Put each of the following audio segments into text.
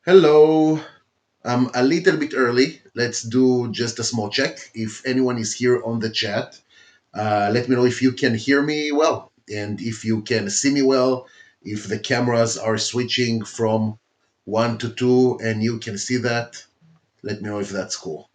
Hello. I'm a little bit early. Let's do just a small check. If anyone is here on the chat, let me know if you can hear me well and if you can see me well, if the cameras are switching from one to two and you can see that. Let me know if that's cool.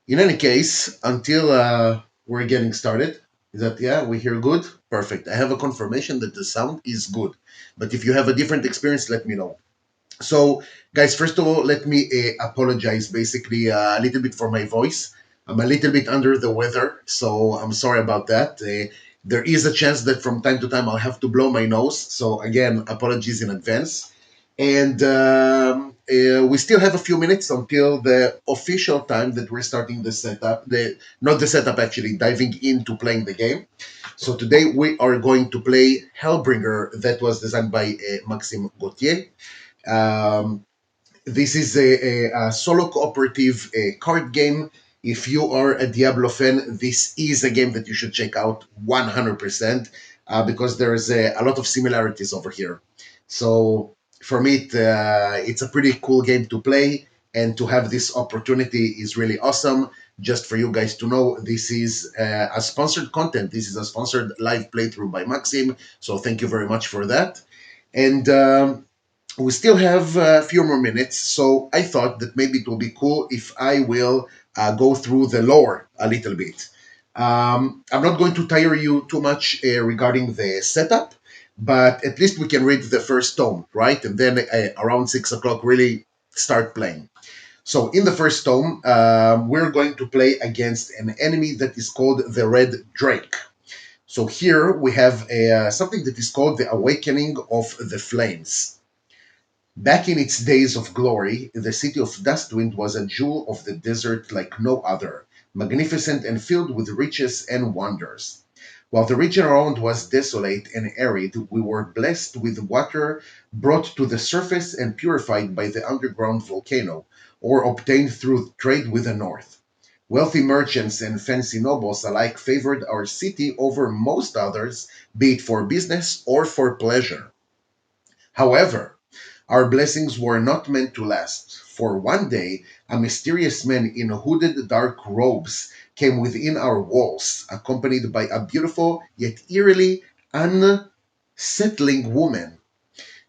In any case, until we're getting started, is that, yeah, we hear good? Perfect. I have a confirmation that the sound is good. But if you have a different experience, let me know. So, guys, first of all, let me apologize basically a little bit for my voice. I'm a little bit under the weather, so I'm sorry about that. There is a chance that from time to time I'll have to blow my nose. So, again, apologies in advance. And we still have a few minutes until the official time that we're starting the setup. Not the setup, actually, diving into playing the game. So, today we are going to play Hellbringer, that was designed by Maxime Gauthier. Um, this is a solo cooperative card game. If you are a Diablo fan, this is a game that you should check out 100% because there's a lot of similarities over here. So for me, it's a pretty cool game to play, and to have this opportunity is really awesome. Just for you guys to know, this is a sponsored content. This is a sponsored live playthrough by Maxim. So thank you very much for that. And we still have a few more minutes, so I thought that maybe it will be cool if I will go through the lore a little bit. I'm not going to tire you too much regarding the setup, but at least we can read the first tome, right? And then around 6 o'clock, really start playing. So, in the first tome, we're going to play against an enemy that is called the Red Drake. So, here we have something that is called the Awakening of the Flames. Back in its days of glory, the city of Dustwind was a jewel of the desert like no other, magnificent and filled with riches and wonders. While the region around was desolate and arid, we were blessed with water brought to the surface and purified by the underground volcano, or obtained through trade with the north. Wealthy merchants and fancy nobles alike favored our city over most others, be it for business or for pleasure. However, our blessings were not meant to last, for one day a mysterious man in hooded dark robes came within our walls, accompanied by a beautiful yet eerily unsettling woman.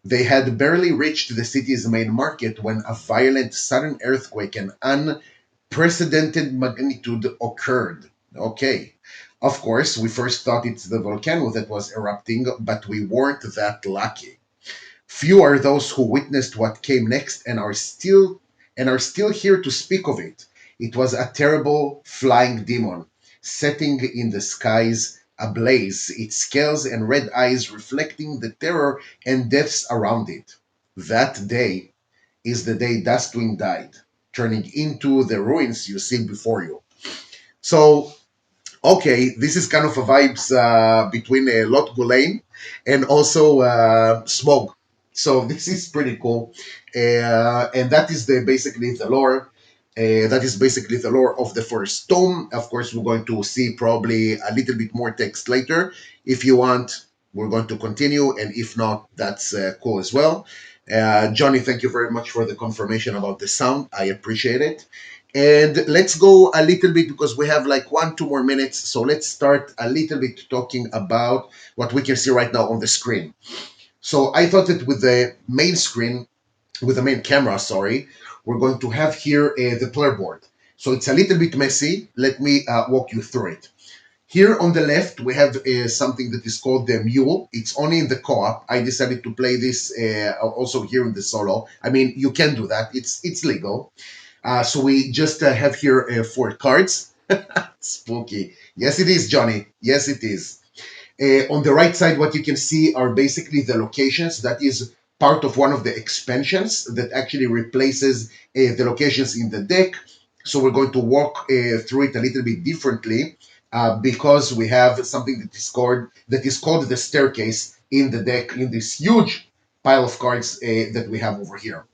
They had barely reached the city's main market when a violent sudden earthquake and unprecedented magnitude occurred. Okay. Of course, we first thought it's the volcano that was erupting, but we weren't that lucky. Few are those who witnessed what came next and are still here to speak of it. It was a terrible flying demon, setting in the skies ablaze, its scales and red eyes reflecting the terror and deaths around it. That day is the day Dustwing died, turning into the ruins you see before you. So okay, this is kind of a vibes between Lot Gulain and also Smog. So this is pretty cool, and that is the basically the lore. That is basically the lore of the first tome. Of course, we're going to see probably a little bit more text later. If you want, we're going to continue, and if not, that's cool as well. Johnny, thank you very much for the confirmation about the sound. I appreciate it. And let's go a little bit because we have like 1, 2 more minutes. So let's start a little bit talking about what we can see right now on the screen. So I thought that with the main screen, with the main camera, sorry, we're going to have here the player board. So it's a little bit messy. Let me walk you through it. Here on the left, we have something that is called the Mule. It's only in the co-op. I decided to play this also here in the solo. I mean, you can do that. It's legal. So we just have here 4 cards. Spooky. Yes, it is, Johnny. Yes, it is. On the right side, what you can see are basically the locations. That is part of one of the expansions that actually replaces the locations in the deck. So we're going to walk through it a little bit differently because we have something that is called the staircase in the deck in this huge pile of cards that we have over here.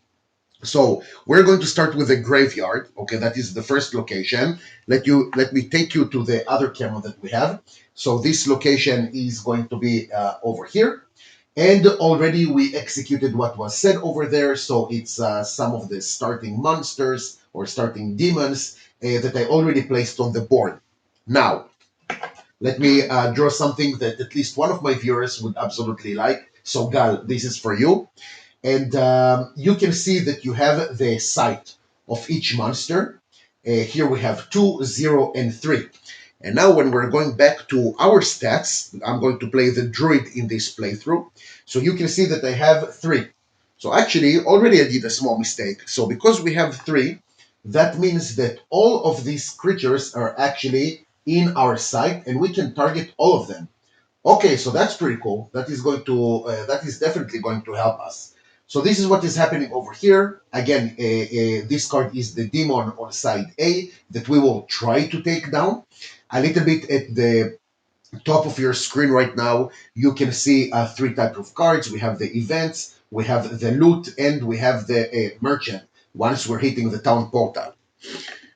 So we're going to start with the graveyard. Okay, that is the first location. Let me take you to the other camera that we have. So this location is going to be over here. And already we executed what was said over there. So it's some of the starting monsters or starting demons that I already placed on the board. Now, let me draw something that at least one of my viewers would absolutely like. So Gal, this is for you. And you can see that you have the site of each monster. Here we have 2, 0, and 3. And now when we're going back to our stats, I'm going to play the druid in this playthrough. So you can see that I have 3. So actually, already I did a small mistake. So because we have 3, that means that all of these creatures are actually in our site and we can target all of them. Okay, so that's pretty cool. That is definitely going to help us. So this is what is happening over here. Again, this card is the demon on side A that we will try to take down. A little bit at the top of your screen right now, you can see 3 types of cards. We have the events, we have the loot, and we have the merchant once we're hitting the town portal.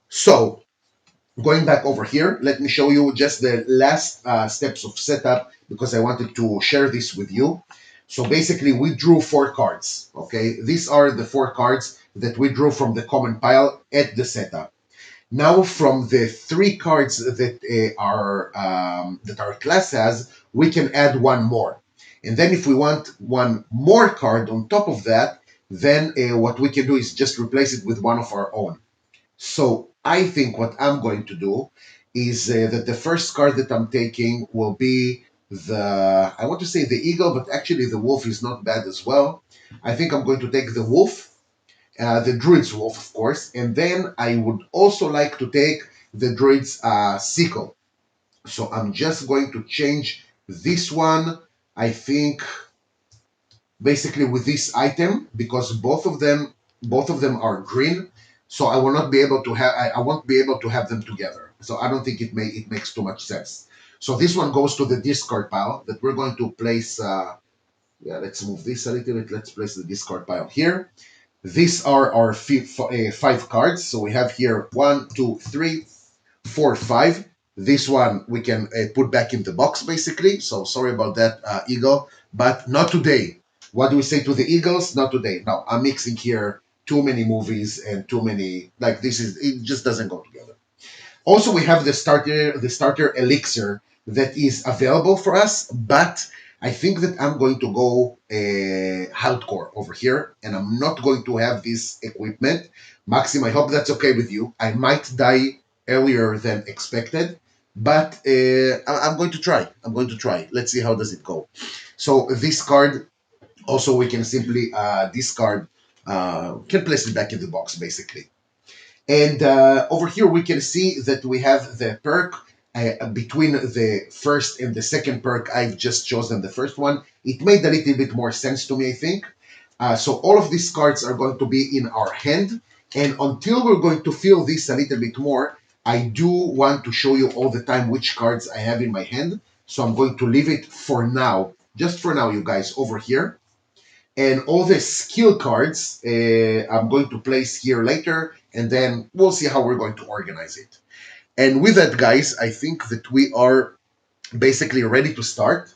So going back over here, let me show you just the last steps of setup because I wanted to share this with you. So basically, we drew 4 cards. Okay, these are the 4 cards that we drew from the common pile at the setup. Now, from the 3 cards that our class has, we can add one more. And then, if we want one more card on top of that, then what we can do is just replace it with one of our own. So I think what I'm going to do is that the first card that I'm taking will be I want to say the eagle, but actually the wolf is not bad as well. I think I'm going to take the wolf, the druid's wolf, of course, and then I would also like to take the druid's sickle. So I'm just going to change this one, I think, basically with this item because both of them are green, so I will not be able to have I won't be able to have them together, so I don't think it makes too much sense. So this one goes to the discard pile that we're going to place. Yeah, let's move this a little bit. Let's place the discard pile here. These are our 5 cards. So we have here 1, 2, 3, 4, 5. This one we can put back in the box basically. So sorry about that, Eagle, but not today. What do we say to the Eagles? Not today. No, I'm mixing here too many movies and too many, like, it just doesn't go together. Also, we have the starter elixir that is available for us, but I think that I'm going to go hardcore over here, and I'm not going to have this equipment. Maxim, I hope that's okay with you. I might die earlier than expected, but I'm going to try. I'm going to try. Let's see how does it go. So this card, also we can simply discard, can place it back in the box basically. And over here, we can see that we have the perk between the first and the second perk. I've just chosen the first one. It made a little bit more sense to me, I think. So all of these cards are going to be in our hand. And until we're going to feel this a little bit more, I do want to show you all the time which cards I have in my hand. So I'm going to leave it for now, just for now, you guys, over here. And all the skill cards I'm going to place here later, and then we'll see how we're going to organize it. And with that, guys, I think that we are basically ready to start.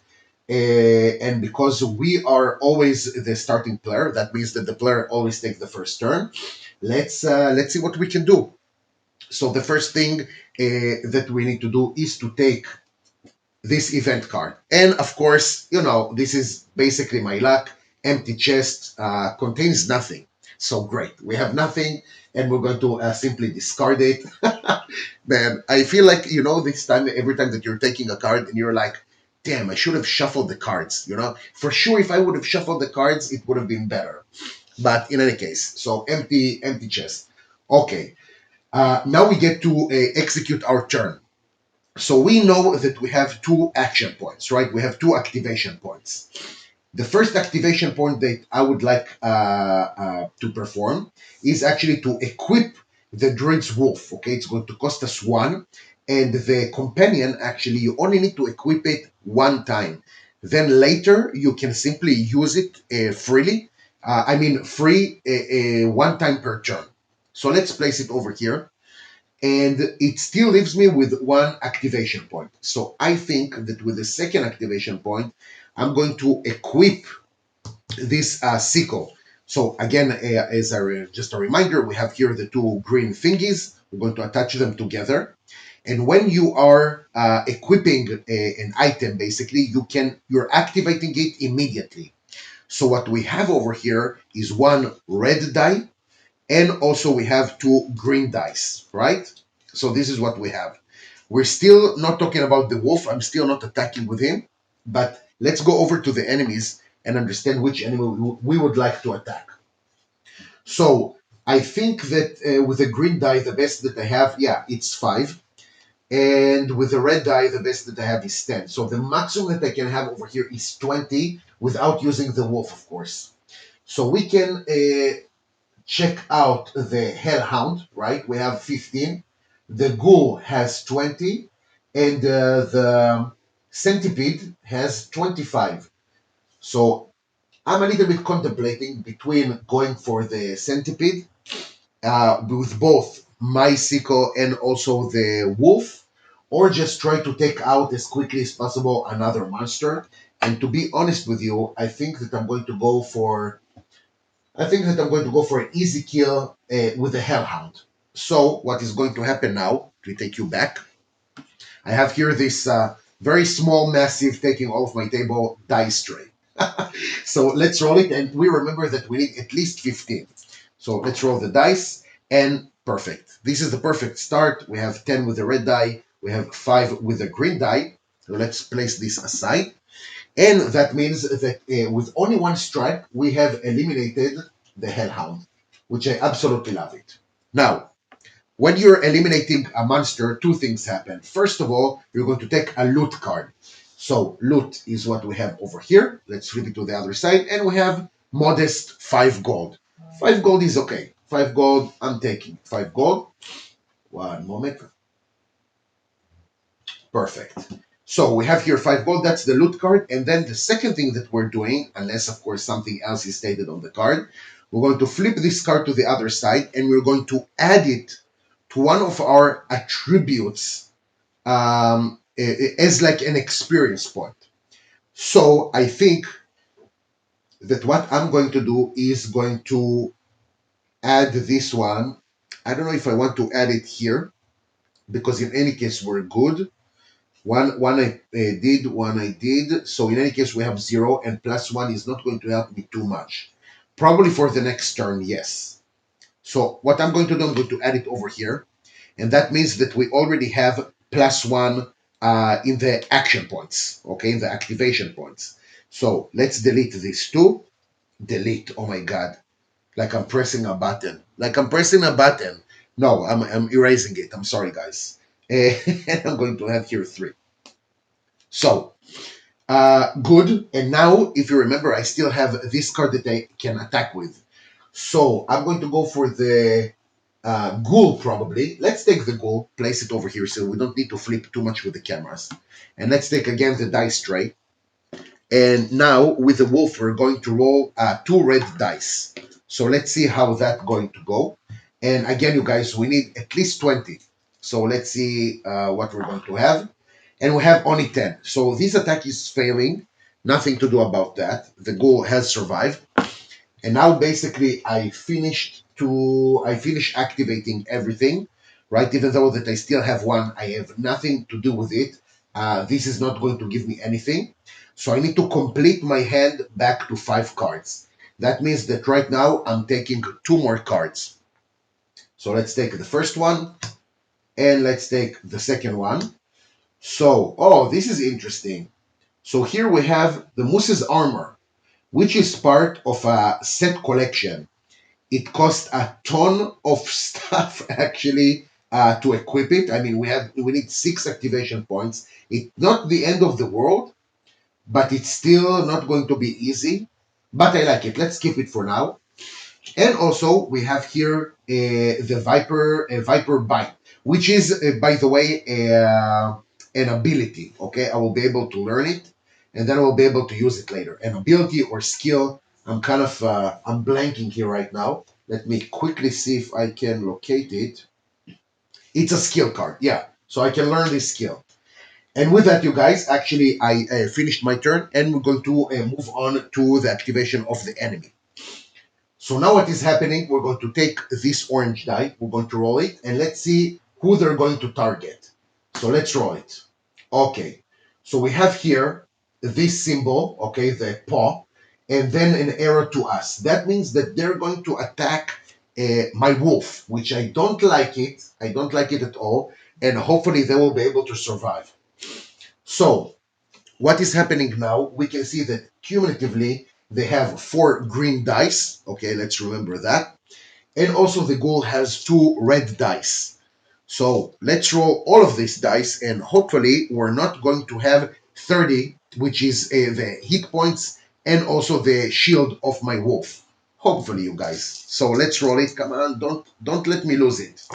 And because we are always the starting player, that means that the player always takes the first turn. Let's see what we can do. So the first thing that we need to do is to take this event card. And of course, this is basically my luck. Empty chest contains nothing. So great. We have nothing and we're going to simply discard it. Man, I feel like, this time, every time that you're taking a card and you're like, damn, I should have shuffled the cards. For sure, if I would have shuffled the cards, it would have been better. But in any case, so empty chest. Okay. Now we get to execute our turn. So we know that we have 2 action points, right? We have 2 activation points. The first activation point that I would like to perform is actually to equip the Druid's Wolf. Okay, it's going to cost us 1. And the companion, actually, you only need to equip it 1 time. Then later, you can simply use it freely. I mean, free one time per turn. So let's place it over here. And it still leaves me with one activation point. So I think that with the second activation point, I'm going to equip this sickle. So again, as just a reminder, we have here the two green thingies. We're going to attach them together. And when you are equipping an item, basically, you're activating it immediately. So what we have over here is one red die, and also we have two green dice, right? So this is what we have. We're still not talking about the wolf. I'm still not attacking with him, but let's go over to the enemies and understand which enemy we would like to attack. So I think that with the green die, the best that I have, yeah, it's 5. And with the red die, the best that I have is 10. So the maximum that I can have over here is 20 without using the wolf, of course. So we can check out the Hellhound, right? We have 15. The Ghoul has 20. And the Centipede has 25. So I'm a little bit contemplating between going for the Centipede with both my sickle and also the wolf, or just try to take out as quickly as possible another monster. And to be honest with you, I think that I'm going to go for an easy kill with the Hellhound. So what is going to happen now? To take you back, I have here this very small, massive, taking all of my table dice tray. So let's roll it, and we remember that we need at least 15. So let's roll the dice, and perfect. This is the perfect start. We have 10 with the red die, we have 5 with the green die. So let's place this aside. And that means that with only one strike, we have eliminated the Hellhound, which I absolutely love it. Now, when you're eliminating a monster, two things happen. First of all, you're going to take a loot card. So loot is what we have over here. Let's flip it to the other side, and we have modest 5 gold. 5 gold is okay. 5 gold, I'm taking 5 gold. One moment. Perfect. So we have here 5 gold. That's the loot card. And then the second thing that we're doing, unless of course something else is stated on the card, we're going to flip this card to the other side, and we're going to add it to one of our attributes as like an experience point. So I think that what I'm going to do is going to add this one. I don't know if I want to add it here, because in any case we're good. One I did, one I did. So in any case we have 0, and +1 is not going to help me too much. Probably for the next turn, yes. So what I'm going to do, I'm going to add it over here. And that means that we already have +1 in the action points, okay, in the activation points. So let's delete these two. Delete, oh my God, like I'm pressing a button. Like I'm pressing a button. No, I'm erasing it. I'm sorry, guys. And I'm going to have here 3. So, good. And now, if you remember, I still have this card that I can attack with. So I'm going to go for the ghoul probably. Let's take the ghoul, place it over here so we don't need to flip too much with the cameras. And let's take again the dice tray. And now with the wolf, we're going to roll 2 red dice. So let's see how that's going to go. And again, you guys, we need at least 20. So let's see what we're going to have. And we have only 10. So this attack is failing. Nothing to do about that. The ghoul has survived. And now basically I finish activating everything, right? Even though that I still have one, I have nothing to do with it. This is not going to give me anything. So I need to complete my hand back to 5 cards. That means that right now I'm taking 2 more cards. So let's take the first one, and let's take the second one. So, oh, this is interesting. So here we have the Moose's Armor, which is part of a set collection. It costs a ton of stuff actually to equip it. I mean, we need 6 activation points. It's not the end of the world, but it's still not going to be easy. But I like it. Let's keep it for now. And also we have here the Viper Bite, which is, by the way, an ability. Okay, I will be able to learn it, and then I will be able to use it later. An ability or skill. I'm kind of I'm blanking here right now. Let me quickly see if I can locate it. It's a skill card, yeah. So I can learn this skill. And with that, you guys, actually, I finished my turn, and we're going to move on to the activation of the enemy. So now what is happening, we're going to take this orange die, we're going to roll it, and let's see who they're going to target. So let's roll it. Okay, so we have here this symbol, okay, the paw, and then an arrow to us. That means that they're going to attack my wolf, which I don't like it. I don't like it at all, and hopefully they will be able to survive. So what is happening now, we can see that cumulatively they have 4 green dice. Okay, let's remember that. And also the ghoul has 2 red dice. So let's roll all of these dice, and hopefully we're not going to have 30, which is the hit points and also the shield of my wolf. Hopefully, you guys. So let's roll it. Come on, don't let me lose it.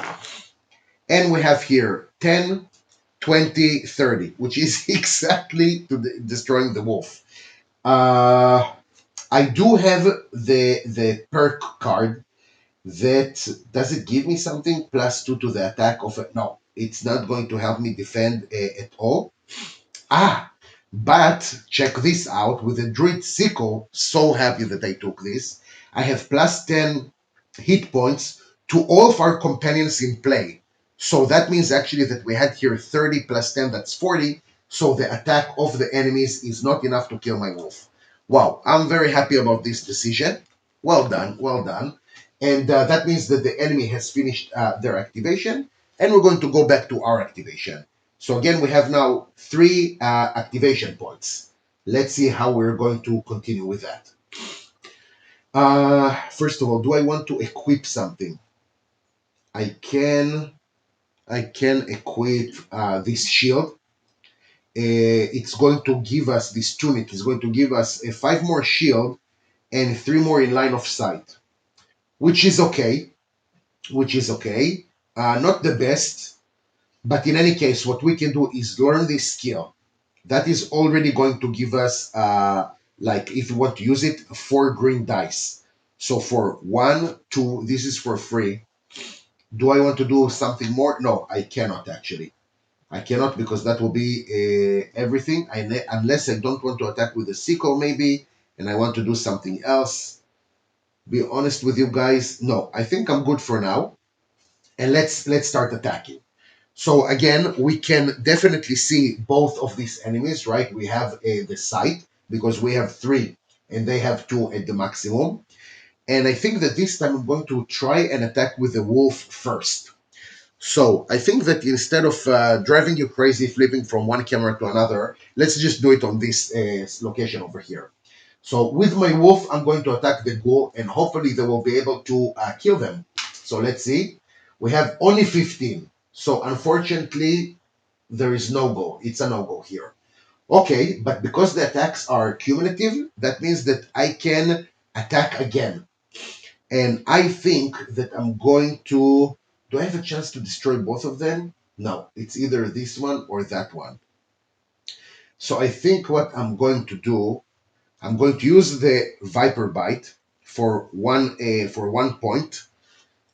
And we have here 10, 20, 30, which is exactly to destroying the wolf. Uh, I do have the perk card that does it give me something +2 to the attack of it? No, it's not going to help me defend at all. Ah, but check this out with the Druid Sickle. So happy that I took this. I have +10 hit points to all of our companions in play. So that means actually that we had here 30 +10, that's 40. So the attack of the enemies is not enough to kill my wolf. Wow, I'm very happy about this decision. Well done, well done. And that means that the enemy has finished their activation, and we're going to go back to our activation. So again, we have now 3 activation points. Let's see how we're going to continue with that. First of all, do I want to equip something? I can equip this shield. It's going to give us this tunic. It's going to give us a 5 more shield and 3 more in line of sight, which is okay. Which is okay. Not the best, but in any case, what we can do is learn this skill. That is already going to give us, like if you want to use it, 4 green dice. So for 1, 2, this is for free. Do I want to do something more? No, I cannot actually. I cannot, because that will be everything. Unless I don't want to attack with a sickle maybe, and I want to do something else. Be honest with you guys. No, I think I'm good for now. And let's start attacking. So again, we can definitely see both of these enemies, right? We have the sight, because we have 3 and they have 2 at the maximum. And I think that this time I'm going to try and attack with the wolf first. So I think that instead of driving you crazy flipping from one camera to another, let's just do it on this location over here. So with my wolf, I'm going to attack the ghoul, and hopefully they will be able to kill them. So let's see. We have only 15. So unfortunately, there is no go. It's a no-go here. Okay, but because the attacks are cumulative, that means that I can attack again. And I think that I'm going to... Do I have a chance to destroy both of them? No, it's either this one or that one. So I think what I'm going to do, I'm going to use the Viper Bite for one point.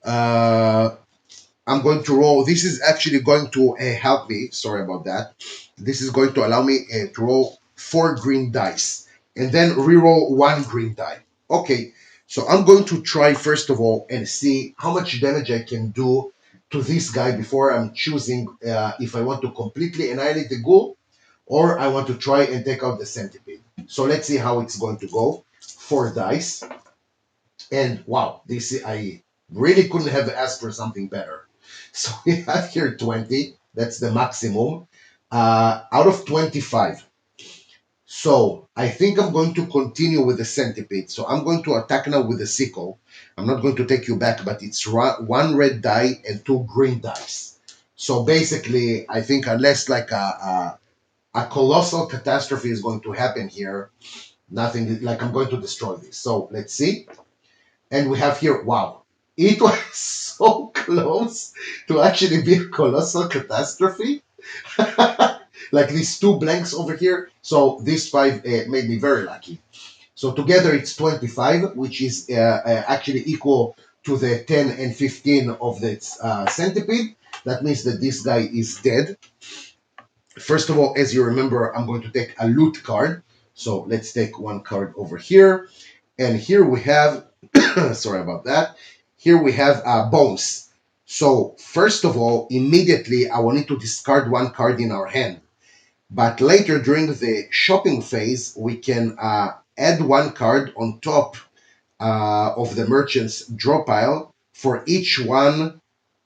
I'm going to roll. This is actually going to help me. Sorry about that. This is going to allow me to roll 4 green dice and then re-roll 1 green die. Okay, so I'm going to try first of all and see how much damage I can do to this guy before I'm choosing if I want to completely annihilate the ghoul or I want to try and take out the centipede. So let's see how it's going to go. 4 dice. And wow, this I really couldn't have asked for something better. So we have here 20. That's the maximum out of 25. So I think I'm going to continue with the centipede. So I'm going to attack now with the sickle. I'm not going to take you back, but it's 1 red die and 2 green dice. So basically, I think unless like a colossal catastrophe is going to happen here, nothing, like I'm going to destroy this. So let's see. And we have here, wow, it was so close to actually be a colossal catastrophe. Like these 2 blanks over here. So this 5 made me very lucky. So together it's 25, which is actually equal to the 10 and 15 of the centipede. That means that this guy is dead. First of all, as you remember, I'm going to take a loot card. So let's take one card over here. And here we have, sorry about that. Here we have bones. So first of all, immediately I wanted to discard one card in our hand. But later during the shopping phase, we can add one card on top of the merchant's draw pile for each one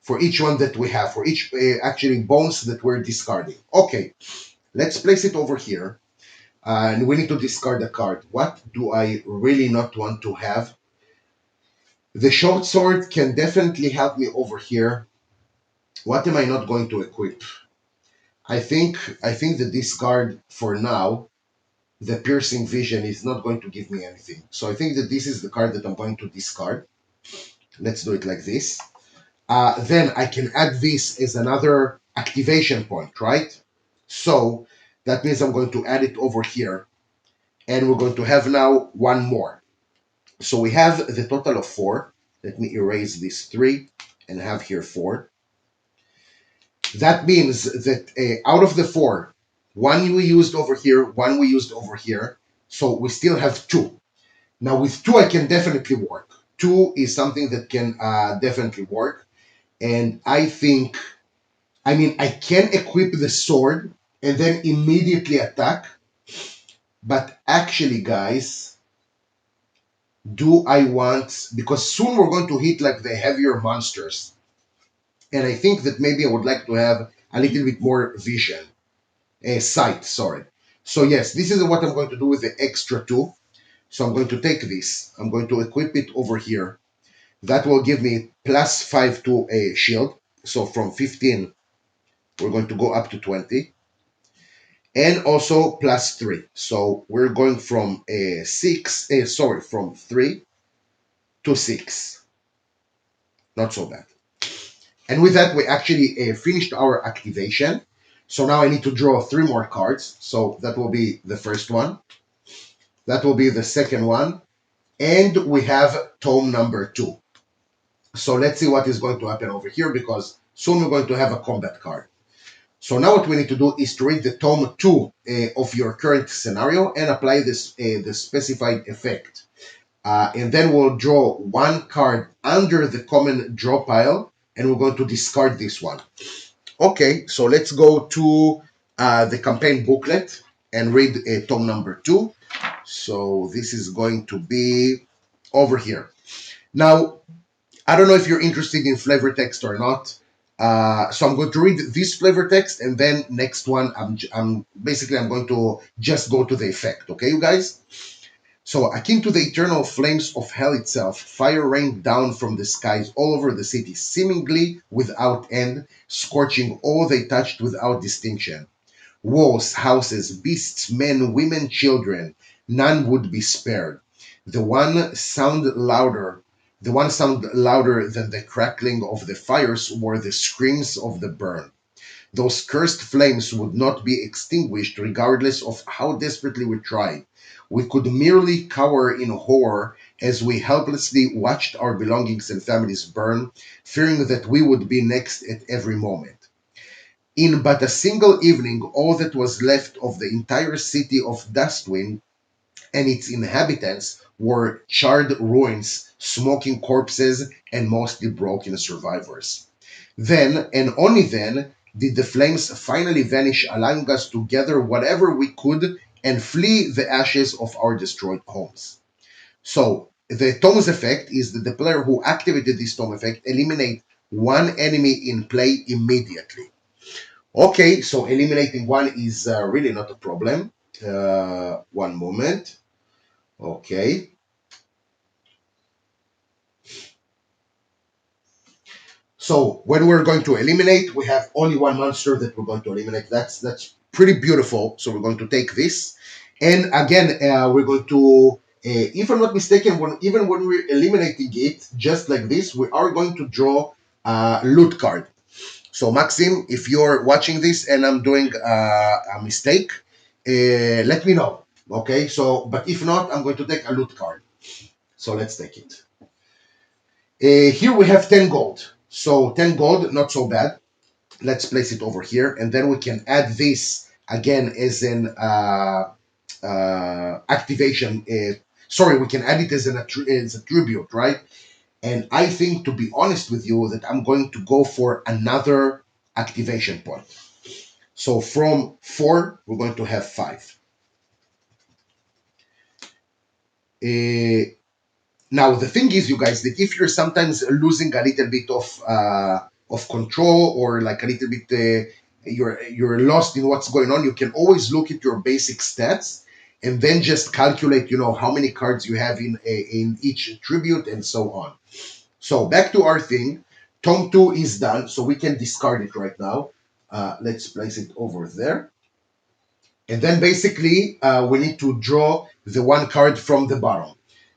that we have, for each actually bones that we're discarding. Okay, let's place it over here. And we need to discard a card. What do I really not want to have? The short sword can definitely help me over here. What am I not going to equip? I think the discard for now, the piercing vision is not going to give me anything. So I think that this is the card that I'm going to discard. Let's do it like this. Then I can add this as another activation point, right? So that means I'm going to add it over here. And we're going to have now one more. So we have the total of 4. Let me erase this 3 and have here 4. That means that out of the 4, one we used over here, one we used over here. So we still have 2. Now with 2, I can definitely work. 2 is something that can definitely work. And I can equip the sword and then immediately attack. But actually, guys, do I want, because soon we're going to hit like the heavier monsters. And I think that maybe I would like to have a little bit more vision, sight, sorry. So yes, this is what I'm going to do with the extra 2. So I'm going to take this, I'm going to equip it over here. That will give me plus 5 to a shield. So from 15, we're going to go up to 20. And also plus 3. So we're going from from 3 to 6. Not so bad. And with that, we actually finished our activation. So now I need to draw 3 more cards. So that will be the first one. That will be the second one. And we have tome number 2. So let's see what is going to happen over here, because soon we're going to have a combat card. So now what we need to do is to read the tome 2 of your current scenario and apply this the specified effect. And then we'll draw 1 card under the common draw pile, and we're going to discard this one. Okay, so let's go to the campaign booklet and read tome number 2. So this is going to be over here. Now, I don't know if you're interested in flavor text or not. So I'm going to read this flavor text, and then next one, I'm going to just go to the effect. Okay, you guys? So, akin to the eternal flames of hell itself, fire rained down from the skies all over the city, seemingly without end, scorching all they touched without distinction. Walls, houses, beasts, men, women, children, none would be spared. The one sound louder, the one sound louder than the crackling of the fires were the screams of the burn. Those cursed flames would not be extinguished regardless of how desperately we tried. We could merely cower in horror as we helplessly watched our belongings and families burn, fearing that we would be next at every moment. In but a single evening, all that was left of the entire city of Dustwind and its inhabitants were charred ruins, smoking corpses, and mostly broken survivors. Then, and only then, did the flames finally vanish, allowing us to gather whatever we could and flee the ashes of our destroyed homes. So, the Tome's effect is that the player who activated this Tome effect eliminate 1 enemy in play immediately. Okay, so eliminating 1 is really not a problem. One moment. Okay. So when we're going to eliminate, we have only 1 monster that we're going to eliminate. That's pretty beautiful. So we're going to take this, and again, we're going to, if I'm not mistaken, even when we're eliminating it, just like this, we are going to draw a loot card. So Maxim, if you're watching this and I'm doing a mistake, let me know. Okay, so, but if not, I'm going to take a loot card. So let's take it. Here we have 10 gold. So 10 gold, not so bad. Let's place it over here. And then we can add this again as an activation. Sorry, we can add it as, as a tribute, right? And I think, to be honest with you, that I'm going to go for another activation point. So from 4, we're going to have 5. Uh, Now the thing is, you guys, that if you're sometimes losing a little bit of control, or like a little bit you're lost in what's going on, you can always look at your basic stats and then just calculate, how many cards you have in each tribute and so on. So back to our thing. Tome 2 is done, so we can discard it right now. Let's place it over there. And then basically, we need to draw the one card from the bottom.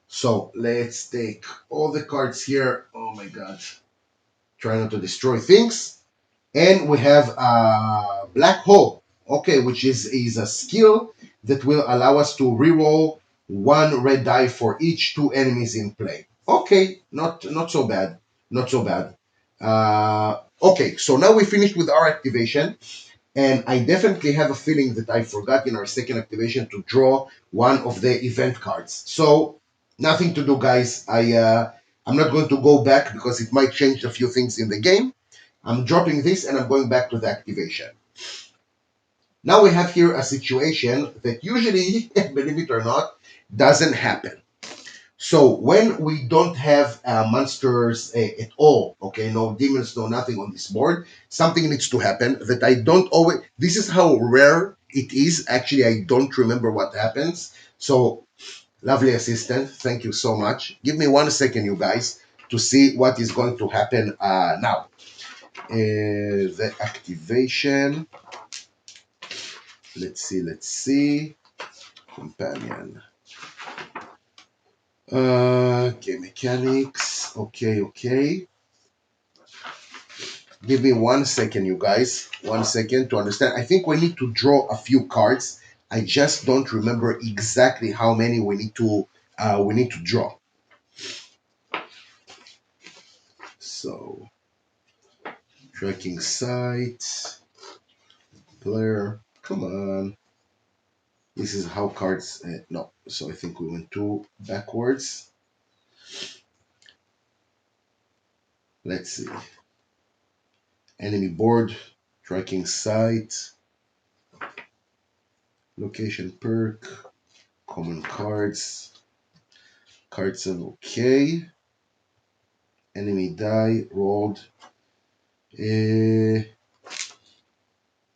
So let's take all the cards here. Oh my god. Try not to destroy things. And we have a black hole. Okay, which is a skill that will allow us to reroll one red die for each two enemies in play. Okay, not so bad. Not so bad. Okay, so now we finished with our activation. And I definitely have a feeling that I forgot in our second activation to draw one of the event cards. So nothing to do, guys. I'm not going to go back because it might change a few things in the game. I'm dropping this and I'm going back to the activation. Now we have here a situation that usually, believe it or not, doesn't happen. So when we don't have monsters at all, okay, no demons, no nothing on this board, something needs to happen that I don't always. This is how rare it is. Actually, I don't remember what happens. So, lovely assistant, thank you so much. Give me 1 second, you guys, to see what is going to happen now. The activation. Let's see. Let's see. Companion. Game mechanics. Okay. Okay. Give me 1 second, you guys. 1 second to understand. I think we need to draw a few cards. I just don't remember exactly how many we need to draw. So, tracking site, player. Come on. This is how cards. No. So I think we went too backwards. Let's see. Enemy board, tracking site, location perk, common cards. Cards of okay. Enemy die rolled. Uh,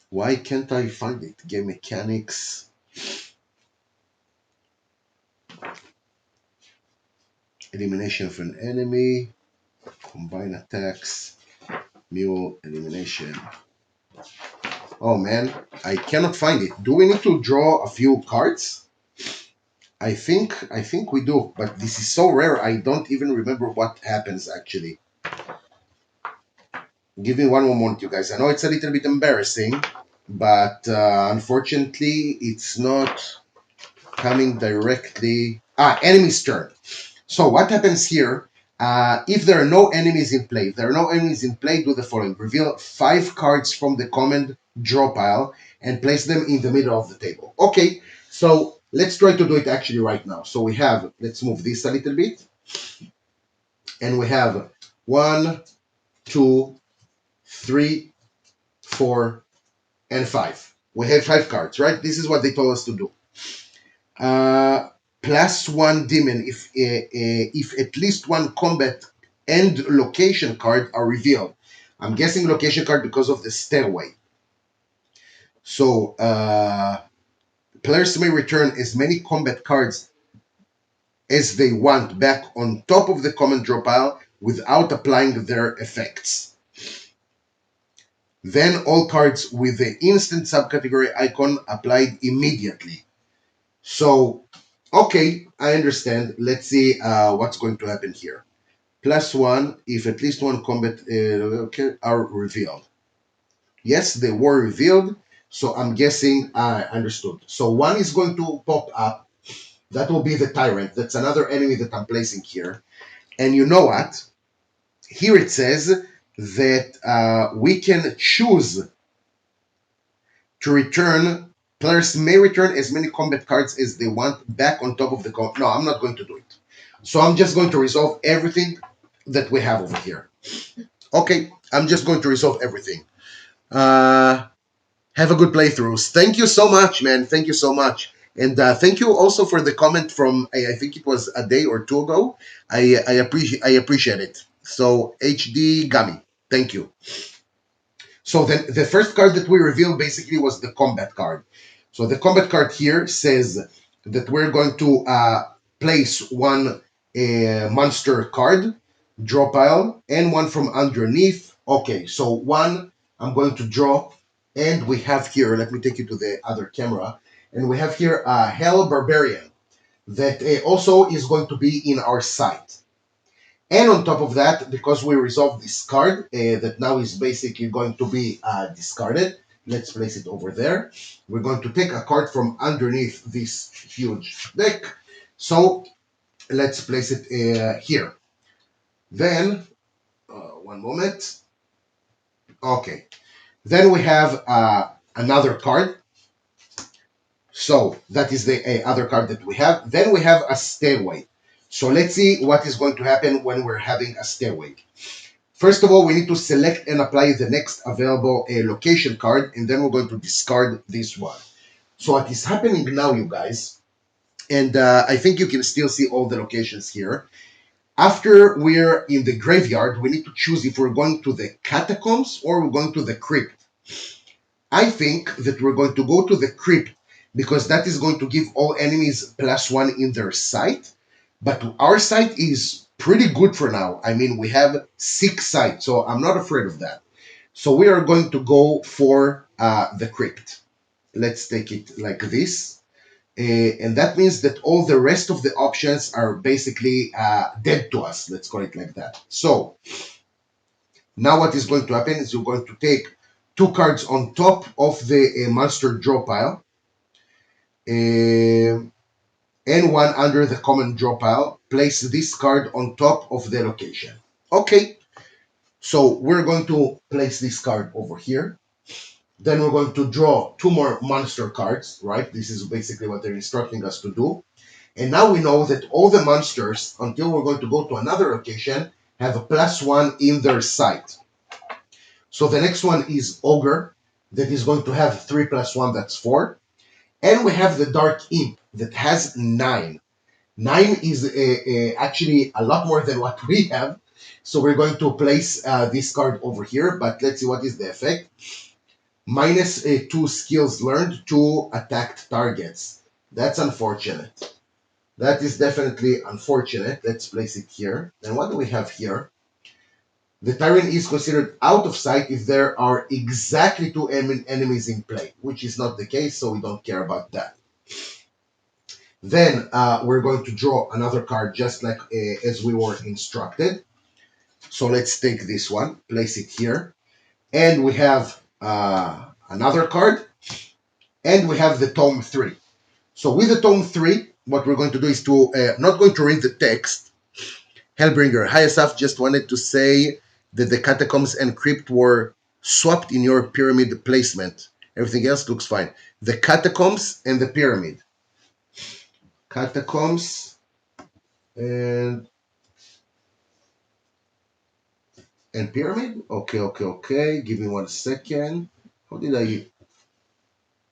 why can't I find it? Game mechanics. Elimination of an enemy. Combine attacks. Mule elimination. Oh man, I cannot find it. Do we need to draw a few cards? I think we do, but this is so rare I don't even remember what happens actually. Give me one more moment, you guys. I know it's a little bit embarrassing, but unfortunately it's not coming directly. Enemy's turn. So what happens here? If there are no enemies in play, do the following. Reveal 5 cards from the command draw pile and place them in the middle of the table. Okay, so let's try to do it actually right now. So we have, let's move this a little bit. And we have 1, 2, 3, 4, and 5. We have 5 cards, right? This is what they told us to do. +1 demon if at least one combat and location card are revealed. I'm guessing location card because of the stairway. So players may return as many combat cards as they want back on top of the command draw pile without applying their effects. Then all cards with the instant subcategory icon applied immediately. So, okay, I understand. Let's see what's going to happen here. +1 if at least one combat are revealed. Yes, they were revealed. So I'm guessing I understood. So one is going to pop up. That will be the tyrant. That's another enemy that I'm placing here. And you know what? Here it says that we can choose to return. Players may return as many combat cards as they want back on top of the No, I'm not going to do it. So I'm just going to resolve everything that we have over here. Okay, I'm just going to resolve everything. Have a good playthroughs. Thank you so much, man. Thank you so much. And thank you also for the comment from I think it was a day or two ago. I appreciate it. So HD Gummy, thank you. So then the first card that we revealed basically was the combat card. So the combat card here says that we're going to place one monster card, draw pile, and one from underneath. Okay, so one I'm going to draw, and we have here, let me take you to the other camera, and we have here a Hell Barbarian that also is going to be in our site. And on top of that, because we resolved this card that now is basically going to be discarded, let's place it over there. We're going to take a card from underneath this huge deck. So let's place it here. Then, one moment. Okay. Then we have another card. So that is the other card that we have. Then we have a stairway. So let's see what is going to happen when we're having a stairway. First of all, we need to select and apply the next available location card, and then we're going to discard this one. So what is happening now, you guys, and I think you can still see all the locations here. After we're in the graveyard, we need to choose if we're going to the catacombs or we're going to the crypt. I think that we're going to go to the crypt because that is going to give all enemies +1 in their sight. But our sight is pretty good for now. I mean, we have 6 sight, so I'm not afraid of that. So we are going to go for the crypt. Let's take it like this. And that means that all the rest of the options are basically dead to us. Let's call it like that. So now what is going to happen is you're going to take 2 cards on top of the monster draw pile. And one under the common draw pile. Place this card on top of the location. Okay, so we're going to place this card over here. Then we're going to draw 2 more monster cards, right? This is basically what they're instructing us to do. And now we know that all the monsters, until we're going to go to another location, have a +1 in their sight. So the next one is Ogre, that is going to have 3 + 1, that's 4. And we have the Dark Imp that has 9. 9 is actually a lot more than what we have. So we're going to place this card over here, but let's see what is the effect. -2 skills learned, 2 attacked targets. That's unfortunate. That is definitely unfortunate. Let's place it here. And what do we have here? The Tyrant is considered out of sight if there are exactly 2 enemies in play, which is not the case, so we don't care about that. Then we're going to draw another card just like as we were instructed. So let's take this one, place it here. And we have another card. And we have the Tome 3. So with the Tome 3, what we're going to do is to, not going to read the text. Hellbringer, hi Asaf, just wanted to say that the catacombs and crypt were swapped in your pyramid placement. Everything else looks fine. The catacombs and the pyramid. Catacombs and pyramid? Okay. Give me 1 second. How did I...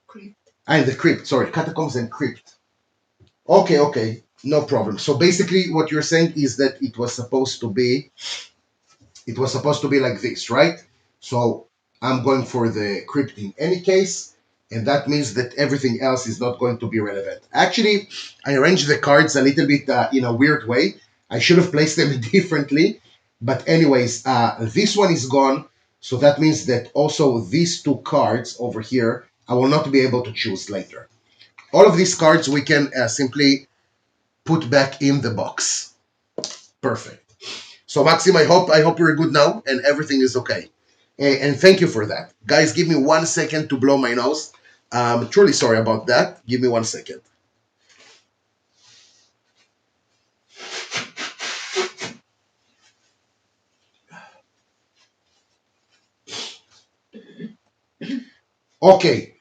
Crypt. And the crypt, sorry. Catacombs and crypt. Okay. No problem. So basically what you're saying is that it was supposed to be like this, right? So I'm going for the crypt in any case, and that means that everything else is not going to be relevant. Actually, I arranged the cards a little bit in a weird way. I should have placed them differently. But anyways, this one is gone. So that means that also these 2 cards over here, I will not be able to choose later. All of these cards we can simply put back in the box. Perfect. So Maxim, I hope you're good now and everything is okay. And thank you for that. Guys, give me 1 second to blow my nose. Truly sorry about that. Give me 1 second. Okay,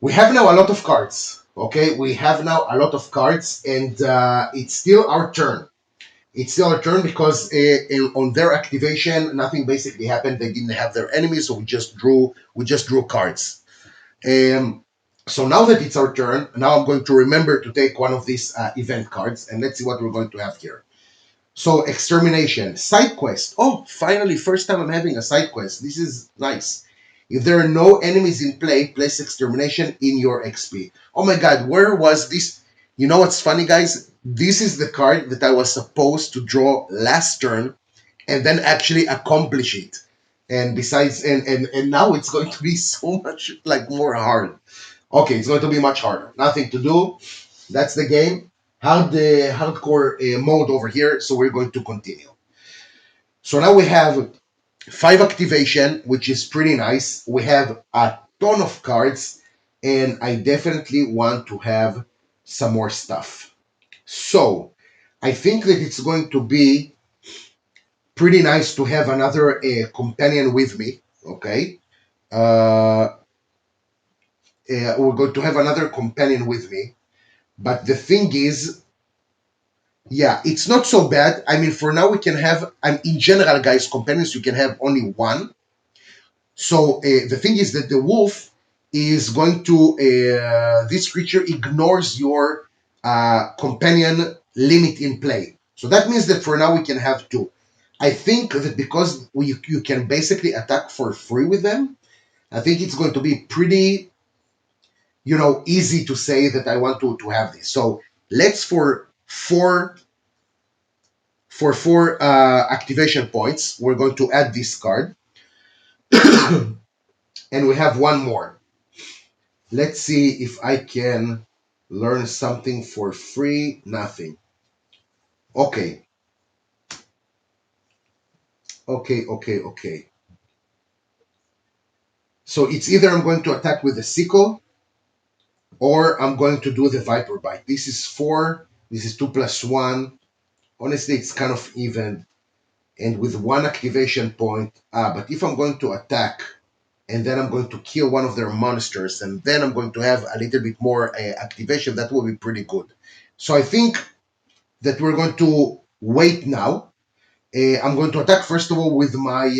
we have now a lot of cards. Okay, we have now a lot of cards, and it's still our turn. It's still our turn because on their activation, nothing basically happened. They didn't have their enemies, so we just drew. We just drew cards. Um, so now that it's our turn, now I'm going to remember to take one of these event cards, and let's see what we're going to have here. So extermination, side quest. Oh, finally, first time I'm having a side quest. This is nice. If there are no enemies in play, place extermination in your XP. Oh my god, where was this? You know what's funny, guys? This is the card that I was supposed to draw last turn and then actually accomplish it. And besides, and now it's going to be so much like more hard. Okay, it's going to be much harder. Nothing to do. That's the game. Hard the hardcore mode over here. So we're going to continue. So now we have 5 activation, which is pretty nice. We have a ton of cards, and I definitely want to have some more stuff. So I think that it's going to be pretty nice to have another companion with me. Okay. We're going to have another companion with me. But the thing is, yeah, it's not so bad. I mean, for now we can have, in general, guys, companions, you can have only one. So the thing is that the wolf is going to, this creature ignores your companion limit in play. So that means that for now we can have two. I think that because you can basically attack for free with them, I think it's going to be pretty, easy to say that I want to have this. So let's for four activation points, we're going to add this card, and we have one more. Let's see if I can learn something for free. Nothing. Okay, okay. So it's either I'm going to attack with a sickle or I'm going to do the Viper Bite. This is 4. This is 2 plus 1. Honestly, it's kind of even. And with one activation point. But if I'm going to attack and then I'm going to kill one of their monsters, and then I'm going to have a little bit more activation, that will be pretty good. So I think that we're going to wait now. I'm going to attack first of all with my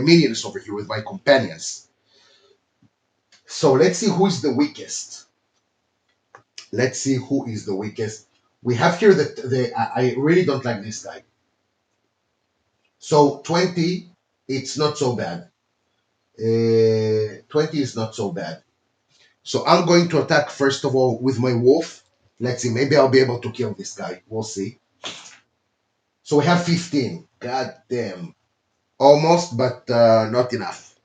minions over here, with my companions. So let's see who is the weakest. Let's see who is the weakest. We have here that I really don't like this guy. So 20, it's not so bad. 20 is not so bad. So I'm going to attack first of all with my wolf. Let's see, maybe I'll be able to kill this guy. We'll see. So we have 15. God damn. Almost, but not enough.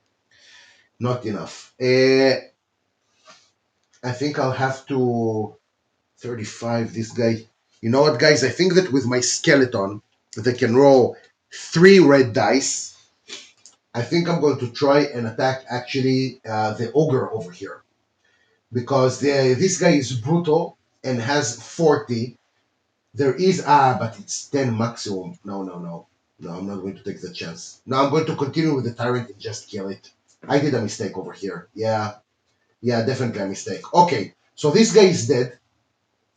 Not enough. I think I'll have to 35 this guy. You know what, guys? I think that with my skeleton, that can roll 3 red dice, I think I'm going to try and attack actually the ogre over here. Because this guy is brutal and has 40. There is, but it's 10 maximum. No. No, I'm not going to take the chance. Now I'm going to continue with the tyrant and just kill it. I did a mistake over here. Yeah, definitely a mistake. Okay, so this guy is dead.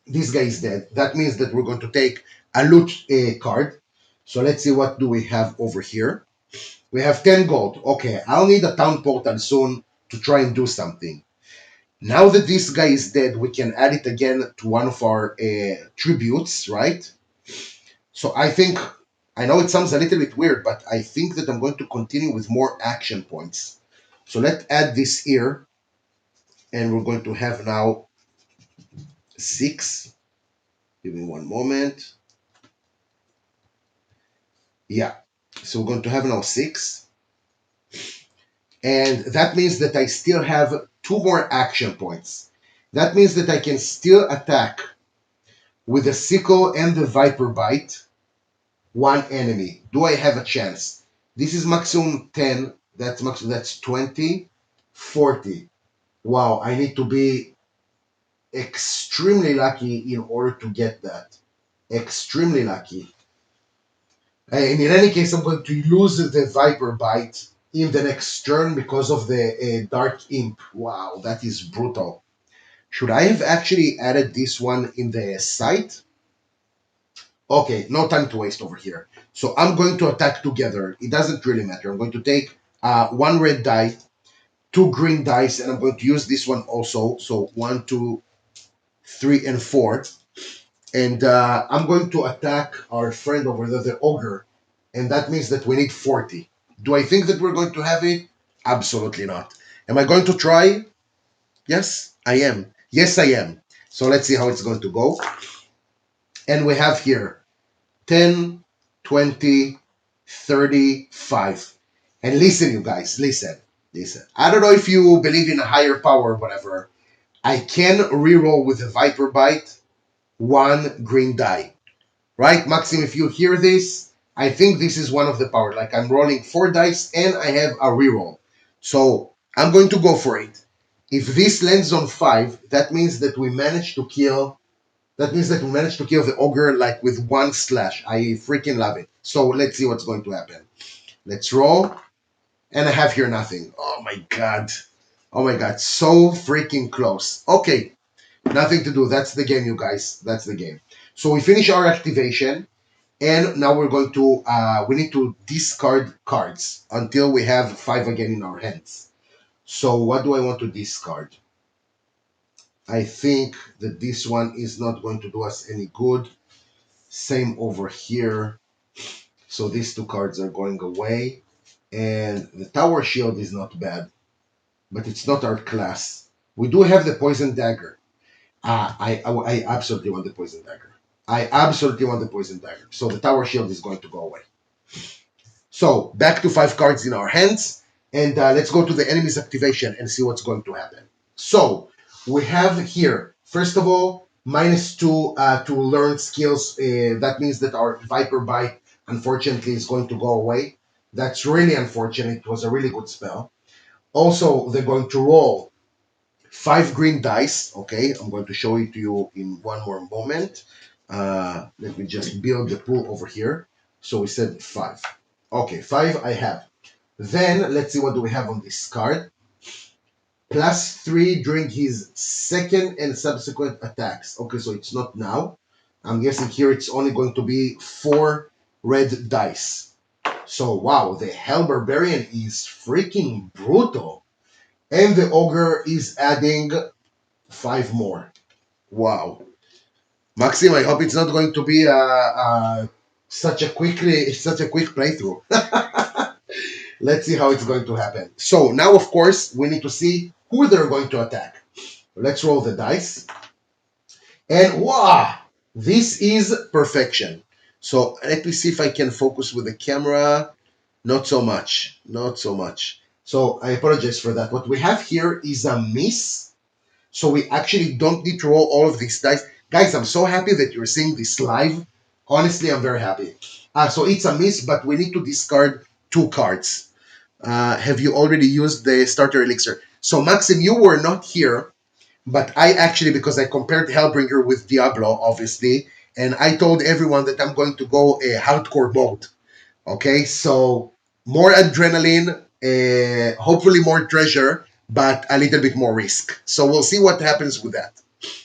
This guy is dead. That means that we're going to take a loot card. So let's see what do we have over here. We have 10 gold. Okay, I'll need a town portal soon to try and do something. Now that this guy is dead, we can add it again to one of our tributes, right? So I know it sounds a little bit weird, but I think that I'm going to continue with more action points. So let's add this here, and we're going to have now 6. Give me one moment. Yeah, so we're going to have now 6. And that means that I still have 2 more action points. That means that I can still attack with the sickle and the viper bite one enemy. Do I have a chance? This is maximum 10. That's max. That's 20, 40. Wow, I need to be extremely lucky in order to get that. Extremely lucky. And in any case, I'm going to lose the Viper Bite in the next turn because of the Dark Imp. Wow, that is brutal. Should I have actually added this one in the site? Okay, no time to waste over here. So I'm going to attack together. It doesn't really matter. I'm going to take one red die, two green dice, and I'm going to use this one also. So one, two, three, and four. And I'm going to attack our friend over there, the ogre. And that means that we need 40. Do I think that we're going to have it? Absolutely not. Am I going to try? Yes, I am. Yes, I am. So let's see how it's going to go. And we have here 10, 20, 35. And listen, you guys, listen, listen. I don't know if you believe in a higher power or whatever. I can reroll with a Viper Bite one green die. Right, Maxim, if you hear this, I think this is one of the power. Like I'm rolling four dice and I have a reroll. So I'm going to go for it. If this lands on five, that means that we managed to kill. That means that we managed to kill the ogre like with one slash. I freaking love it. So let's see what's going to happen. Let's roll. And I have here nothing. Oh my god. Oh my god. So freaking close. Okay. Nothing to do. That's the game, you guys. That's the game. So we finish our activation. And now we're going to, we need to discard cards until we have five again in our hands. So what do I want to discard? I think that this one is not going to do us any good. Same over here. So these two cards are going away. And the Tower Shield is not bad, but it's not our class. We do have the Poison Dagger. I absolutely want the Poison Dagger. I absolutely want the Poison Dagger. So the Tower Shield is going to go away. So back to five cards in our hands, and let's go to the enemy's activation and see what's going to happen. So we have here, first of all, -2 to learn skills. That means that our Viper Bite, unfortunately, is going to go away. That's really unfortunate. It was a really good spell. Also, they're going to roll five green dice. Okay, I'm going to show it to you in one more moment. Let me just build the pool over here. So we said five. Okay, five I have. Then let's see what do we have on this card. +3 during his second and subsequent attacks. Okay, so it's not now. I'm guessing here it's only going to be four red dice. So wow, the Hellbarbarian is freaking brutal. And the ogre is adding five more. Wow. Maxim, I hope it's not going to be such a quick playthrough. Let's see how it's going to happen. So now, of course, we need to see who they're going to attack. Let's roll the dice. And wow, this is perfection. So let me see if I can focus with the camera. Not so much. Not so much. So I apologize for that. What we have here is a miss. So we actually don't need to roll all of these dice. Guys, I'm so happy that you're seeing this live. Honestly, I'm very happy. So it's a miss, but we need to discard two cards. Have you already used the starter elixir? So Maxim, you were not here, but I actually, because I compared Hellbringer with Diablo, obviously, and I told everyone that I'm going to go a hardcore mode. Okay, so more adrenaline, hopefully more treasure, but a little bit more risk. So we'll see what happens with that.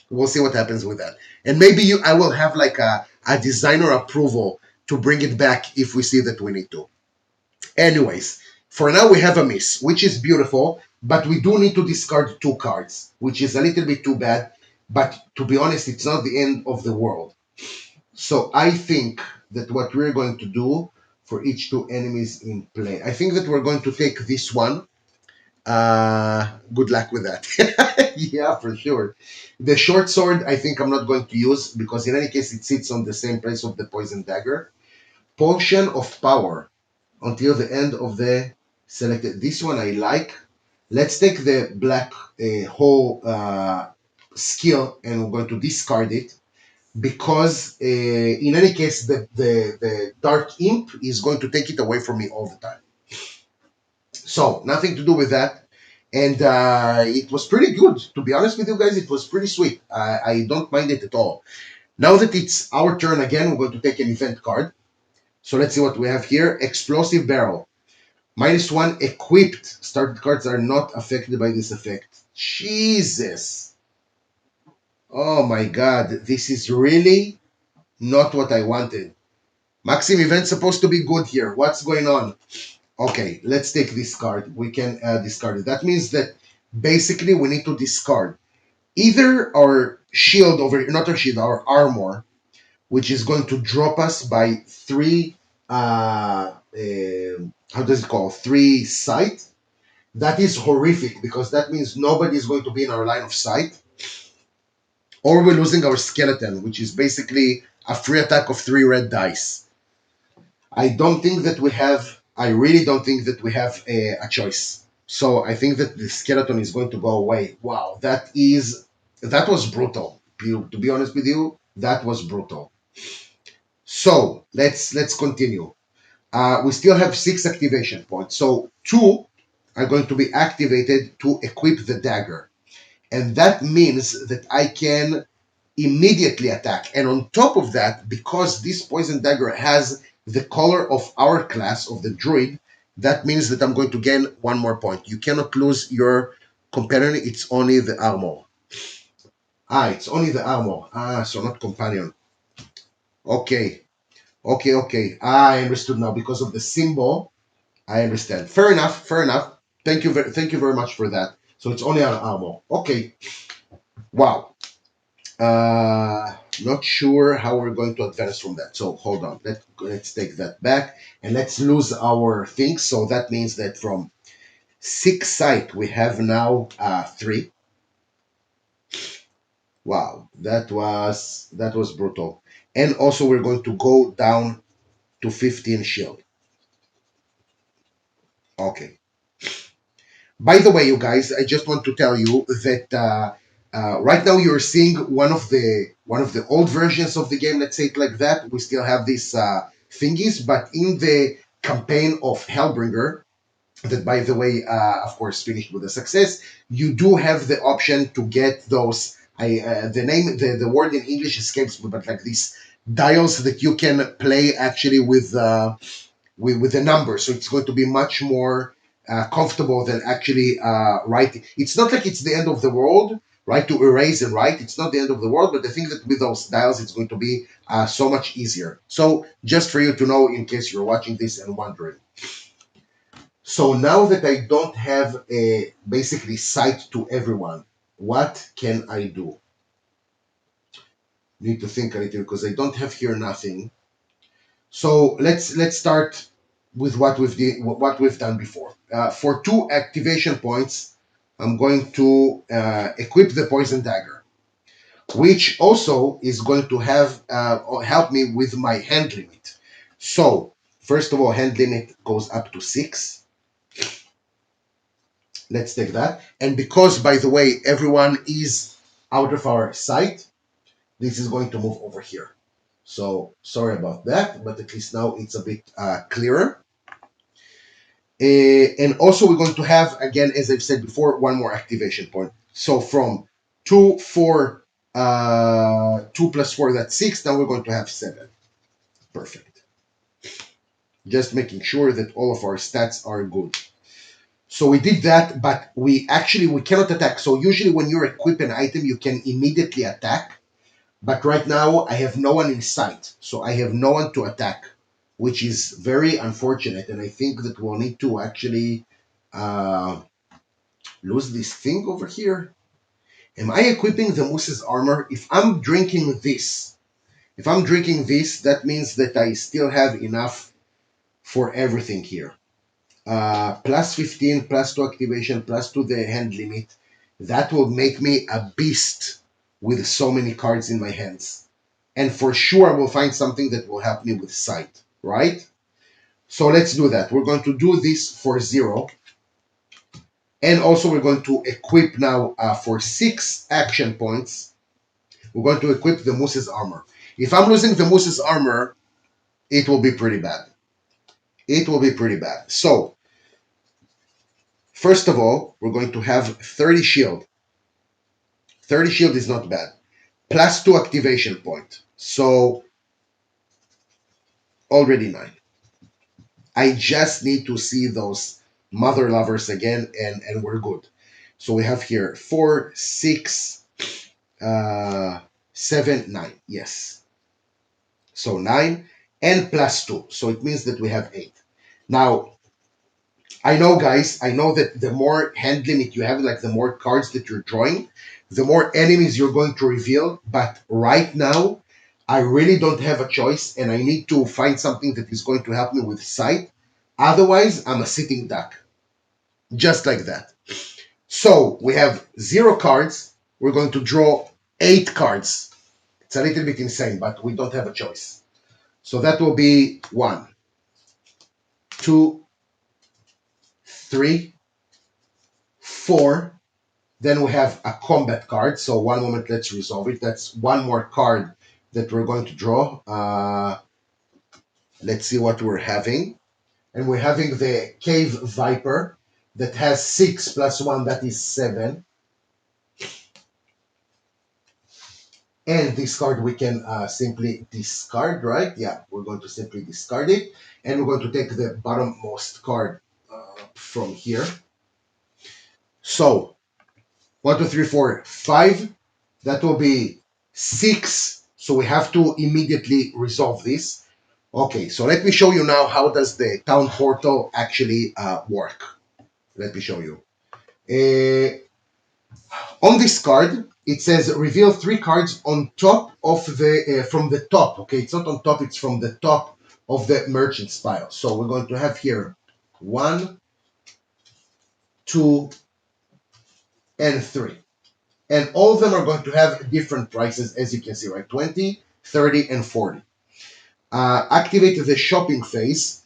We'll see what happens with that. And maybe I will have like a designer approval to bring it back if we see that we need to. Anyways, for now we have a miss, which is beautiful, but we do need to discard two cards, which is a little bit too bad. But to be honest, it's not the end of the world. So I think that what we're going to do for each two enemies in play, I think that we're going to take this one. Good luck with that. Yeah, for sure. The short sword, I think I'm not going to use because in any case it sits on the same place of the poison dagger. Potion of power until the end of the selected. This one I like. Let's take the black hole skill and we're going to discard it because in any case the dark imp is going to take it away from me all the time. So nothing to do with that. And it was pretty good. To be honest with you guys, it was pretty sweet. I don't mind it at all. Now that it's our turn again, we're going to take an event card. So let's see what we have here. Explosive Barrel. -1 equipped. Started cards are not affected by this effect. Jesus. Oh my god. This is really not what I wanted. Maxim event's supposed to be good here. What's going on? Okay, let's take this card. We can discard it. That means that basically we need to discard either our shield over here, not our shield, our armor, which is going to drop us by three, how does it call? Three sight. That is horrific because that means nobody is going to be in our line of sight. Or we're losing our skeleton, which is basically a free attack of 3 red dice. I don't think that we have, I really don't think that we have a choice. So I think that the skeleton is going to go away. Wow, that was brutal. To be honest with you, that was brutal. So let's continue. We still have 6 activation points. So 2 are going to be activated to equip the dagger. And that means that I can immediately attack. And on top of that, because this poison dagger has the color of our class of the druid, that means that I'm going to gain 1 more point. You cannot lose your companion, it's only the armor. It's only the armor. So not companion. Okay, okay. I understood now because of the symbol. I understand. Fair enough, fair enough. Thank you very much for that. So it's only our armor. Okay. Wow. Not sure how we're going to advance from that. So hold on. Let's take that back and let's lose our things. So that means that from 6 sight we have now 3. Wow, that was brutal. And also we're going to go down to 15 shield. Okay. By the way, you guys, I just want to tell you that right now you're seeing one of the old versions of the game. Let's say it like that. We still have these thingies, but in the campaign of Hellbringer, that by the way, of course, finished with a success, you do have the option to get those. The word in English escapes me, but like these dials that you can play actually with the numbers, so it's going to be much more comfortable than actually writing. It's not like it's the end of the world, right? To erase and write, it's not the end of the world, but I think that with those dials, it's going to be so much easier. So just for you to know, in case you're watching this and wondering. So now that I don't have a basically sight to everyone, what can I do? Need to think a little because I don't have here nothing. So let's start with what we've done before. For 2 activation points, I'm going to equip the poison dagger, which also is going to have help me with my hand limit. So first of all, hand limit goes up to 6. Let's take that. And because, by the way, everyone is out of our sight, this is going to move over here. So sorry about that, but at least now it's a bit clearer. And also we're going to have, again, as I've said before, 1 more activation point. So from 2, 4, 2 plus 4, that's 6. Now we're going to have 7. Perfect. Just making sure that all of our stats are good. So we did that, but we cannot attack. So usually when you equip an item, you can immediately attack. But right now I have no one in sight. So I have no one to attack, which is very unfortunate. And I think that we'll need to actually lose this thing over here. Am I equipping the Moose's armor? If I'm drinking this, that means that I still have enough for everything here. Plus 15, plus 2 activation, plus 2 the hand limit. That will make me a beast with so many cards in my hands. And for sure, I will find something that will help me with sight, right? So let's do that. We're going to do this for 0. And also we're going to equip now for 6 action points. We're going to equip the Moose's armor. If I'm losing the Moose's armor, it will be pretty bad. It will be pretty bad. So First of all, we're going to have 30 shield. 30 shield is not bad. Plus 2 activation point. So already 9. I just need to see those mother lovers again, and we're good. So we have here 4, 6, 7, 9. Yes. So 9 and plus 2. So it means that we have 8. Now, I know, guys, I know that the more hand limit you have, like the more cards that you're drawing, the more enemies you're going to reveal. But right now, I really don't have a choice, and I need to find something that is going to help me with sight. Otherwise, I'm a sitting duck. Just like that. So we have 0 cards. We're going to draw 8 cards. It's a little bit insane, but we don't have a choice. So that will be 1, 2, 3, 4. Then we have a combat card. So one moment, let's resolve it. That's one more card that we're going to draw. Let's see what we're having. And we're having the Cave Viper that has 6 plus 1, that is 7. And this card we can simply discard, right? Yeah, we're going to simply discard it. And we're going to take the bottommost card from here. So 1, 2, 3, 4, 5. That will be 6. So we have to immediately resolve this. Okay, so let me show you now how does the town portal actually work. Let me show you. On this card, it says reveal 3 cards on top of the from the top. Okay, it's not on top; it's from the top of the merchant's pile. So we're going to have here 1, 2, and 3. And all of them are going to have different prices, as you can see, right? 20, 30, and 40. Activate the shopping phase,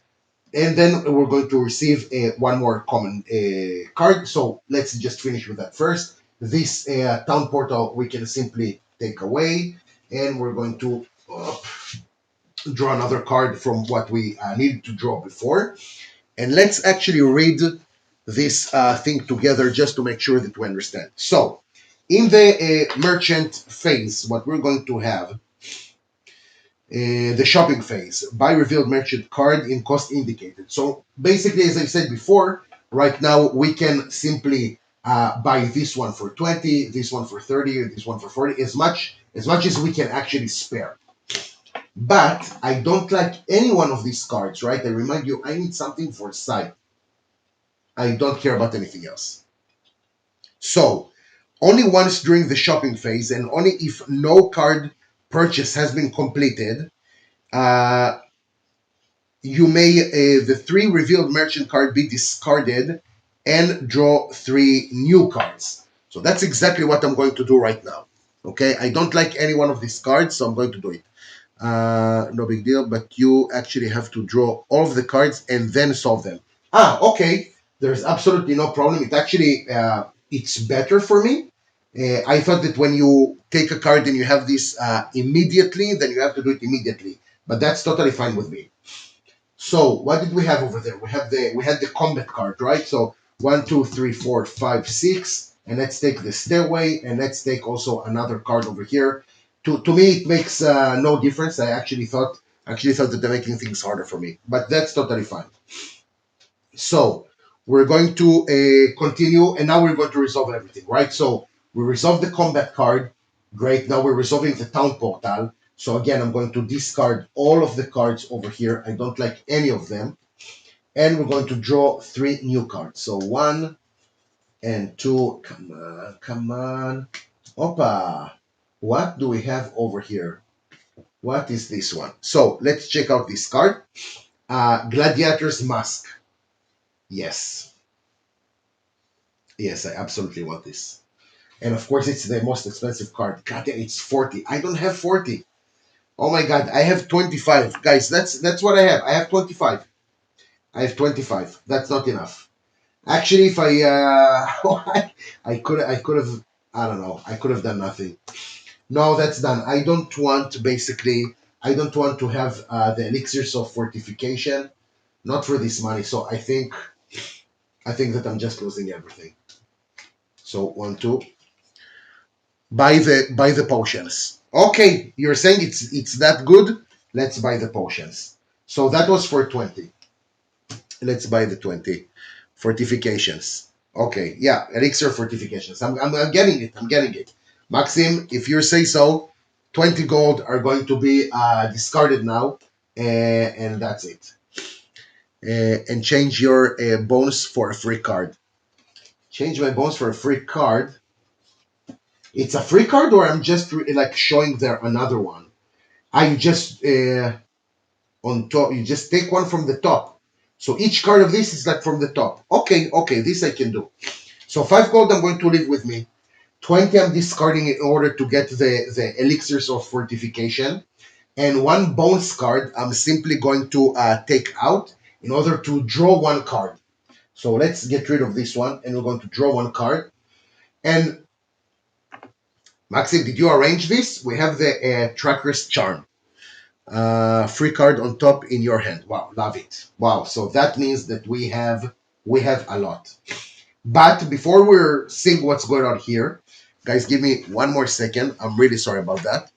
and then we're going to receive one more common card. So let's just finish with that first. This town portal we can simply take away, and we're going to draw another card from what we needed to draw before. And let's actually read this thing together just to make sure that we understand. So, in the merchant phase, what we're going to have, the shopping phase, buy revealed merchant card in cost indicated. So, basically, as I said before, right now we can simply buy this one for 20, this one for 30, this one for 40, as much as we can actually spare. But I don't like any one of these cards, right? I remind you, I need something for sight. I don't care about anything else. So, only once during the shopping phase and only if no card purchase has been completed, uh, you may the 3 revealed merchant card be discarded and draw 3 new cards. So that's exactly what I'm going to do right now. Okay, I don't like any one of these cards, so I'm going to do it. No big deal, but you actually have to draw all of the cards and then solve them. Okay. There's absolutely no problem. It actually, it's better for me. I thought that when you take a card and you have this immediately, then you have to do it immediately. But that's totally fine with me. So what did we have over there? We had the combat card, right? So 1, 2, 3, 4, 5, 6, and let's take the stairway, and let's take also another card over here. To me, it makes no difference. I actually thought that they're making things harder for me, but that's totally fine. So we're going to continue, and now we're going to resolve everything, right? So we resolved the combat card. Great. Now we're resolving the town portal. So again, I'm going to discard all of the cards over here. I don't like any of them. And we're going to draw 3 new cards. So 1 and 2. Come on, come on. Opa. What do we have over here? What is this one? So let's check out this card. Gladiator's Mask. Yes. Yes, I absolutely want this. And of course, it's the most expensive card. God, it's 40. I don't have 40. Oh my God, I have 25. Guys, that's what I have. I have 25. I have 25. That's not enough. Actually, if I could have, I don't know, I could have done nothing. No, that's done. I don't want to have the elixirs of fortification, not for this money. So I think I think that I'm just losing everything. So one, two. Buy the potions. Okay, you're saying it's that good. Let's buy the potions. So that was for 20. Let's buy the 20 fortifications. Okay, yeah, elixir fortifications. I'm getting it. I'm getting it. Maxim, if you say so, 20 gold are going to be discarded now, and that's it. And change your bonus for a free card. Change my bonus for a free card. It's a free card, or I'm just like showing there another one. I just on top. You just take one from the top. So each card of this is like from the top. Okay, okay, this I can do. So 5 gold I'm going to leave with me. 20 I'm discarding in order to get the elixirs of fortification. And one bonus card I'm simply going to take out in order to draw one card. So let's get rid of this one and we're going to draw one card. And Maxim, did you arrange this? We have the Tracker's Charm. Free card on top in your hand. Wow, love it. Wow, so that means that we have a lot. But before we're seeing what's going on here, guys, give me one more second. I'm really sorry about that.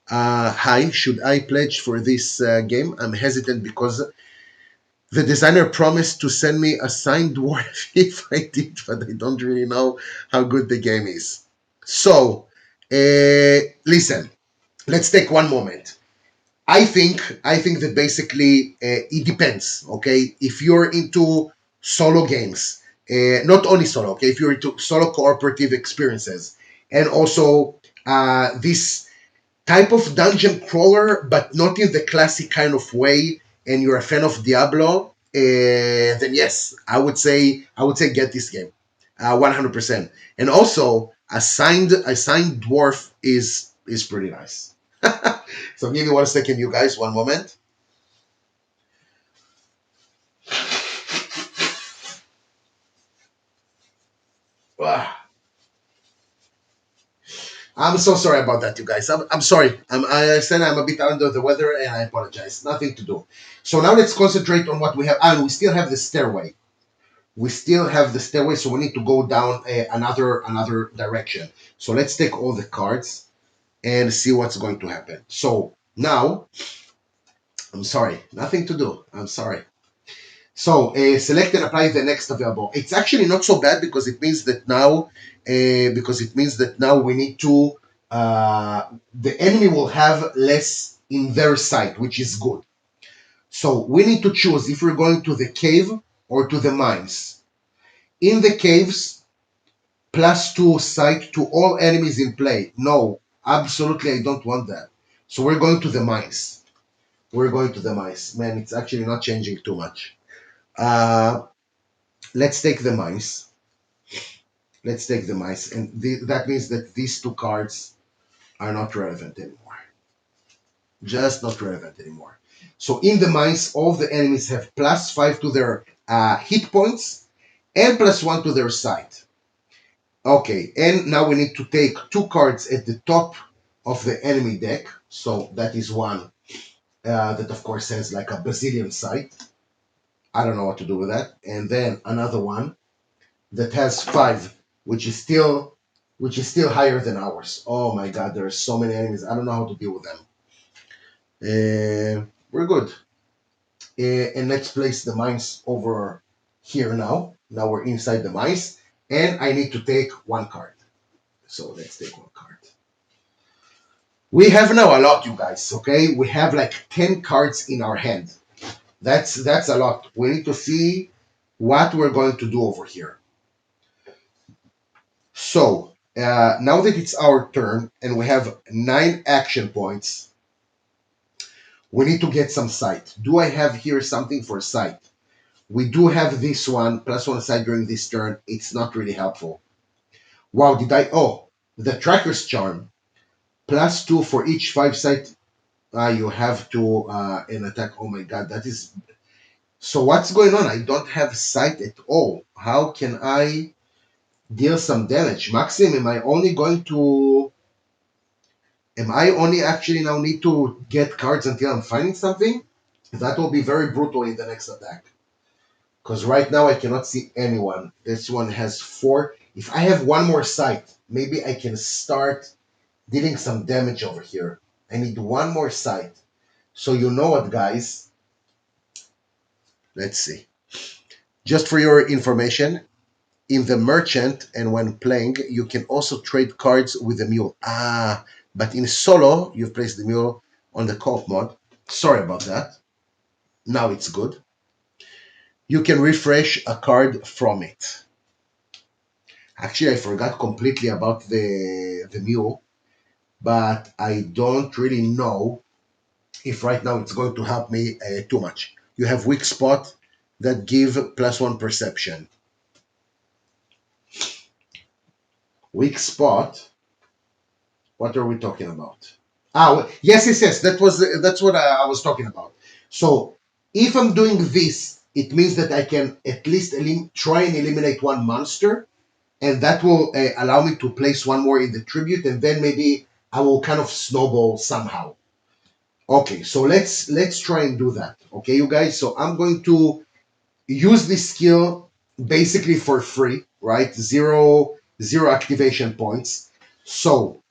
Hi, should I pledge for this game? I'm hesitant because the designer promised to send me a signed dwarf if I did, but I don't really know how good the game is. So, listen, let's take one moment. I think that basically it depends. Okay, if you're into solo games, not only solo. Okay, if you're into solo cooperative experiences, and also this type of dungeon crawler, but not in the classic kind of way, and you're a fan of Diablo, then yes, I would say get this game, 100%. And also a signed dwarf is pretty nice. So give me one second, you guys, one moment. Ah, I'm so sorry about that, you guys. I'm sorry. I said I'm a bit under the weather, and I apologize. Nothing to do. So now let's concentrate on what we have. And we still have the stairway. We still have the stairway, so we need to go down another direction. So let's take all the cards and see what's going to happen. So now, I'm sorry. Nothing to do. I'm sorry. So select and apply the next available. It's actually not so bad because it means that now we need to the enemy will have less in their sight, which is good. So we need to choose if we're going to the cave or to the mines. In the caves, +2 sight to all enemies in play. No, absolutely, I don't want that. So we're going to the mines. We're going to the mines. Man, it's actually not changing too much. Uh, let's take the mice. Let's take the mice. And that means that these two cards are not relevant anymore. Just not relevant anymore. So in the mice, all the enemies have +5 to their hit points and +1 to their sight. Okay, and now we need to take two cards at the top of the enemy deck. So that is one that, of course, has like a bazillion sight. I don't know what to do with that. And then another one that has 5, which is still higher than ours. Oh my God, there are so many enemies. I don't know how to deal with them. We're good. And let's place the mines over here now. Now we're inside the mines, and I need to take one card. So let's take one card. We have now a lot, you guys. Okay, we have like 10 cards in our hand. That's a lot. We need to see what we're going to do over here. So now that it's our turn and we have 9 action points, we need to get some sight. Do I have here something for sight? We do have this one, +1 sight during this turn. It's not really helpful. Wow, did I? Oh, the Tracker's Charm. +2 for each 5 sight. You have to an attack. Oh my God, that is. So what's going on? I don't have sight at all. How can I deal some damage? Maxim, am I only actually now need to get cards until I'm finding something? That will be very brutal in the next attack. Because right now I cannot see anyone. This one has four. If I have one more sight, maybe I can start dealing some damage over here. I need one more sight. So you know what, guys? Let's see. Just for your information, in the merchant and when playing, you can also trade cards with the mule. But in solo, you've placed the mule on the co-op mod. Sorry about that. Now it's good. You can refresh a card from it. Actually, I forgot completely about the mule, but I don't really know if right now it's going to help me too much. You have weak spot that give +1 perception. Weak spot. What are we talking about? Yes, yes, yes. That's what I was talking about. So if I'm doing this, it means that I can at least try and eliminate one monster, and that will allow me to place one more in the tribute, and then maybe I will kind of snowball somehow. Okay, so let's try and do that. Okay, you guys. So I'm going to use this skill basically for free, right? Zero activation points. So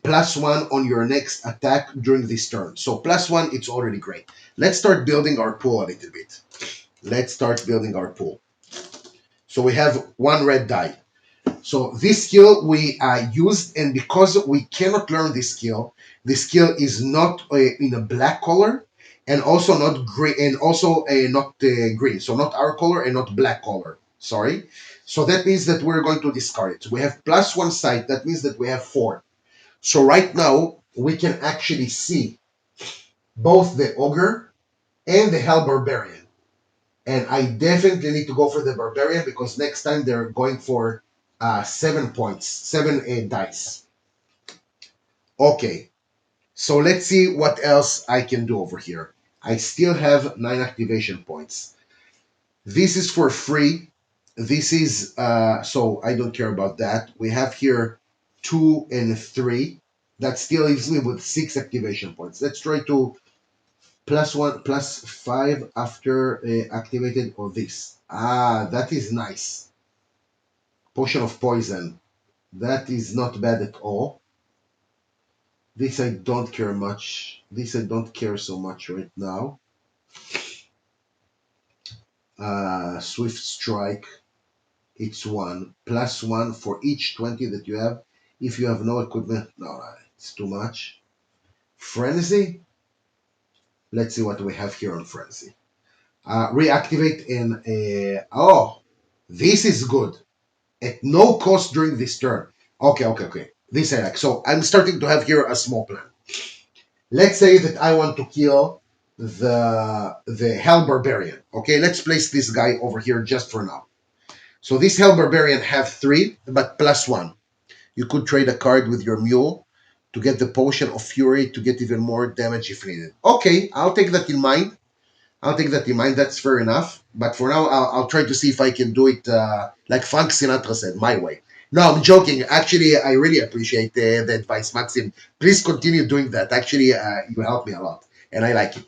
+1 on your next attack during this turn. So +1, it's already great. Let's start building our pool a little bit. Let's start building our pool. So we have one red die. So this skill we used, and because we cannot learn this skill is not in a black color, and also not green, and also not green. So not our color and not black color. Sorry. So that means that we're going to discard it. So we have +1 sight. That means that we have 4. So right now we can actually see both the ogre and the hell barbarian. And I definitely need to go for the barbarian because next time they're going for 7 points, 7 dice. Okay, so let's see what else I can do over here. I still have 9 activation points. This is for free. This is, so I don't care about that. We have here 2 and 3. That still leaves me with 6 activation points. Let's try to +1, +5 after activated or this. That is nice. Potion of poison. That is not bad at all. This I don't care much. This I don't care so much right now. Swift strike. It's 1 +1 for each 20 that you have. If you have no equipment, no, it's too much. Frenzy. Let's see what we have here on Frenzy. Reactivate in oh, this is good. At no cost during this turn. Okay. This I like. So I'm starting to have here a small plan. Let's say that I want to kill the Hell Barbarian. Okay, let's place this guy over here just for now. So this Hell Barbarian have 3, but +1. You could trade a card with your mule to get the Potion of Fury to get even more damage if needed. Okay, I'll take that in mind. That's fair enough. But for now, I'll try to see if I can do it like Frank Sinatra said, my way. No, I'm joking. Actually, I really appreciate the advice, Maxim. Please continue doing that. Actually, you help me a lot, and I like it.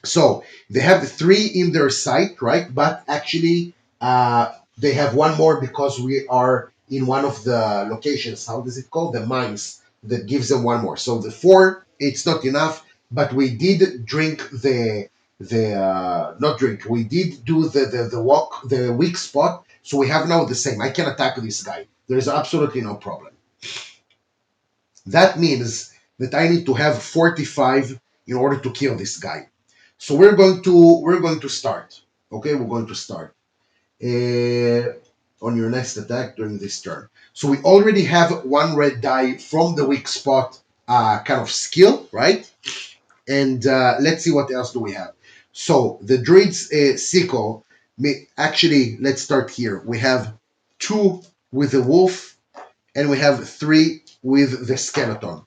So they have the 3 in their sight, right? But actually, they have one more because we are in one of the locations. How does it call? The mines that gives them one more. So the 4, it's not enough. But we did drink the not drink. We did do the walk, the weak spot. So we have now the same. I can attack this guy. There is absolutely no problem. That means that I need to have 45 in order to kill this guy. So we're going to start. Okay, we're going to start on your next attack during this turn. So we already have one red die from the weak spot kind of skill, right? And let's see what else do we have. So the druid's sickle. Actually, let's start here. We have 2 with the wolf, and we have 3 with the skeleton.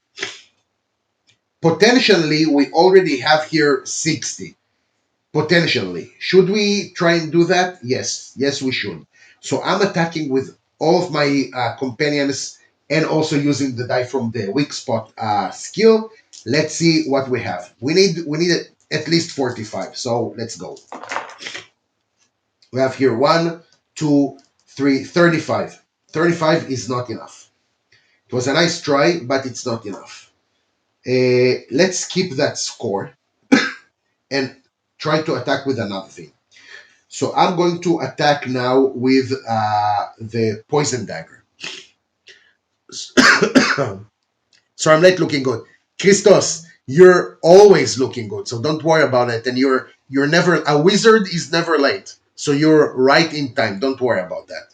Potentially, we already have here 60. Potentially. Should we try and do that? Yes, we should. So I'm attacking with all of my companions and also using the die from the weak spot skill. Let's see what we have. We need at least 45. So let's go. We have here 1, 2, 3, 35. 35 is not enough. It was a nice try, but it's not enough. Let's keep that score and try to attack with another thing. So I'm going to attack now with the poison dagger. So I'm not looking good. Christos, you're always looking good, so don't worry about it. And you're never a wizard is never late, so you're right in time. Don't worry about that.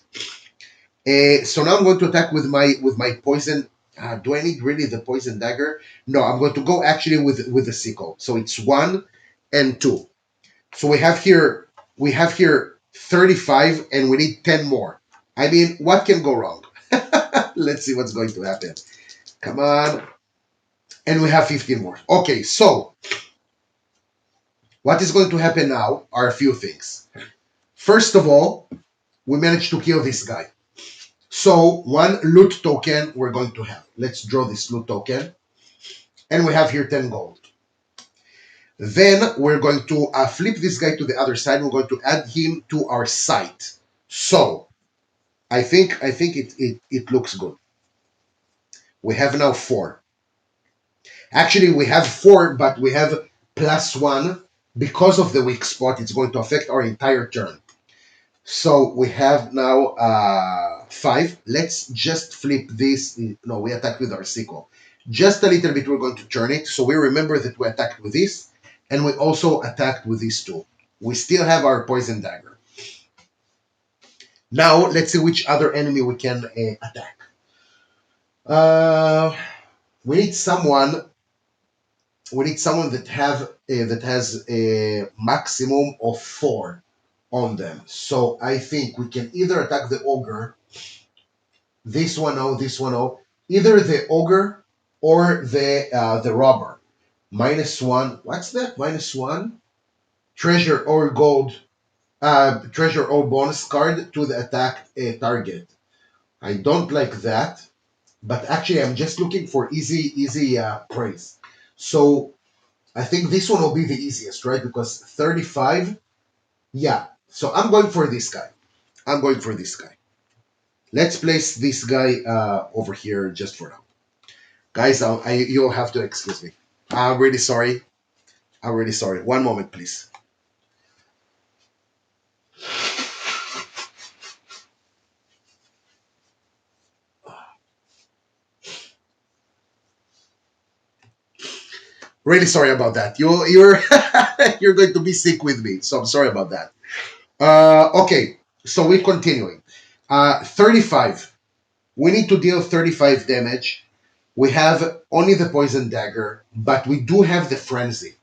So now I'm going to attack with my poison. Do I need really the poison dagger? No, I'm going to go actually with the sickle. So it's 1 and 2. So we have here 35, and we need 10 more. I mean, what can go wrong? Let's see what's going to happen. Come on. And we have 15 more. Okay, so what is going to happen now are a few things. First of all, we managed to kill this guy. So one loot token we're going to have. Let's draw this loot token. And we have here 10 gold. Then we're going to flip this guy to the other side. We're going to add him to our site. So I think it looks good. We have now 4. Actually, we have 4, but we have +1 because of the weak spot. It's going to affect our entire turn. So we have now 5. Let's just flip this. No, we attack with our sickle. Just a little bit, we're going to turn it. So we remember that we attacked with this, and we also attacked with these 2. We still have our poison dagger. Now, let's see which other enemy we can attack. We need someone. We need someone that has a maximum of 4 on them. So I think we can either attack the ogre. This one, oh, this one, oh. Either the ogre or the robber. -1. What's that? -1. Treasure or gold. Treasure or bonus card to the attack target. I don't like that, but actually I'm just looking for easy praise. So I think this one will be the easiest, right? Because 35. Yeah. So I'm going for this guy. I'm going for this guy. Let's place this guy over here just for now. Guys, you'll have to excuse me. I'm really sorry. I'm really sorry. One moment, please. Really sorry about that. You're you're going to be sick with me, so I'm sorry about that. Okay, so we're continuing. 35. We need to deal 35 damage. We have only the poison dagger, but we do have the frenzy.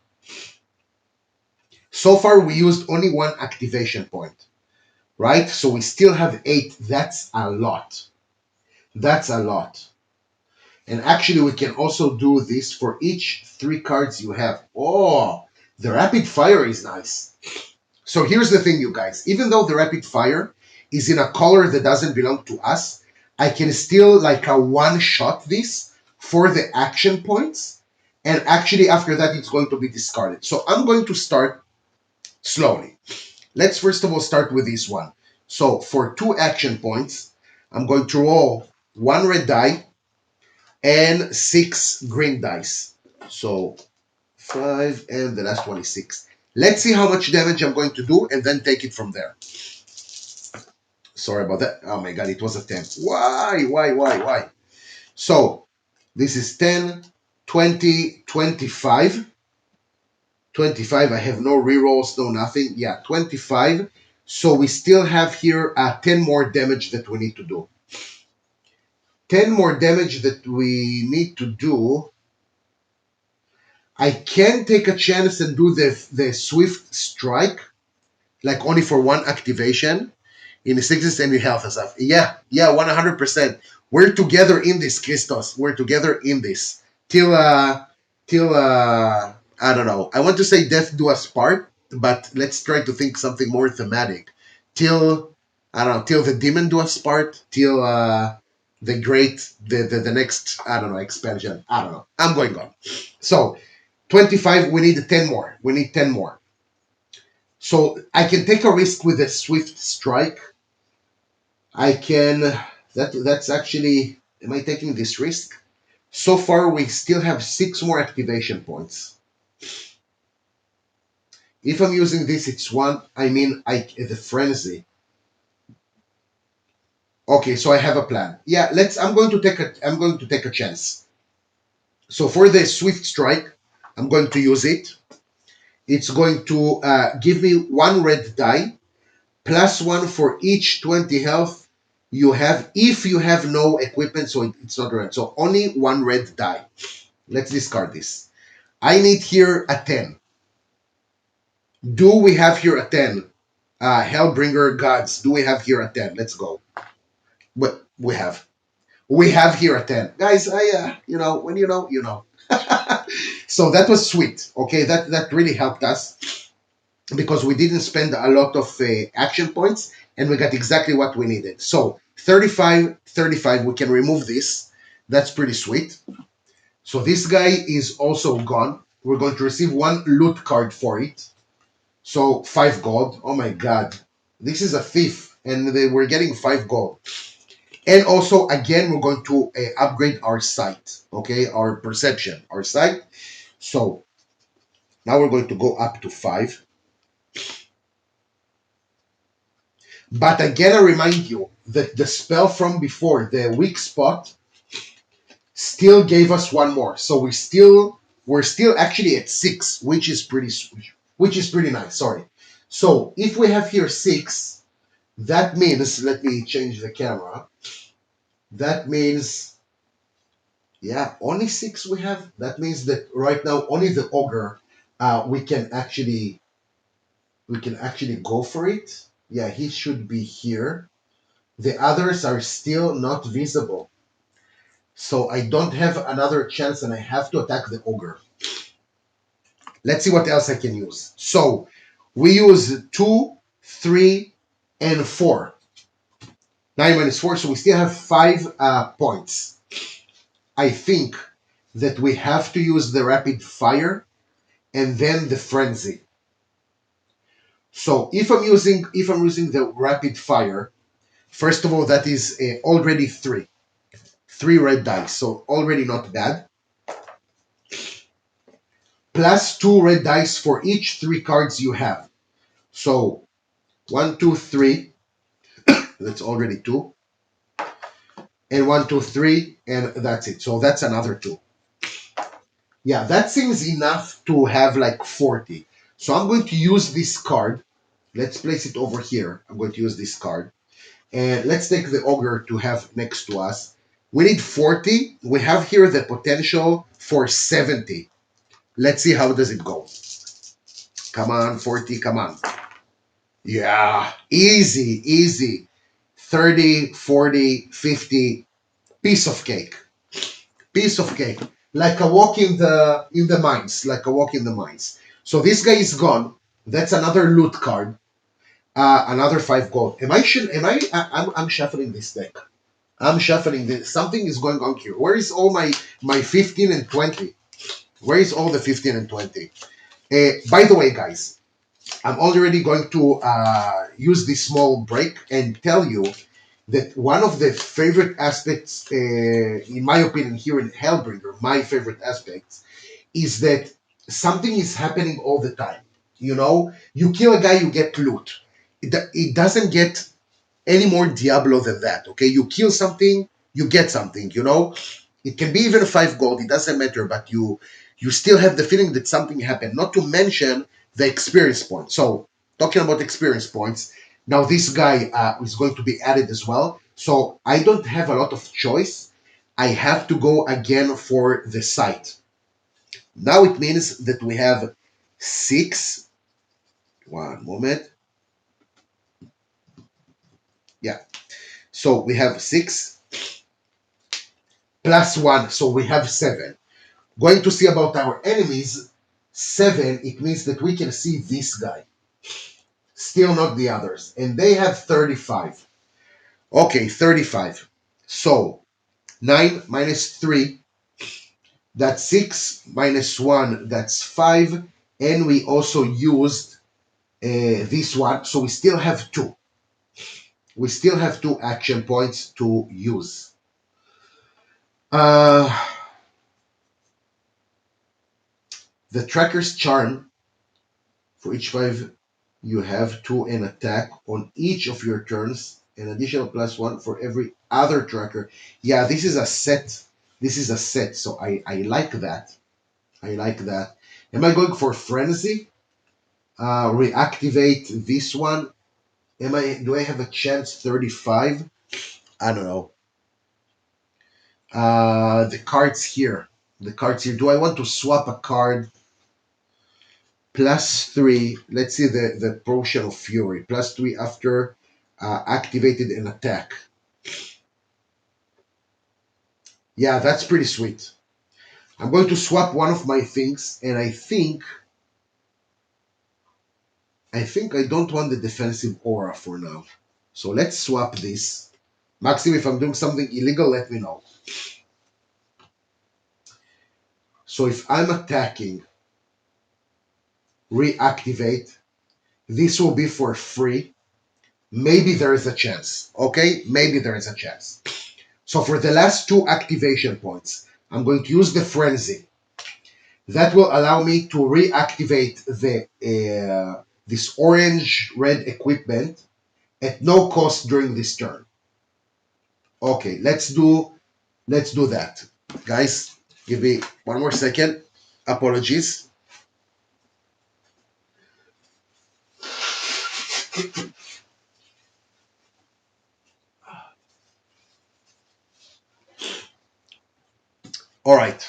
So far, we used only 1 activation point, right? So we still have 8. That's a lot. That's a lot. And actually, we can also do this for each 3 cards you have. Oh, the rapid fire is nice. So here's the thing, you guys. Even though the rapid fire is in a color that doesn't belong to us, I can still like a one-shot this for the action points. And actually, after that, it's going to be discarded. So I'm going to start slowly. Let's first of all start with this one. So for 2 action points, I'm going to roll 1 red die and 6 green dice. So 5 and the last one is 6. Let's see how much damage I'm going to do and then take it from there. Sorry about that. Oh my god, it was a 10. Why? So this is 10, 20, 25. 25, I have no rerolls, no nothing. Yeah, 25. So we still have here 10 more damage that we need to do. 10 more damage that we need to do. I can take a chance and do the swift strike, like only for 1 activation in the sickness and the health and stuff. Yeah, 100%. We're together in this, Christos. We're together in this till I don't know. I want to say death do us part, but let's try to think something more thematic. Till I don't know, till the demon do us part, till the great the next I don't know expansion. I don't know. I'm going on. So 25. We need 10 more. We need 10 more. So I can take a risk with a swift strike. I can. That's actually. Am I taking this risk? So far, we still have 6 more activation points. If I'm using this, it's one. I mean, the frenzy. Okay, so I have a plan. Yeah, let's. I'm going to take a. I'm going to take a chance. So for the swift strike, I'm going to use it. It's going to give me 1 red die +1 for each 20 health you have if you have no equipment, so it's not red. So only 1 red die. Let's discard this. I need here a 10. Do we have here a 10? Hellbringer gods, do we have here a 10? Let's go. But we have. We have here a 10. Guys, when you know, you know. So that was sweet. Okay, that really helped us because we didn't spend a lot of action points and we got exactly what we needed. So 35, 35, we can remove this. That's pretty sweet. So this guy is also gone. We're going to receive 1 loot card for it. So 5 gold. Oh my god. This is a thief and we're getting 5 gold. And also, again, we're going to upgrade our sight. Okay, our perception, our sight. So now we're going to go up to 5. But again, I remind you that the spell from before, the weak spot, still gave us 1 more. So we're still actually at 6, which is pretty nice. Sorry. So if we have here 6, that means, let me change the camera. That means, yeah, only 6 we have. That means that right now only the ogre, we can actually go for it. Yeah, he should be here. The others are still not visible. So I don't have another chance and I have to attack the ogre. Let's see what else I can use. So we use 2, 3, and 4. 9 minus 4, so we still have 5 points. I think that we have to use the rapid fire and then the frenzy. So if I'm using the rapid fire, first of all, that is already 3 red dice, so already not bad. Plus 2 red dice for each 3 cards you have. So 1, 2, 3. That's already 2. And 1, 2, 3, and that's it. So that's another 2. Yeah, that seems enough to have like 40. So I'm going to use this card. Let's place it over here. I'm going to use this card. And let's take the ogre to have next to us. We need 40. We have here the potential for 70. Let's see how does it go. Come on, 40, come on. Yeah, easy, easy. 30, 40, 50. Piece of cake. Piece of cake. Like a walk in the mines. Like a walk in the mines. So this guy is gone. That's another loot card. Another 5 gold. I'm shuffling this deck. I'm shuffling this. Something is going on here. Where is all my 15 and 20? Where is all the 15 and 20? By the way, guys, I'm already going to use this small break and tell you that one of the favorite aspects, in my opinion, here in Hellbringer, my favorite aspects, is that something is happening all the time. You kill a guy, you get loot. It doesn't get any more Diablo than that. Okay, you kill something, you get something. It can be even 5 gold. It doesn't matter, but you still have the feeling that something happened. Not to mention the experience points. So talking about experience points, now this guy is going to be added as well. So I don't have a lot of choice. I have to go again for the site. Now it means that we have 6. One moment. Yeah. So we have 6 plus 1. So we have 7. Going to see about our enemies. 7, it means that we can see this guy. Still not the others. And they have 35. Okay, 35. So 9 minus 3, that's 6, minus 1, that's 5. And we also used this one. So we still have two. We still have two action points to use. Uh, the tracker's charm. For each 5, you have to an attack on each of your turns, an additional +1 for every other tracker. Yeah, this is a set. This is a set, so I like that. I like that. Am I going for frenzy? Reactivate this one. Do I have a chance 35? I don't know. The cards here. The cards here. Do I want to swap a card? +3. Let's see the potion of fury. +3 after activated an attack. Yeah, that's pretty sweet. I'm going to swap one of my things, and I think I don't want the defensive aura for now. So let's swap this. Maxim, if I'm doing something illegal, let me know. So if I'm attacking, reactivate, this will be for free. Maybe there is a chance. Okay? Maybe there is a chance. So for the last two activation points, I'm going to use the frenzy. That will allow me to reactivate the this orange red equipment at no cost during this turn. Okay, let's do that. Guys, give me one more second. Apologies. All right.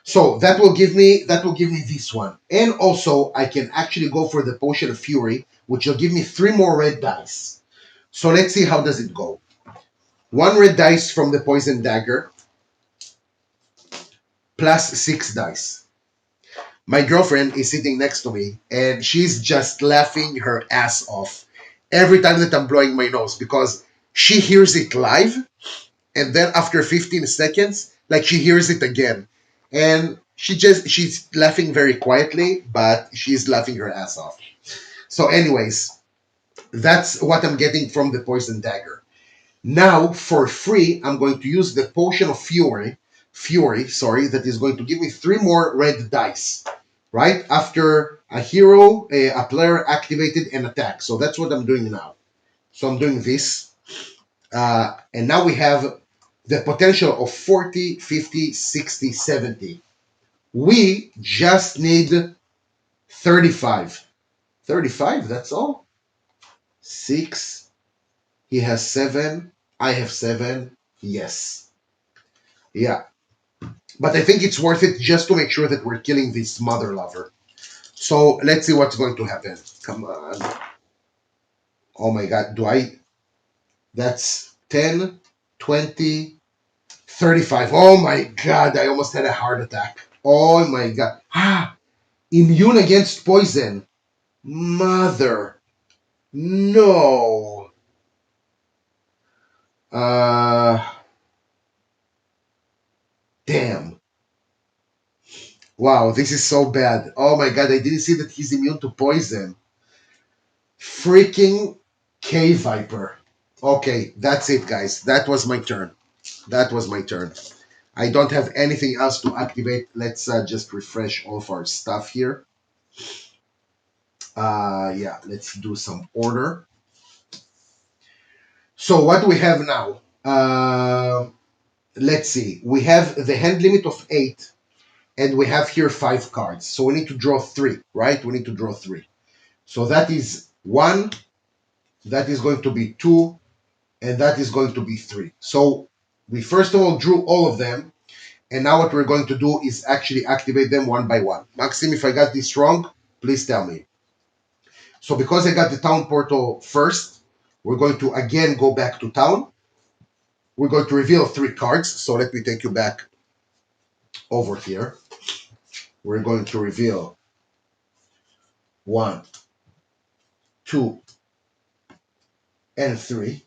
So that will give me this one. And also I can actually go for the potion of fury, which will give me 3 more red dice. So let's see how does it go. 1 red dice from the poison dagger, +6 dice. My girlfriend is sitting next to me and she's just laughing her ass off every time that I'm blowing my nose because she hears it live and then after 15 seconds, like she hears it again. And she's laughing very quietly, but she's laughing her ass off. So, anyways, that's what I'm getting from the poison dagger. Now, for free, I'm going to use the potion of fury, that is going to give me 3 more red dice, right? After a hero, a player activated an attack. So that's what I'm doing now. So I'm doing this. And now we have the potential of 40, 50, 60, 70. We just need 35. 35, that's all. 6. He has 7. I have 7. Yes. Yeah. But I think it's worth it just to make sure that we're killing this mother lover. So let's see what's going to happen. Come on. Oh my god. That's 10, 20, 35. Oh my god. I almost had a heart attack. Oh my god. Immune against poison. Mother. No. Uh. Damn. Wow, this is so bad. Oh my god, I didn't see that he's immune to poison. Freaking K Viper. Okay, that's it, guys. That was my turn. That was my turn. I don't have anything else to activate. Let's just refresh all of our stuff here. Yeah, let's do some order. So what do we have now? Let's see. We have the hand limit of 8, and we have here 5 cards. So we need to draw 3, right? We need to draw 3. So that is 1, that is going to be 2, and that is going to be 3. So we first of all drew all of them, and now what we're going to do is actually activate them one by one. Maxim, if I got this wrong, please tell me. So because I got the town portal first, we're going to again go back to town. We're going to reveal 3 cards. So let me take you back over here. We're going to reveal 1, 2, and 3.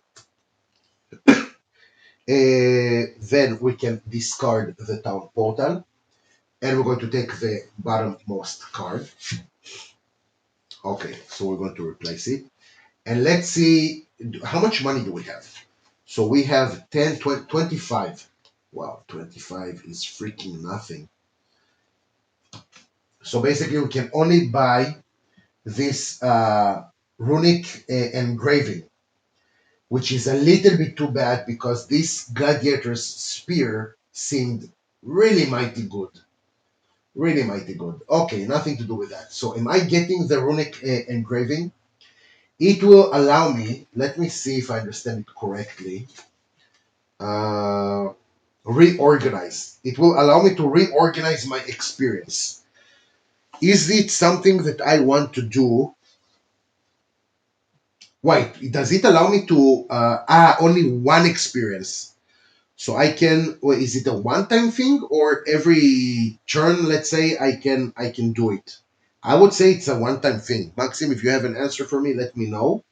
Then we can discard the town portal. And we're going to take the bottommost card. Okay, so we're going to replace it. And let's see, how much money do we have? So we have 10, 20, 25. Wow, 25 is freaking nothing. So basically, we can only buy this runic engraving, which is a little bit too bad because this gladiator's spear seemed really mighty good. Really mighty good. Okay, nothing to do with that. So am I getting the runic engraving? It will allow me, let me see if I understand it correctly, uh, reorganize. It will allow me to reorganize my experience. Is it something that I want to do? Wait, does it allow me to, only one experience? So I can, well, is it a one-time thing or every turn, let's say, I can do it? I would say it's a one-time thing. Maxim, if you have an answer for me, let me know.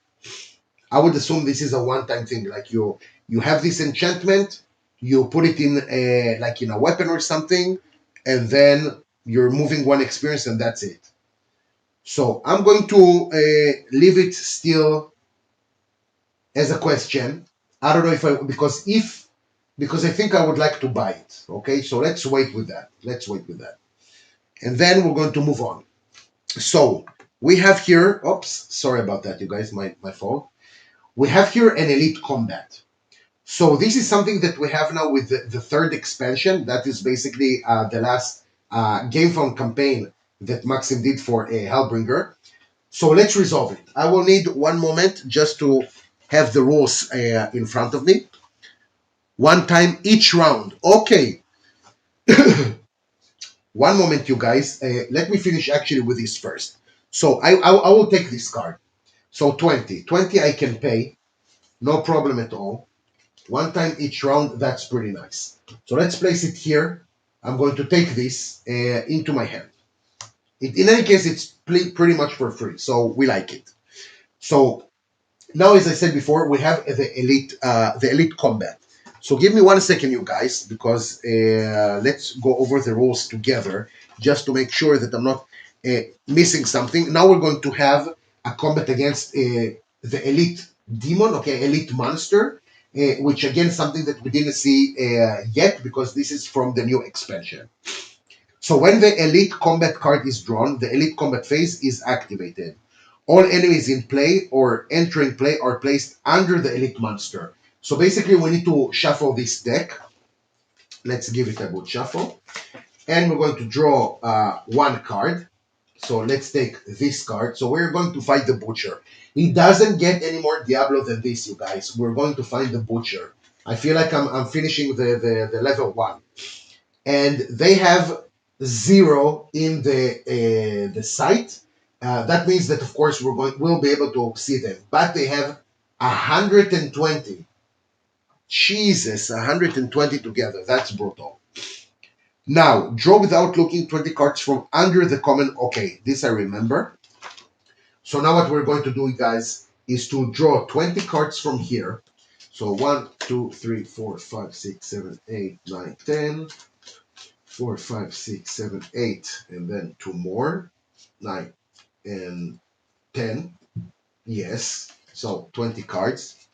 I would assume this is a one-time thing. Like you have this enchantment, you put it in a like in a weapon or something, and then you're moving one experience and that's it. So I'm going to leave it still as a question. I don't know if I because I think I would like to buy it. Okay, so let's wait with that. Let's wait with that, and then we're going to move on. So we have here. Oops, sorry about that, you guys. My fault. We have here an elite combat. So this is something that we have now with the third expansion. That is basically the last game from campaign that Maxim did for Hellbringer. So let's resolve it. I will need one moment just to have the rules in front of me. One time each round. Okay, one moment, you guys. Let me finish actually with this first. So I will take this card. So 20. 20 I can pay. No problem at all. One time each round, that's pretty nice. So let's place it here. I'm going to take this into my hand. In any case, it's pretty much for free, so we like it. So now, as I said before, we have the elite combat. So give me 1 second, you guys, because let's go over the rules together just to make sure that I'm not missing something. Now we're going to have a combat against the elite demon, okay, elite monster, which again something that we didn't see yet because this is from the new expansion. So when the elite combat card is drawn, the elite combat phase is activated. All enemies in play or entering play are placed under the elite monster. So basically we need to shuffle this deck. Let's give it a good shuffle. And we're going to draw one card. So let's take this card. So we're going to fight the Butcher. He doesn't get any more Diablo than this, you guys. We're going to find the Butcher. I feel like I'm finishing the level 1. And they have 0 in the site. That means that of course we'll be able to see them, but they have 120. Jesus, 120 together. That's brutal. Now draw without looking 20 cards from under the common. Okay, this I remember. So now what we're going to do, guys, is to draw 20 cards from here. So 1, 2, 3, 4, 5, 6, 7, 8, 9, 10. 4, 5, 6, 7, 8, and then 2 more, 9 and 10. Yes, so 20 cards.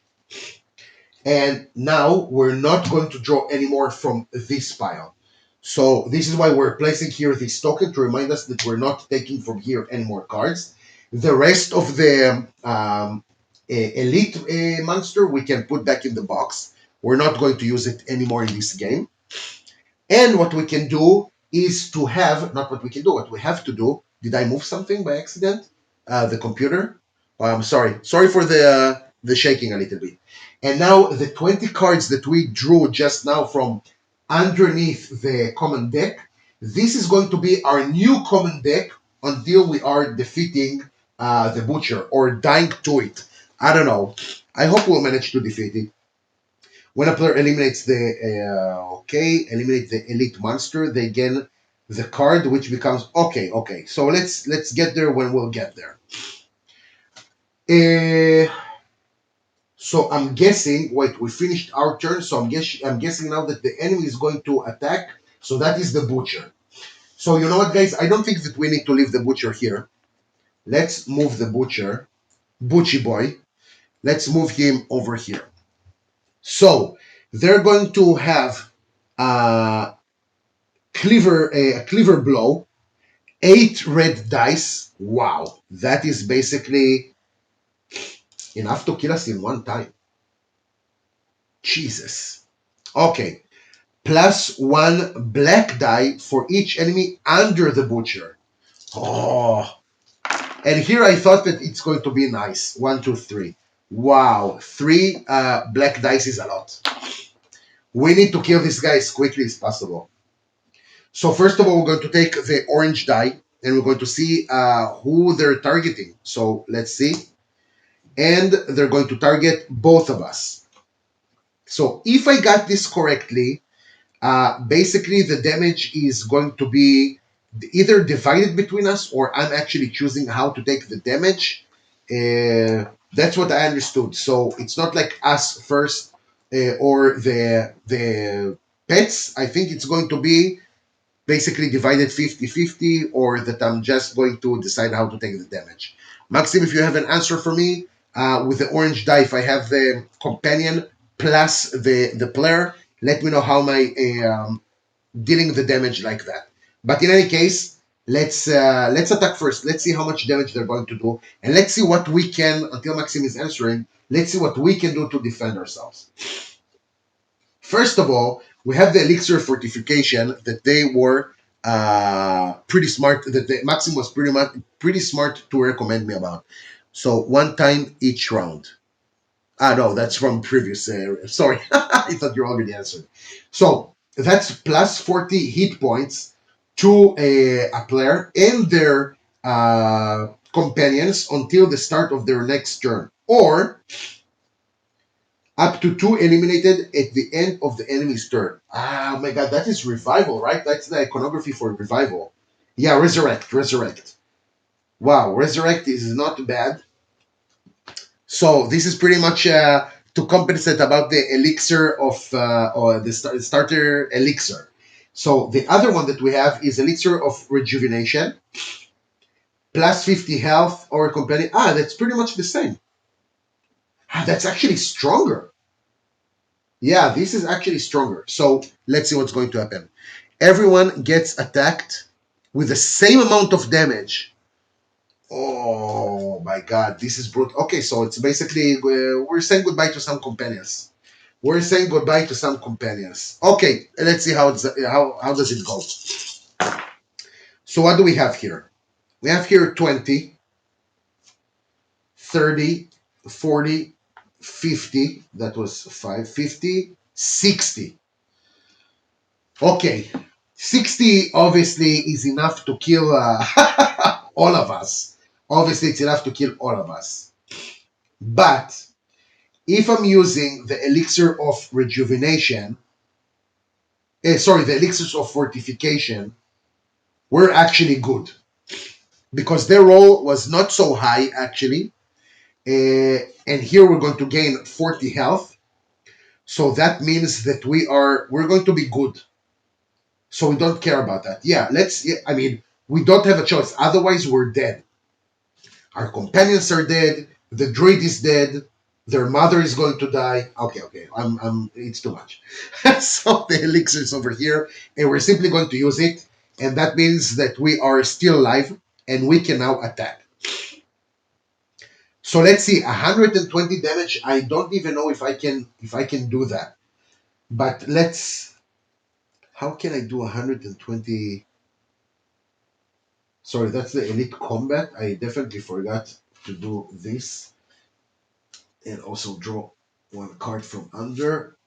And now we're not going to draw anymore from this pile. So this is why we're placing here this token to remind us that we're not taking from here any more cards. The rest of the elite monster we can put back in the box. We're not going to use it anymore in this game. And what we can do is to have, not what we can do, what we have to do. Did I move something by accident? The computer? Oh, I'm sorry. Sorry for the shaking a little bit. And now the 20 cards that we drew just now from underneath the common deck, this is going to be our new common deck until we are defeating the Butcher or dying to it. I don't know. I hope we'll manage to defeat it. When a player eliminates eliminate the elite monster, they gain the card, which becomes okay. So let's get there when we'll get there. So I'm guessing. Wait, we finished our turn, so I'm guessing now that the enemy is going to attack. So that is the Butcher. So you know what, guys? I don't think that we need to leave the Butcher here. Let's move the Butchie boy. Let's move him over here. So they're going to have a cleaver blow, 8 red dice. Wow, that is basically enough to kill us in one time. Jesus. Okay. +1 black die for each enemy under the butcher. Oh. And here I thought that it's going to be nice. 1, 2, 3. Wow. 3 black dice is a lot. We need to kill this guy as quickly as possible. So first of all, we're going to take the orange die and we're going to see who they're targeting. So let's see. And they're going to target both of us. So if I got this correctly, basically the damage is going to be either divided between us or I'm actually choosing how to take the damage. That's what I understood. So it's not like us first or the pets. I think it's going to be basically divided 50-50, or that I'm just going to decide how to take the damage. Maxim, if you have an answer for me, with the orange die, if I have the companion plus the player, let me know how am I dealing the damage like that. But in any case, let's attack first. Let's see how much damage they're going to do, and let's see what we can, until Maxim is answering, let's see what we can do to defend ourselves. First of all, we have the elixir fortification that they were pretty smart. That the Maxim was pretty smart to recommend me about. So 1 time each round. Ah, no, that's from previous. Sorry, I thought you already answered. So that's +40 hit points to a player and their companions until the start of their next turn, or up to 2 eliminated at the end of the enemy's turn. Ah, oh my god, that is revival, right? That's the iconography for revival. Yeah, resurrect. Wow, resurrect is not bad. So this is pretty much to compensate about the elixir of or the starter elixir. So the other one that we have is elixir of rejuvenation, +50 health or companion. Ah, that's pretty much the same. Ah, that's actually stronger. Yeah, this is actually stronger. So let's see what's going to happen. Everyone gets attacked with the same amount of damage. Oh my god, this is brutal. Okay, so it's basically we're saying goodbye to some companions. We're saying goodbye to some companions. Okay, let's see how does it go. So what do we have here? We have here 20, 30, 40, 50. That was 5, 50, 60. Okay, 60 obviously is enough to kill all of us. Obviously, it's enough to kill all of us. But if I'm using the elixir of rejuvenation, the elixirs of fortification, we're actually good. Because their roll was not so high, actually. And here we're going to gain 40 health. So that means that we're going to be good. So we don't care about that. Yeah, I mean, we don't have a choice. Otherwise, we're dead. Our companions are dead. The druid is dead. Their mother is going to die. Okay. It's too much. So the elixir is over here, and we're simply going to use it. And that means that we are still alive, and we can now attack. So let's see, 120 damage. I don't even know if I can do that. But let's. How can I do 120? Sorry, that's the elite combat. I definitely forgot to do this. And also draw one card from under.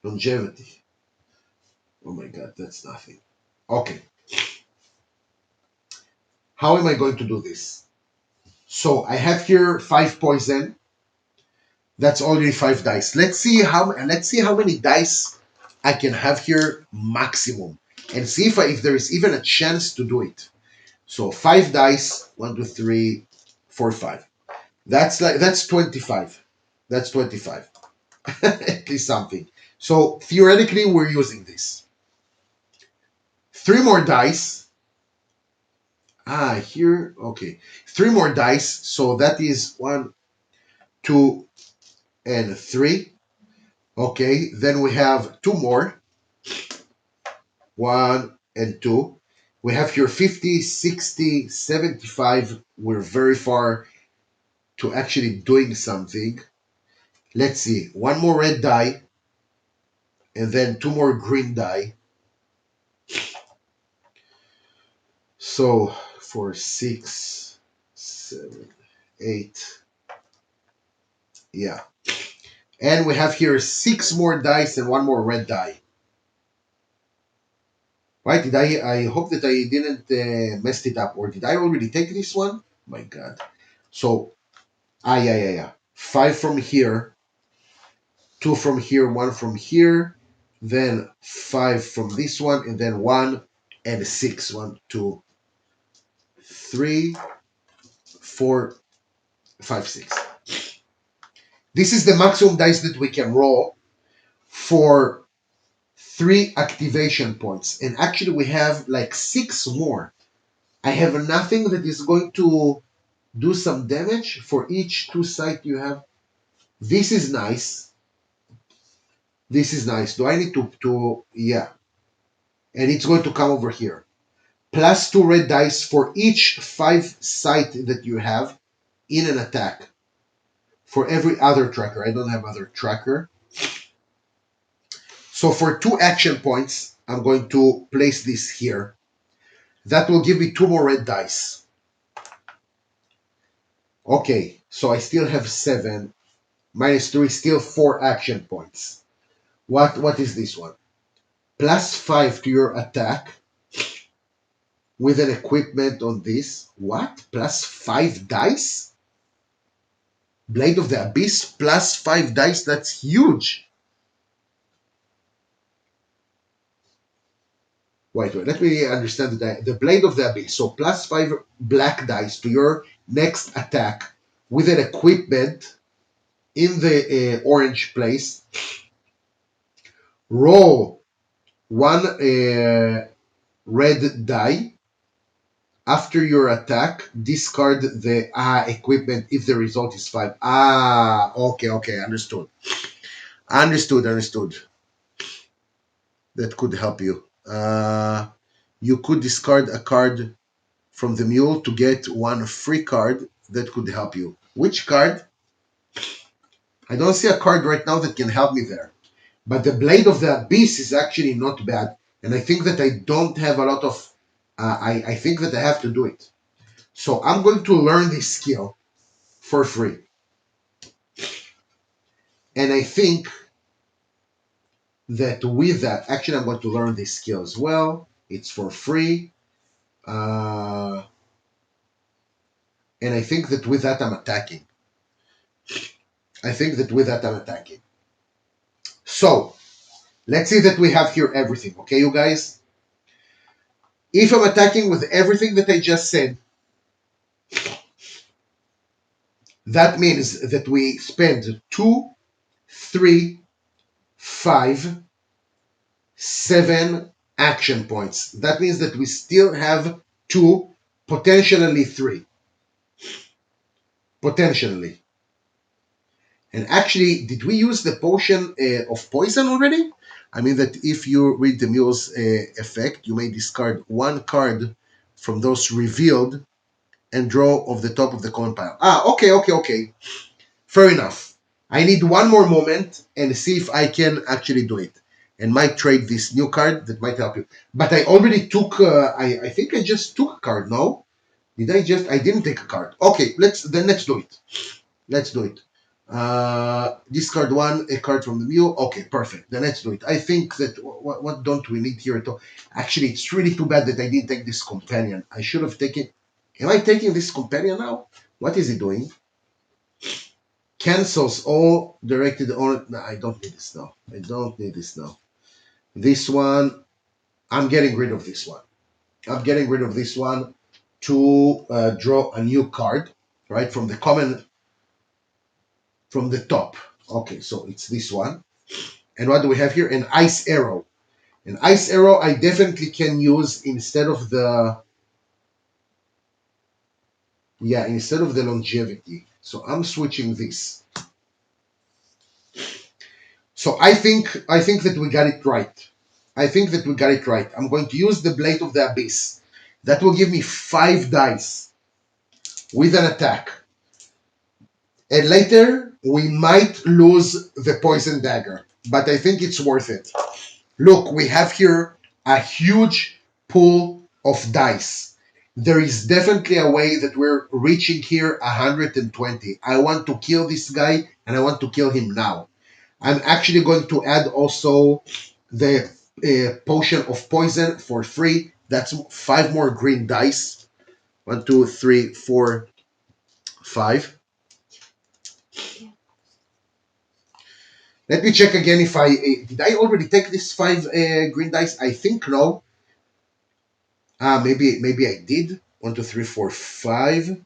Longevity. Oh my god, that's nothing. Okay. How am I going to do this? So I have here 5 poison. That's already 5 dice. Let's see how many dice I can have here maximum. And see if there is even a chance to do it. So 5 dice, 1, 2, 3, 4, 5. That's 25. That's 25. At least something. So theoretically, we're using this. 3 more dice. Here, okay. Three more dice. So that is one, two, and three. Okay, then we have two more. One and two. We have here 50, 60, 75. We're very far to actually doing something. Let's see. One more red die, and then two more green die. So for 6, 7, 8. Yeah. And we have here six more dice and one more red die. Right? Did I hope that I didn't mess it up, or did I already take this one? My God. So, yeah. Five from here, two from here, one from here, then five from this one, and then one and six. One, two, three, four, five, six. This is the maximum dice that we can roll for three activation points. And actually, we have like six more. I have nothing that is going to do some damage for each two sites you have. This is nice. This is nice. Do I need to yeah. And it's going to come over here. Plus two red dice for each five site that you have in an attack. For every other tracker. I don't have other tracker. So for two action points, I'm going to place this here. That will give me two more red dice. Okay, so I still have 7. Minus 3, still 4 action points. What is this one? Plus 5 to your attack with an equipment on this. What? Plus 5 dice? Blade of the Abyss plus 5 dice? That's huge. Wait, let me understand the Blade of the Abyss. So plus 5 black dice to your next attack with an equipment in the orange place. Roll 1 red die. After your attack, discard the equipment if the result is 5. Okay, understood. Understood. That could help you. You could discard a card from the mule to get one free card that could help you. Which card? I don't see a card right now that can help me there. But the Blade of the Abyss is actually not bad. And I think that I don't have a lot of... I think that I have to do it. So I'm going to learn this skill for free. And I think that with that, actually I'm going to learn this skill as well. It's for free. And I think that with that I'm attacking. So, let's see that we have here everything. Okay, you guys? If I'm attacking with everything that I just said, that means that we spend 2, 3, 5, 7 action points. That means that we still have 2, potentially 3. Potentially. And actually, did we use the potion of poison already? I mean that if you read the mule's effect, you may discard 1 card from those revealed and draw off the top of the coin pile. Okay. Fair enough. I need one more moment and see if I can actually do it. And might trade this new card that might help you. But I already took, I think I just took a card, no? I didn't take a card. Okay, let's do it. Let's do it. Discard a card from the mule. Okay, perfect. Then let's do it. I think that, what don't we need here at all? Actually, it's really too bad that I didn't take this companion. I should have taken, am I taking this companion now? What is it doing? Cancels all directed on. No, I don't need this now. This one, I'm getting rid of this one. To draw a new card, right, from the common, from the top. Okay, so it's this one. And what do we have here? An ice arrow. An ice arrow I definitely can use instead of the Yeah, instead of the longevity. So I'm switching this. So I think that we got it right. I think that we got it right. I'm going to use the Blade of the Abyss. That will give me 5 dice with an attack. And later we might lose the poison dagger, but I think it's worth it. Look, we have here a huge pool of dice. There is definitely a way that we're reaching here 120. I want to kill this guy and I want to kill him now. I'm actually going to add also the potion of poison for free. That's 5 more green dice. One, two, three, four, 5. Let me check again if I did I already take this 5 green dice. I think no. Maybe I did. 1, 2, 3, 4, 5,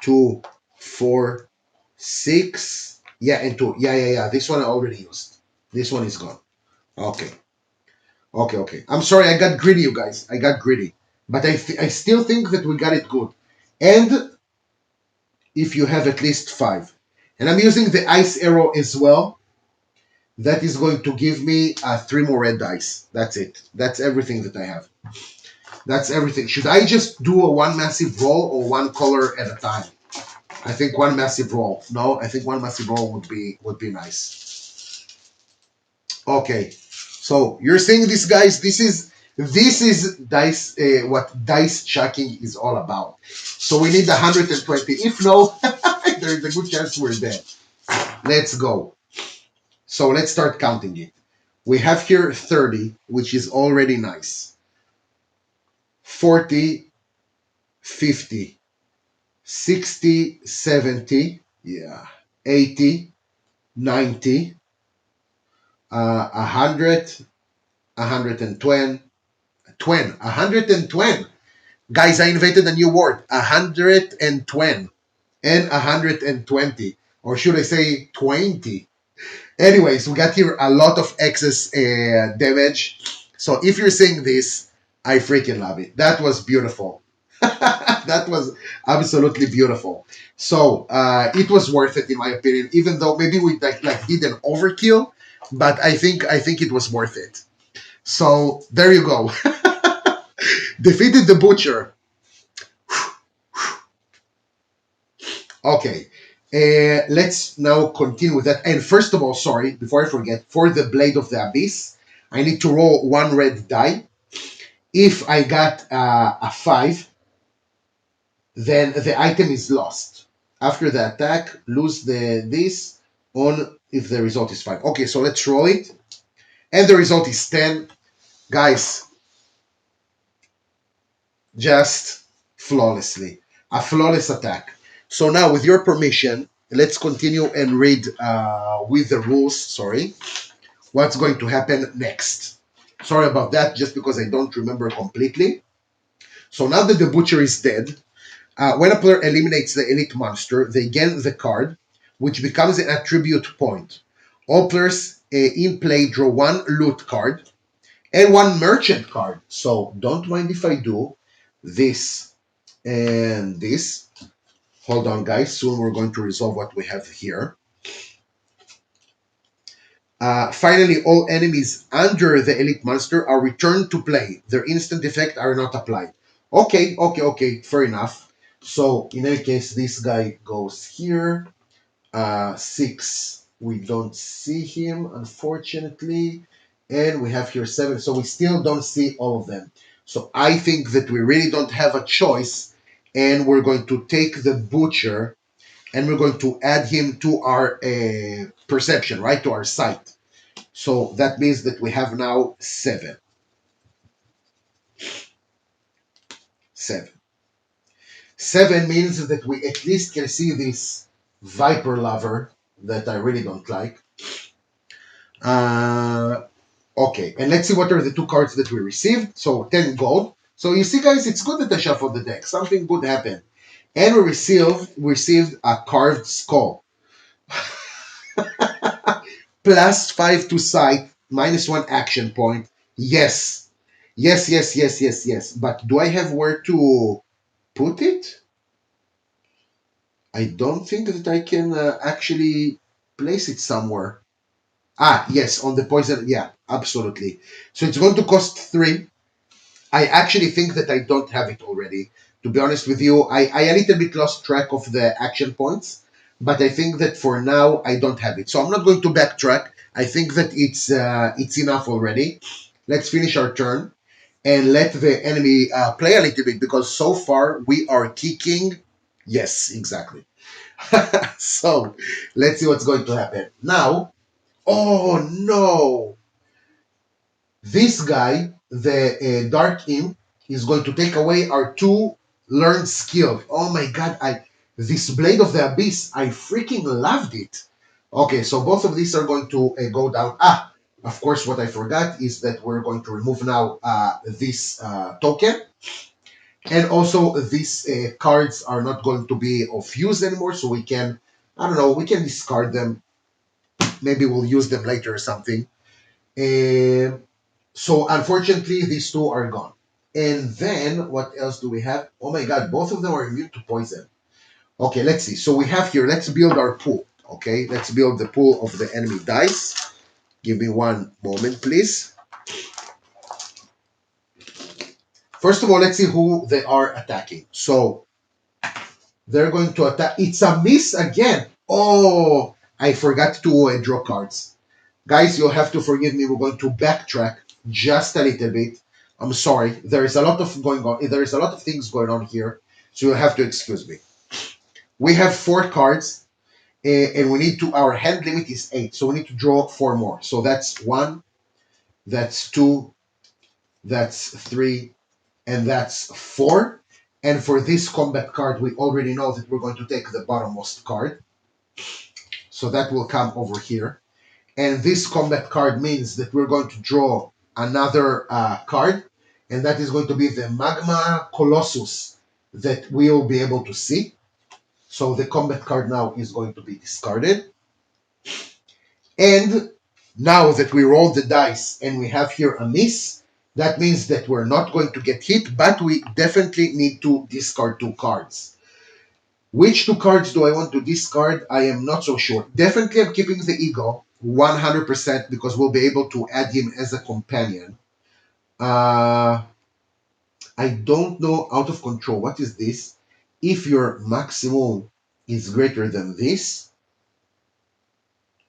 2, 4, 6. Yeah, and 2. Yeah. This one I already used. This one is gone. Okay. Okay. I'm sorry, I got greedy, you guys. I got greedy. But I still think that we got it good. And if you have at least 5. And I'm using the ice arrow as well. That is going to give me 3 more red dice. That's it. That's everything that I have. That's everything. Should I just do a one massive roll or one color at a time? I think one massive roll. No, I think one massive roll would be nice. Okay. So you're seeing this, guys. This is dice. What dice chucking is all about. So we need 120. If no, there's a good chance we're dead. Let's go. So let's start counting it. We have here 30, which is already nice. 40, 50, 60, 70, yeah, 80, 90, 100, 120, 120. Guys, I invented a new word, 120 and 120, or should I say 20? Anyways, we got here a lot of excess damage. So if you're seeing this, I freaking love it. That was beautiful. That was absolutely beautiful. So it was worth it in my opinion, even though maybe we like did an overkill, but I think it was worth it. So there you go. Defeated the butcher. Okay. Let's now continue with that. And first of all, sorry, before I forget, for the Blade of the Abyss, I need to roll 1 red die. If I got a 5, then the item is lost. After the attack, lose this on if the result is 5. Okay, so let's roll it. And the result is 10. Guys, just flawlessly. A flawless attack. So now, with your permission, let's continue and read with the rules, sorry, what's going to happen next. Sorry about that, just because I don't remember completely. So now that the butcher is dead, when a player eliminates the elite monster, they gain the card, which becomes an attribute point. All players in play draw 1 loot card and 1 merchant card. So don't mind if I do this and this. Hold on, guys. Soon we're going to resolve what we have here. Finally, all enemies under the elite monster are returned to play. Their instant effect are not applied. Okay. Fair enough. So in any case, this guy goes here. 6, we don't see him, unfortunately. And we have here 7, so we still don't see all of them. So I think that we really don't have a choice, and we're going to take the butcher and we're going to add him to our perception, right? To our sight. So that means that we have now 7. 7. 7 means that we at least can see this Viper Lover that I really don't like. Okay, and let's see what are the 2 cards that we received. So 10 gold. So you see, guys, it's good that I shuffled the deck. Something good happened. And we received a carved skull. +5 to sight, -1 action point. Yes. Yes. But do I have where to put it? I don't think that I can actually place it somewhere. Ah, yes, on the poison. Yeah, absolutely. So it's going to cost 3. I actually think that I don't have it already. To be honest with you, I a little bit lost track of the action points, but I think that for now I don't have it. So I'm not going to backtrack. I think that it's enough already. Let's finish our turn and let the enemy play a little bit because so far we are kicking. Yes, exactly. So let's see what's going to happen now. Oh no! This guy, the Dark Imp, is going to take away our 2 learned skills. Oh my god, I this Blade of the Abyss, I freaking loved it. Okay, so both of these are going to go down. Ah, of course, what I forgot is that we're going to remove now this token. And also, these cards are not going to be of use anymore, so we can, I don't know, we can discard them. Maybe we'll use them later or something. Um, so unfortunately, these 2 are gone. And then what else do we have? Oh my god, both of them are immune to poison. Okay, let's see. So we have here, let's build our pool. Okay, let's build the pool of the enemy dice. Give me one moment, please. First of all, let's see who they are attacking. So they're going to attack. It's a miss again. Oh, I forgot to draw cards. Guys, you'll have to forgive me. We're going to backtrack just a little bit. I'm sorry. There is a lot of going on. There is a lot of things going on here, so you'll have to excuse me. We have 4 cards, and we need to. Our hand limit is 8, so we need to draw 4 more. So that's 1, that's 2, that's 3, and that's 4. And for this combat card, we already know that we're going to take the bottommost card, so that will come over here. And this combat card means that we're going to draw another card, and that is going to be the Magma Colossus that we'll be able to see. So the combat card now is going to be discarded. And now that we rolled the dice and we have here a miss, that means that we're not going to get hit, but we definitely need to discard 2 cards. Which 2 cards do I want to discard? I am not so sure. Definitely I'm keeping the Eagle 100% because we'll be able to add him as a companion. Uh, I don't know, out of control. What is this? If your maximum is greater than this,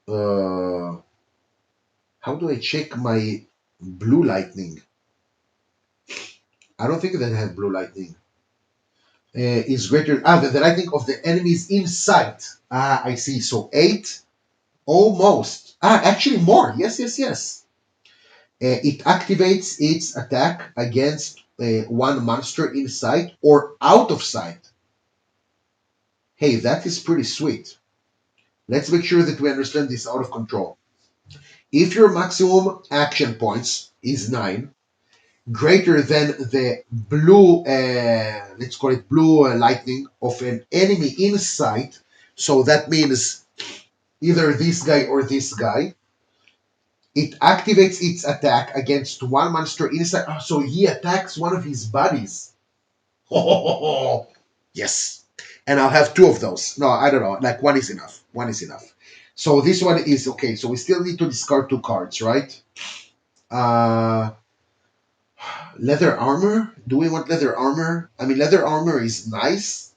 uh, how do I check my blue lightning? I don't think that I have blue lightning. Is greater. The lightning of the enemies in sight. Ah, I see. So 8. Almost. Actually more. Yes, yes, yes. It activates its attack against one monster in sight or out of sight. Hey, that is pretty sweet. Let's make sure that we understand this out of control. If your maximum action points is 9, greater than the blue, let's call it blue lightning of an enemy in sight, so that means either this guy or this guy, it activates its attack against one monster inside. Oh, so he attacks one of his buddies. Oh, yes. And I'll have 2 of those. No, I don't know. Like 1 is enough. 1 is enough. So this one is okay. So we still need to discard 2 cards, right? Uh, leather armor. Do we want leather armor? I mean, leather armor is nice,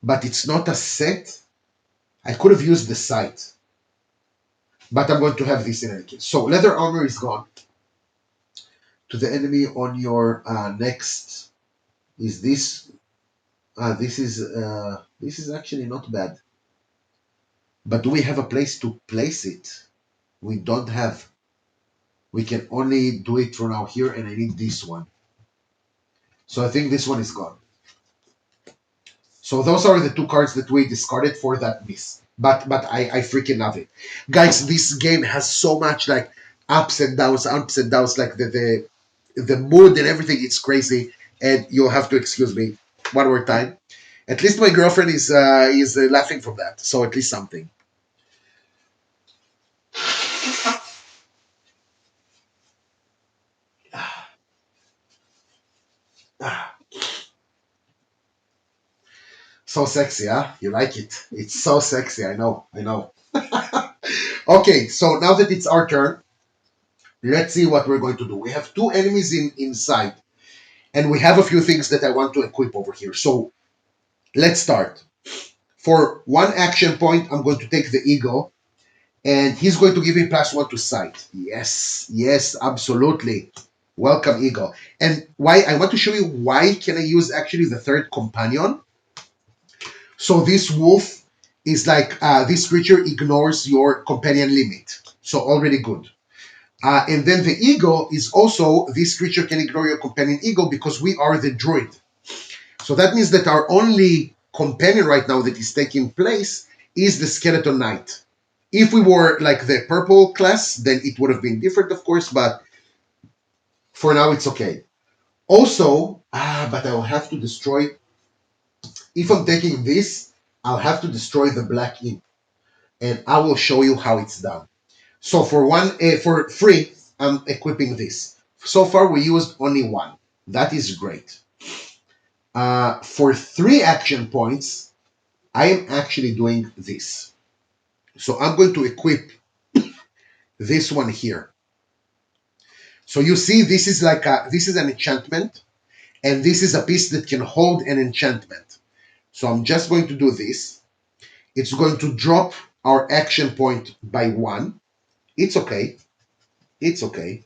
but it's not a set. I could have used the sight, but I'm going to have this in any case. So leather armor is gone. To the enemy on your next is this. This is actually not bad. But do we have a place to place it? We don't have. We can only do it for now here, and I need this one. So I think this one is gone. So those are the 2 cards that we discarded for that miss. But I freaking love it, guys. This game has so much like ups and downs. Like the mood and everything. It's crazy, and you'll have to excuse me one more time. At least my girlfriend is laughing from that, so at least something. So sexy, huh? You like it? It's so sexy. I know. I know. Okay, so now that it's our turn, let's see what we're going to do. We have two enemies inside, and we have a few things that I want to equip over here. So let's start. For one action point, I'm going to take the eagle, and he's going to give me +1 to sight. Yes, yes, absolutely. Welcome, eagle. And why I want to show you why can I use actually the third companion. So this wolf is like this creature ignores your companion limit. So already good. And then the eagle is also this creature can ignore your companion eagle because we are the druid. So that means that our only companion right now that is taking place is the skeleton knight. If we were like the purple class, then it would have been different, of course, but for now it's okay. Also, but I'll have to destroy, if I'm taking this, I'll have to destroy the black ink, and I will show you how it's done. So for free, I'm equipping this. So far, we used only one. That is great. For 3 action points, I am actually doing this. So I'm going to equip this one here. So you see, this is an enchantment, and this is a piece that can hold an enchantment. So I'm just going to do this. It's going to drop our action point by 1. It's okay. It's okay.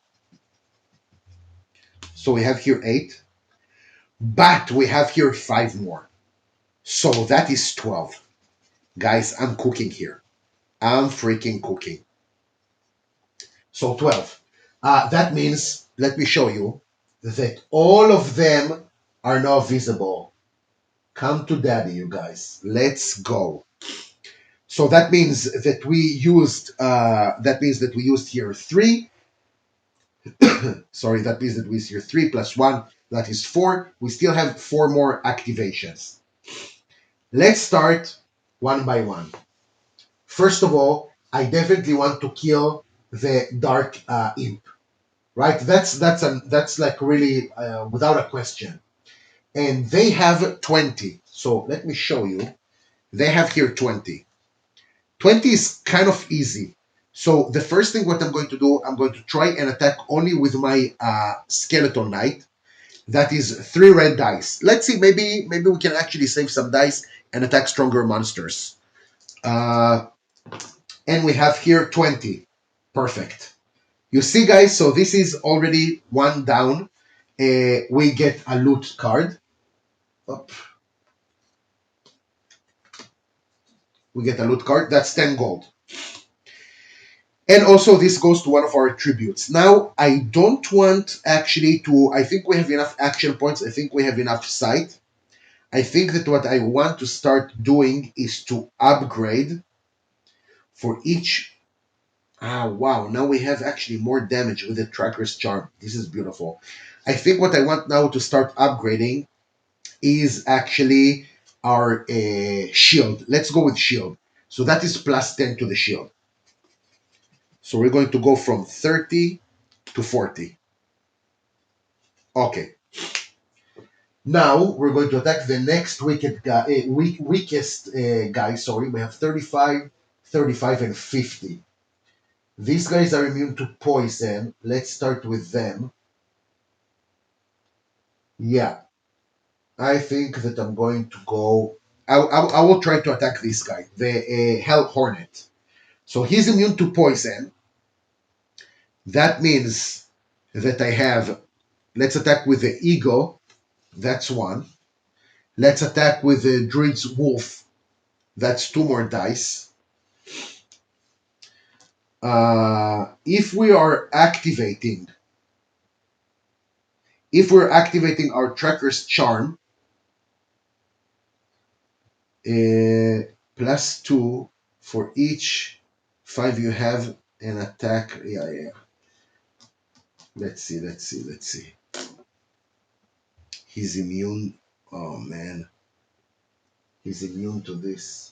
So we have here 8, but we have here 5 more. So that is 12. Guys, I'm cooking here. I'm freaking cooking. So 12. That means, let me show you that all of them are now visible. Come to daddy, you guys. Let's go. So that means that we used here 3. Sorry, that means that we used here 3 plus 1. That is 4. We still have 4 more activations. Let's start one by one. First of all, I definitely want to kill the dark imp. Right? That's like really without a question. And they have 20. So let me show you. They have here 20. 20 is kind of easy. So the first thing what I'm going to do, I'm going to try and attack only with my skeleton knight. That is 3 red dice. Let's see, maybe we can actually save some dice and attack stronger monsters. Uh, and we have here 20. Perfect. You see, guys, so this is already one down. We get a loot card. Up. We get a loot card. That's 10 gold. And also, this goes to one of our attributes. Now, I don't want actually to... I think we have enough action points. I think we have enough sight. I think that what I want to start doing is to upgrade for each... wow. Now we have actually more damage with the Tracker's Charm. This is beautiful. I think what I want now to start upgrading is actually our shield. Let's go with shield. So that is plus 10 to the shield. So we're going to go from 30 to 40. Okay. Now we're going to attack the next weakest guy. Sorry, we have 35, 35, and 50. These guys are immune to poison. Let's start with them. Yeah, I think that I'm going to go. I will try to attack this guy, the Hell Hornet. So he's immune to poison. That means that I have. Let's attack with the Eagle. That's 1. Let's attack with the Druid's Wolf. That's 2 more dice. If we're activating our Tracker's Charm, plus 2 for each 5 you have an attack. Yeah. Let's see. He's immune. Oh man. He's immune to this.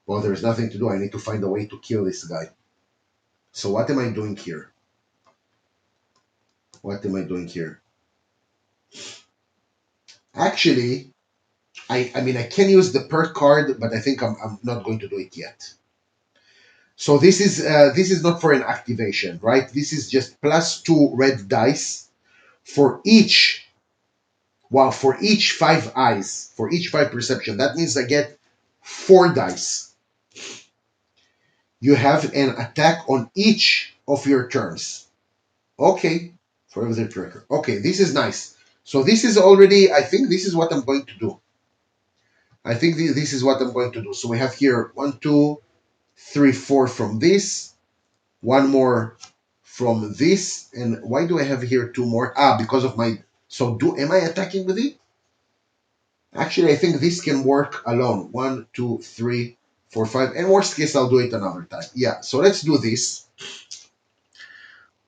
Well, there's nothing to do. I need to find a way to kill this guy. So what am I doing here? What am I doing here? Actually, I mean, I can use the perk card, but I think I'm not going to do it yet. So this is not for an activation, right? This is just plus 2 red dice for each, well, for each 5 eyes, for each 5 perception. That means I get 4 dice. You have an attack on each of your turns. Okay, for the tracker. Okay, this is nice. So this is already, I think this is what I'm going to do. I think this is what I'm going to do. So we have here 1, 2, 3, 4 from this, one more from this, and why do I have here 2 more? Ah, because of my, so am I attacking with it? Actually, I think this can work alone. 1, 2, 3, 4, 5, and worst case, I'll do it another time. Yeah, so let's do this.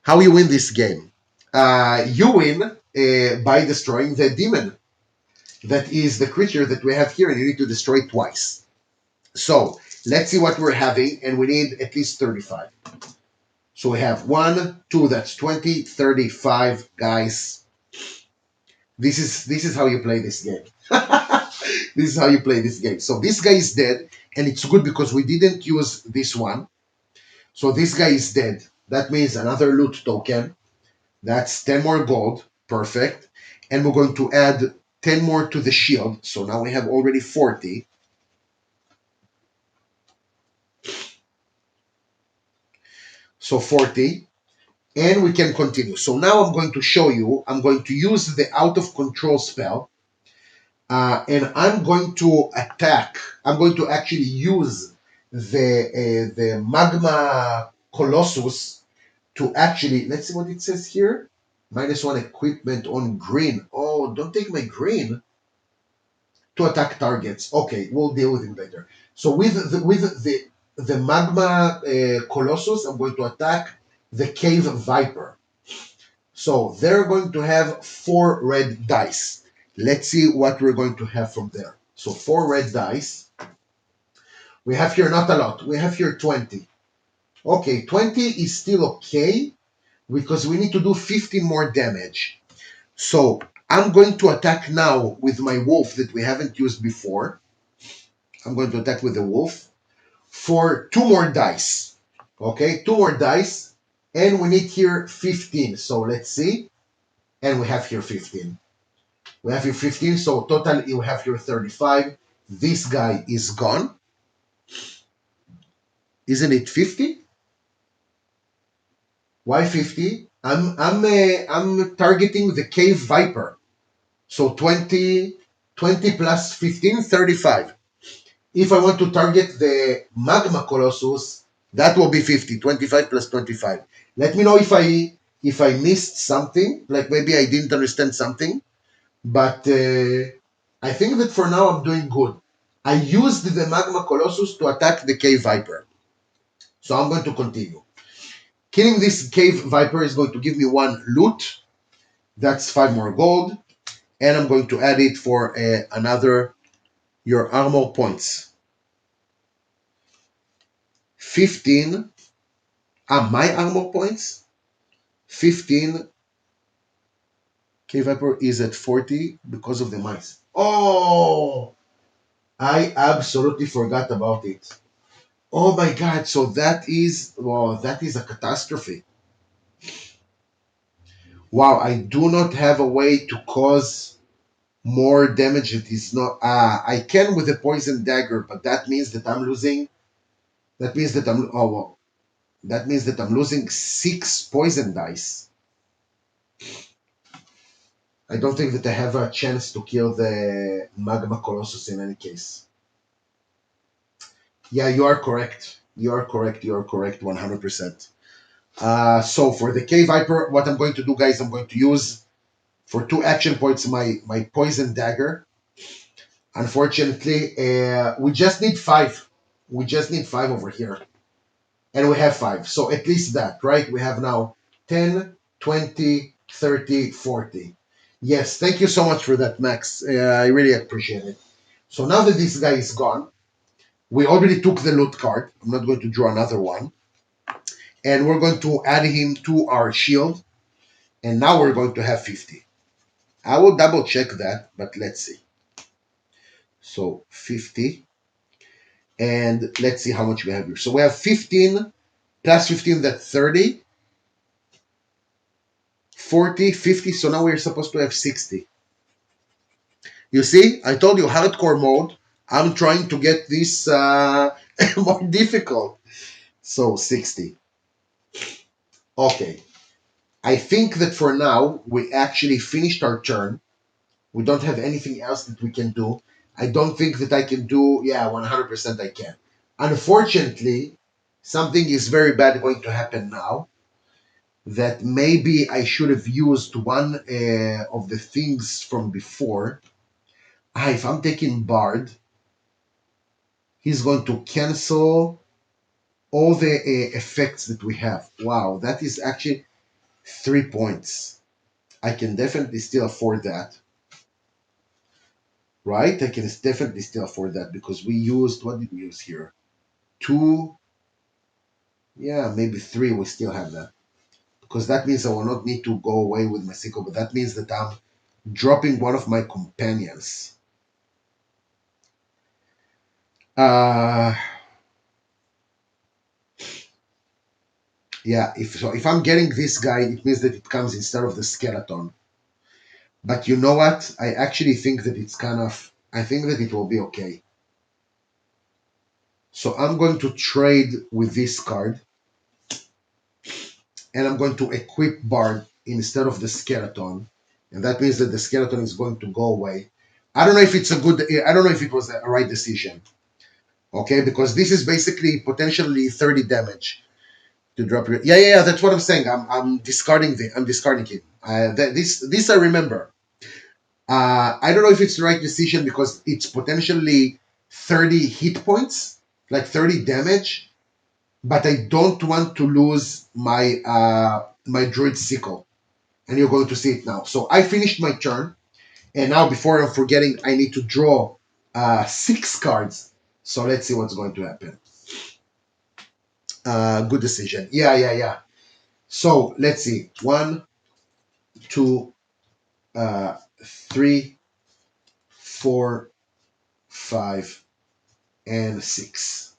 How you win this game? You win by destroying the demon. That is the creature that we have here, and you need to destroy it twice. So let's see what we're having, and we need at least 35. So we have 1, 2, that's 20, 35, guys. This is how you play this game. This is how you play this game. So this guy is dead, and it's good because we didn't use this one. So this guy is dead. That means another loot token. That's 10 more gold. Perfect. And we're going to add 10 more to the shield. So now we have already 40. So 40. And we can continue. So now I'm going to show you, I'm going to use the out of control spell. And I'm going to attack. I'm going to actually use the magma colossus to actually, let's see what it says here. -1 equipment on green. Oh, don't take my green. To attack targets. Okay, we'll deal with him later. So with the magma colossus, I'm going to attack the cave viper. So they're going to have 4 red dice. Let's see what we're going to have from there. So 4 red dice. We have here not a lot. We have here 20. Okay, 20 is still okay because we need to do 15 more damage. So I'm going to attack now with my wolf that we haven't used before. I'm going to attack with the wolf for 2 more dice. Okay, 2 more dice. And we need here 15. So let's see. And we have here 15. We have here 15. So total, you have here 35. This guy is gone. Isn't it 50? Why 50? I'm targeting the cave viper. So 20 plus 15, 35. If I want to target the magma colossus, that will be 50, 25 plus 25. Let me know if I missed something, like maybe I didn't understand something, but I think that for now I'm doing good. I used the magma colossus to attack the cave viper. So I'm going to continue. Killing this cave viper is going to give me 1 loot. That's 5 more gold. And I'm going to add it for another, your armor points. 15. My armor points. 15. Cave viper is at 40 because of the mice. Oh! I absolutely forgot about it. Oh my god, so that is, well, that is a catastrophe. Wow, I do not have a way to cause more damage. It is not, I can with the poison dagger, but that means that I'm losing, that means that I'm, oh well, that means that I'm losing 6 poison dice. I don't think that I have a chance to kill the magma colossus in any case. Yeah, you are correct. You are correct. You are correct 100%. So for the cave viper, what I'm going to do, guys, I'm going to use for 2 action points my poison dagger. Unfortunately, we just need 5. We just need 5 over here. And we have 5. So at least that, right? We have now 10, 20, 30, 40. Yes, thank you so much for that, Max. I really appreciate it. So now that this guy is gone, we already took the loot card. I'm not going to draw another one. And we're going to add him to our shield. And now we're going to have 50. I will double check that, but let's see. So 50. And let's see how much we have here. So we have 15 plus 15, that's 30, 40, 50. So now we're supposed to have 60. You see, I told you hardcore mode. I'm trying to get this more difficult. So 60. Okay. I think that for now, we actually finished our turn. We don't have anything else that we can do. I don't think that I can do, yeah, 100% I can. Unfortunately, something is very bad going to happen now that maybe I should have used one of the things from before. If I'm taking Bard, he's going to cancel all the effects that we have. Wow, that is actually 3 points. I can definitely still afford that, right? I can definitely still afford that because we used, what did we use here? Two, yeah, maybe three. We still have that because that means I will not need to go away with my sickle, but that means that I'm dropping one of my companions. Uh, yeah, if I'm getting this guy, it means that it comes instead of the skeleton. But you know what? I actually think that it's kind of, I think that it will be okay. So I'm going to trade with this card, and I'm going to equip Bard instead of the skeleton, and that means that the skeleton is going to go away. I don't know if it's a good, I don't know if it was a right decision, okay? Because this is basically potentially 30 damage to drop your, yeah, that's what I'm saying. I'm discarding I'm discarding him. This I remember. I don't know if it's the right decision because it's potentially 30 hit points, like 30 damage, but I don't want to lose my druid sickle, and you're going to see it now. So I finished my turn, and now before I'm forgetting, I need to draw 6 cards. So let's see what's going to happen. Good decision. Yeah. So let's see. 1, 2, 3, 4, 5, and 6.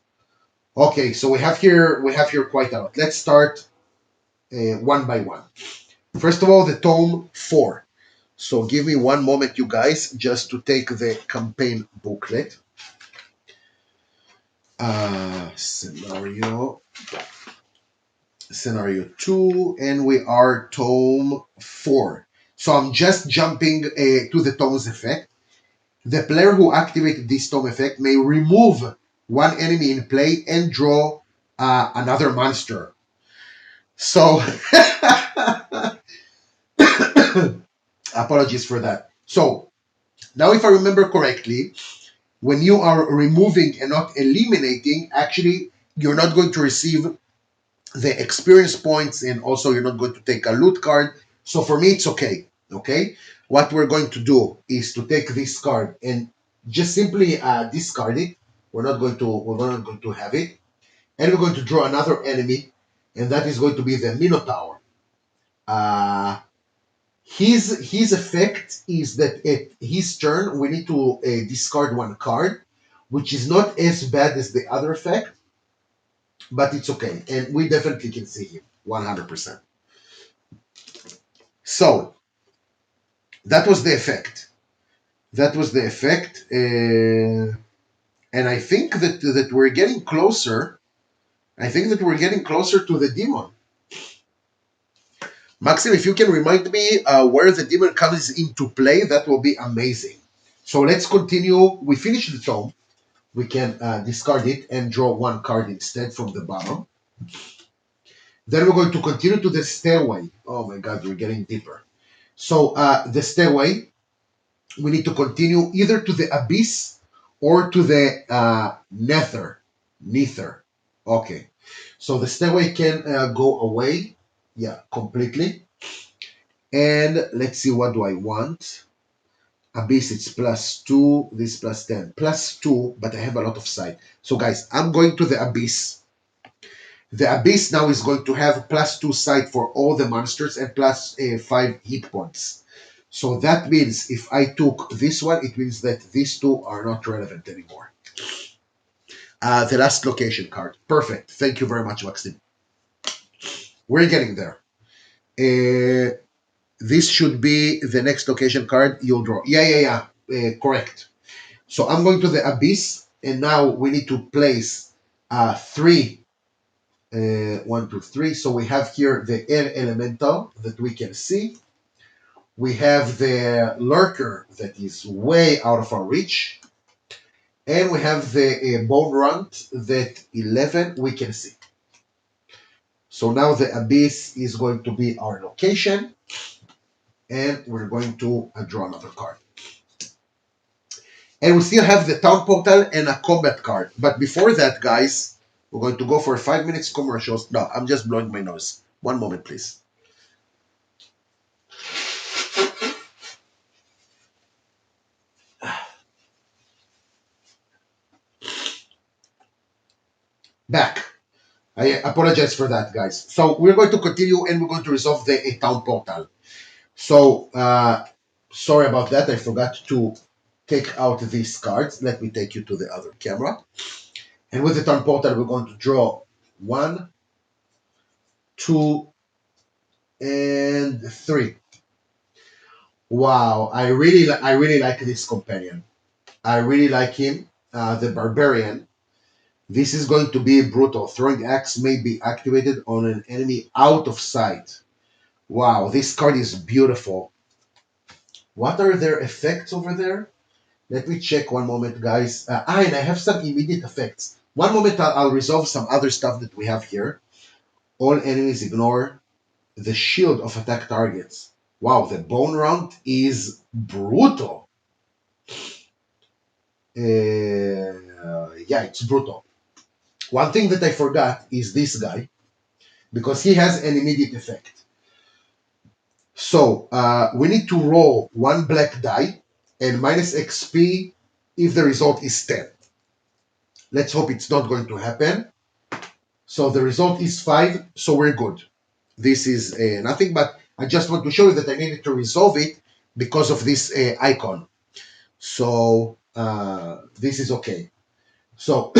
Okay, so we have here quite a lot. Let's start one by one. First of all, the tome 4. So give me one moment, you guys, just to take the campaign booklet. Scenario 2, and we are tome 4. So I'm just jumping to the tome's effect. The player who activated this tome effect may remove one enemy in play and draw another monster. So apologies for that. So now, if I remember correctly, when you are removing and not eliminating, actually, you're not going to receive the experience points, and also you're not going to take a loot card. So for me, it's okay. Okay, what we're going to do is to take this card and just simply discard it. We're not going to have it, and we're going to draw another enemy, and that is going to be the Minotaur. Uh, his effect is that at his turn we need to discard one card, which is not as bad as the other effect, but it's okay, and we definitely can see him 100%. So that was the effect. That was the effect, and I think that we're getting closer. I think that we're getting closer to the demon. Maxim, if you can remind me where the demon comes into play, that will be amazing. So let's continue. We finished the tome. We can discard it and draw one card instead from the bottom. Then we're going to continue to the stairway. Oh my God, we're getting deeper. So the stairway, we need to continue either to the abyss or to the nether. Okay. So the stairway can go away. Yeah, completely. And let's see, what do I want? Abyss, it's +2, this +10. +2, but I have a lot of sight. So guys, I'm going to the Abyss. The Abyss now is going to have +2 sight for all the monsters and +5 hit points. So that means if I took this one, it means that these two are not relevant anymore. The last location card. Perfect. Thank you very much, Maxim. We're getting there. Uh, this should be the next location card you'll draw. Yeah. Correct. So I'm going to the abyss, and now we need to place three. One, two, three. So we have here the air elemental that we can see. We have the lurker that is way out of our reach. And we have the bone runt that 11 we can see. So now the abyss is going to be our location. And we're going to draw another card. And we still have the town portal and a combat card. But before that, guys, we're going to go for 5 minutes commercials. No, I'm just blowing my nose. One moment, please. Back. I apologize for that, guys. So we're going to continue and we're going to resolve the town portal. So, sorry about that. I forgot to take out these cards. Let me take you to the other camera. And with the town portal, we're going to draw 1, 2, and 3. Wow, I really like this companion. I really like him, the barbarian. This is going to be brutal. Throwing axe may be activated on an enemy out of sight. Wow, this card is beautiful. What are their effects over there? Let me check one moment, guys. And I have some immediate effects. One moment, I'll resolve some other stuff that we have here. All enemies ignore the shield of attack targets. Wow, the bone round is brutal. Yeah, it's brutal. One thing that I forgot is this guy, because he has an immediate effect. So we need to roll one black die and minus XP if the result is 10. Let's hope it's not going to happen. So the result is 5, so we're good. This is nothing, but I just want to show you that I needed to resolve it because of this icon. So this is okay. So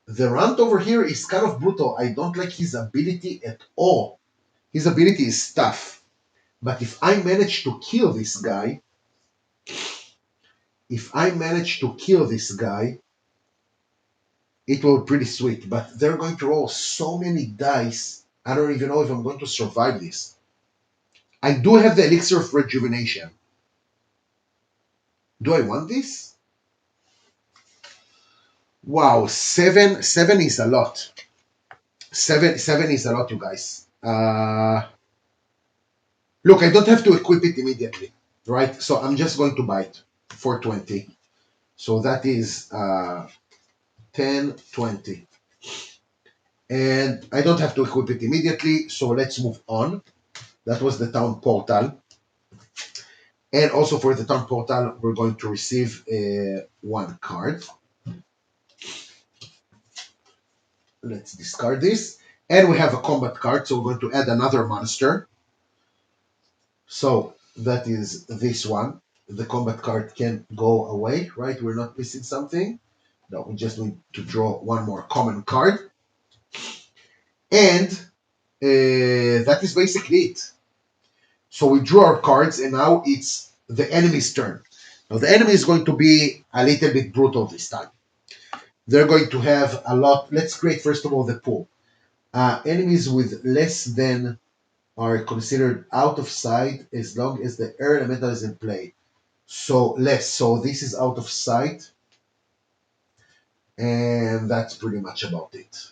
the rant over here is kind of brutal. I don't like his ability at all. His ability is tough. But if I manage to kill this guy, it will be pretty sweet. But they're going to roll so many dice, I don't even know if I'm going to survive this. I do have the elixir of rejuvenation. Do I want this? Wow, seven is a lot. Seven is a lot, you guys. Look, I don't have to equip it immediately, right? So I'm just going to buy it for 20. So that is 10, 20. And I don't have to equip it immediately, so let's move on. That was the town portal. And also for the town portal, we're going to receive one card. Let's discard this. And we have a combat card, so we're going to add another monster. So that is this one. The combat card can go away, right? We're not missing something. No, we just need to draw one more common card. And that is basically it. So we drew our cards, and now it's the enemy's turn. Now the enemy is going to be a little bit brutal this time. They're going to have a lot. Let's create first of all the pool. Enemies with less than are considered out of sight as long as the air elemental is in play. So less. So this is out of sight. And that's pretty much about it.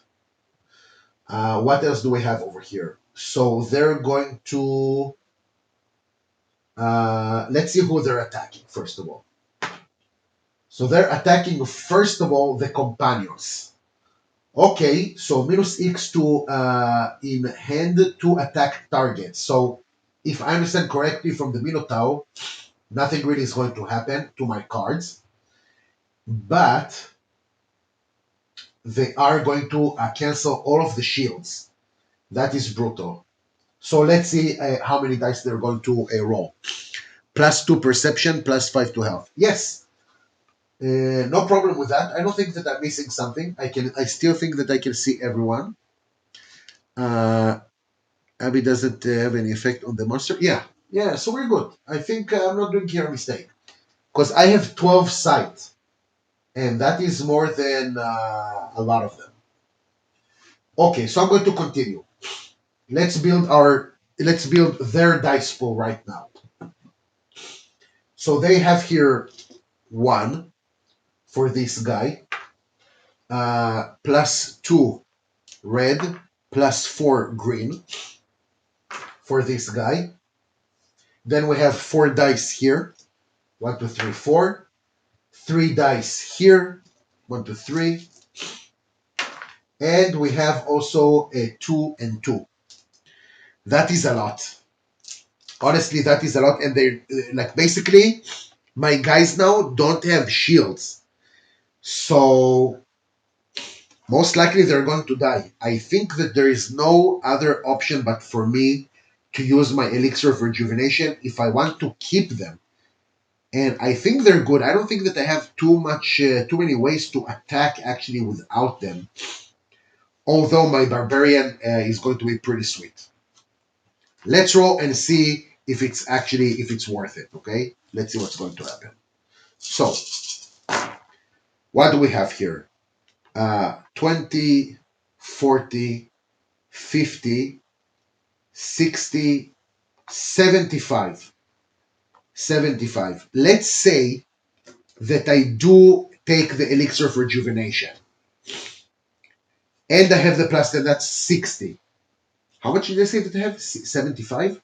What else do we have over here? So they're going to... let's see who they're attacking, first of all. So they're attacking, first of all, the companions. Okay, so minus X to in hand to attack targets. So if I understand correctly from the Minotaur, nothing really is going to happen to my cards. But they are going to cancel all of the shields. That is brutal. So let's see how many dice they're going to roll. +2 perception, +5 to health. Yes, no problem with that. I don't think that I'm missing something. I still think that I can see everyone. Uh, Abby doesn't have any effect on the monster. Yeah, yeah. So we're good. I think I'm not doing here a mistake because I have 12 sight, and that is more than a lot of them. Okay, so I'm going to continue. Let's build their dice pool right now. So they have here 1 for this guy, +2 red, +4 green for this guy. Then we have 4 dice here. 1, 2, 3, 4. 3 dice here. 1, 2, 3. And we have also a 2 and 2. That is a lot. Honestly, that is a lot. And they like basically my guys now don't have shields. So most likely they're going to die. I think that there is no other option but for me to use my elixir of rejuvenation if I want to keep them. And I think they're good. I don't think that I have too many ways to attack actually without them. Although my barbarian is going to be pretty sweet. Let's roll and see if it's worth it. Okay, let's see what's going to happen. So, what do we have here? 20, 40, 50, 60, 75. 75. Let's say that I do take the elixir of rejuvenation. And I have the plus 10, that's 60. How much did I say that I have? 75?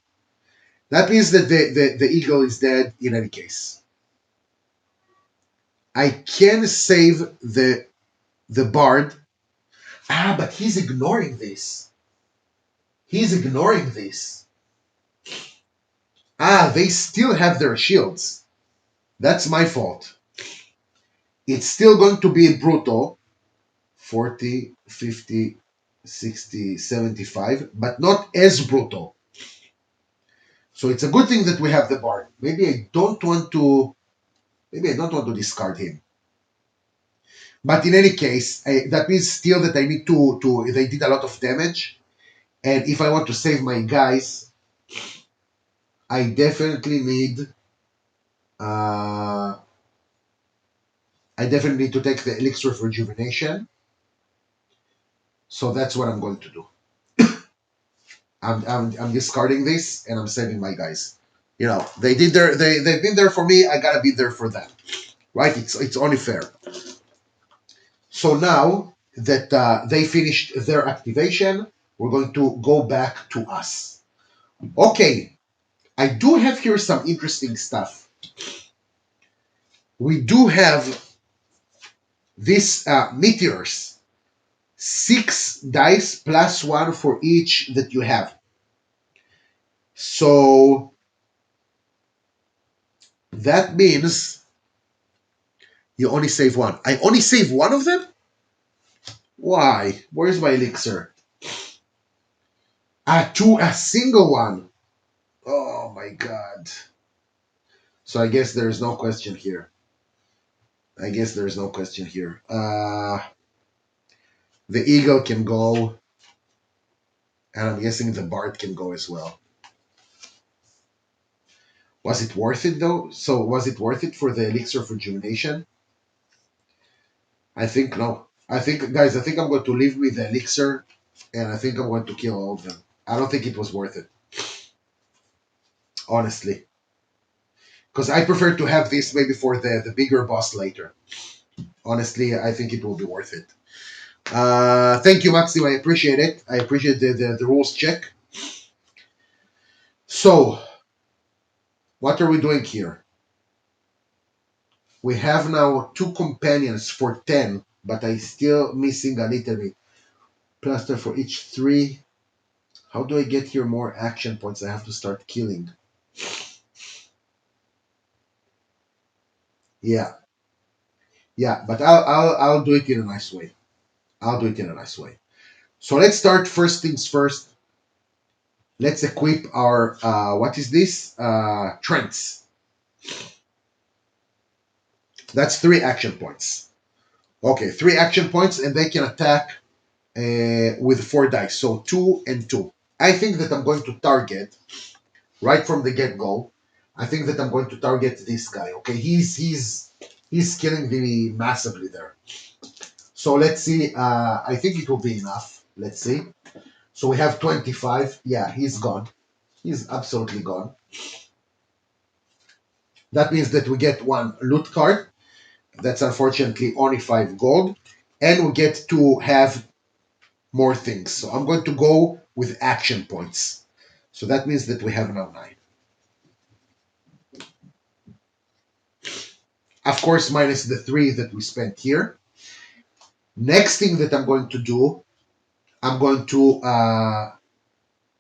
That means that the eagle is dead in any case. I can save the bard. Ah, but he's ignoring this. He's ignoring this. Ah, they still have their shields. That's my fault. It's still going to be brutal. 40, 50, 60, 75, but not as brutal. So it's a good thing that we have the bard. Maybe I don't want to discard him. But in any case, that means still that I need to they did a lot of damage. And if I want to save my guys, I definitely need uh, to take the elixir of rejuvenation. So that's what I'm going to do. I'm discarding this and I'm saving my guys. You know, they've been there for me, I gotta be there for them. Right? It's only fair. So now that they finished their activation, we're going to go back to us. Okay, I do have here some interesting stuff. We do have these meteors. 6 dice plus 1 for each that you have. So that means you only save 1. I only save 1 of them? Why? Where's my elixir? To a single one. Oh my god. So I guess there's no question here. The eagle can go, and I'm guessing the bard can go as well. Was it worth it though? So was it worth it for the elixir of rejuvenation? I think no. Guys, I think I'm going to leave with the elixir, and I think I'm going to kill all of them. I don't think it was worth it. Honestly. Because I prefer to have this maybe for the bigger boss later. Honestly, I think it will be worth it. Thank you, Maxim. I appreciate it. I appreciate the rules check. So, what are we doing here? We have now 2 companions for 10, but I still missing a little bit. Plaster for each 3. How do I get here more action points? I have to start killing. Yeah, yeah, but I'll do it in a nice way. So let's start first things first. Let's equip our, what is this? Trends. That's 3 action points. Okay, 3 action points, and they can attack with 4 dice. So 2 and 2. I think that I'm going to target right from the get-go. I think that I'm going to target this guy. Okay, he's killing me massively there. So let's see. I think it will be enough. Let's see. So we have 25. Yeah, he's gone. He's absolutely gone. That means that we get one loot card. That's unfortunately only 5 gold. And we get to have more things. So I'm going to go with action points. So that means that we have now 9. Of course, minus the 3 that we spent here. Next thing that I'm going to do, I'm going to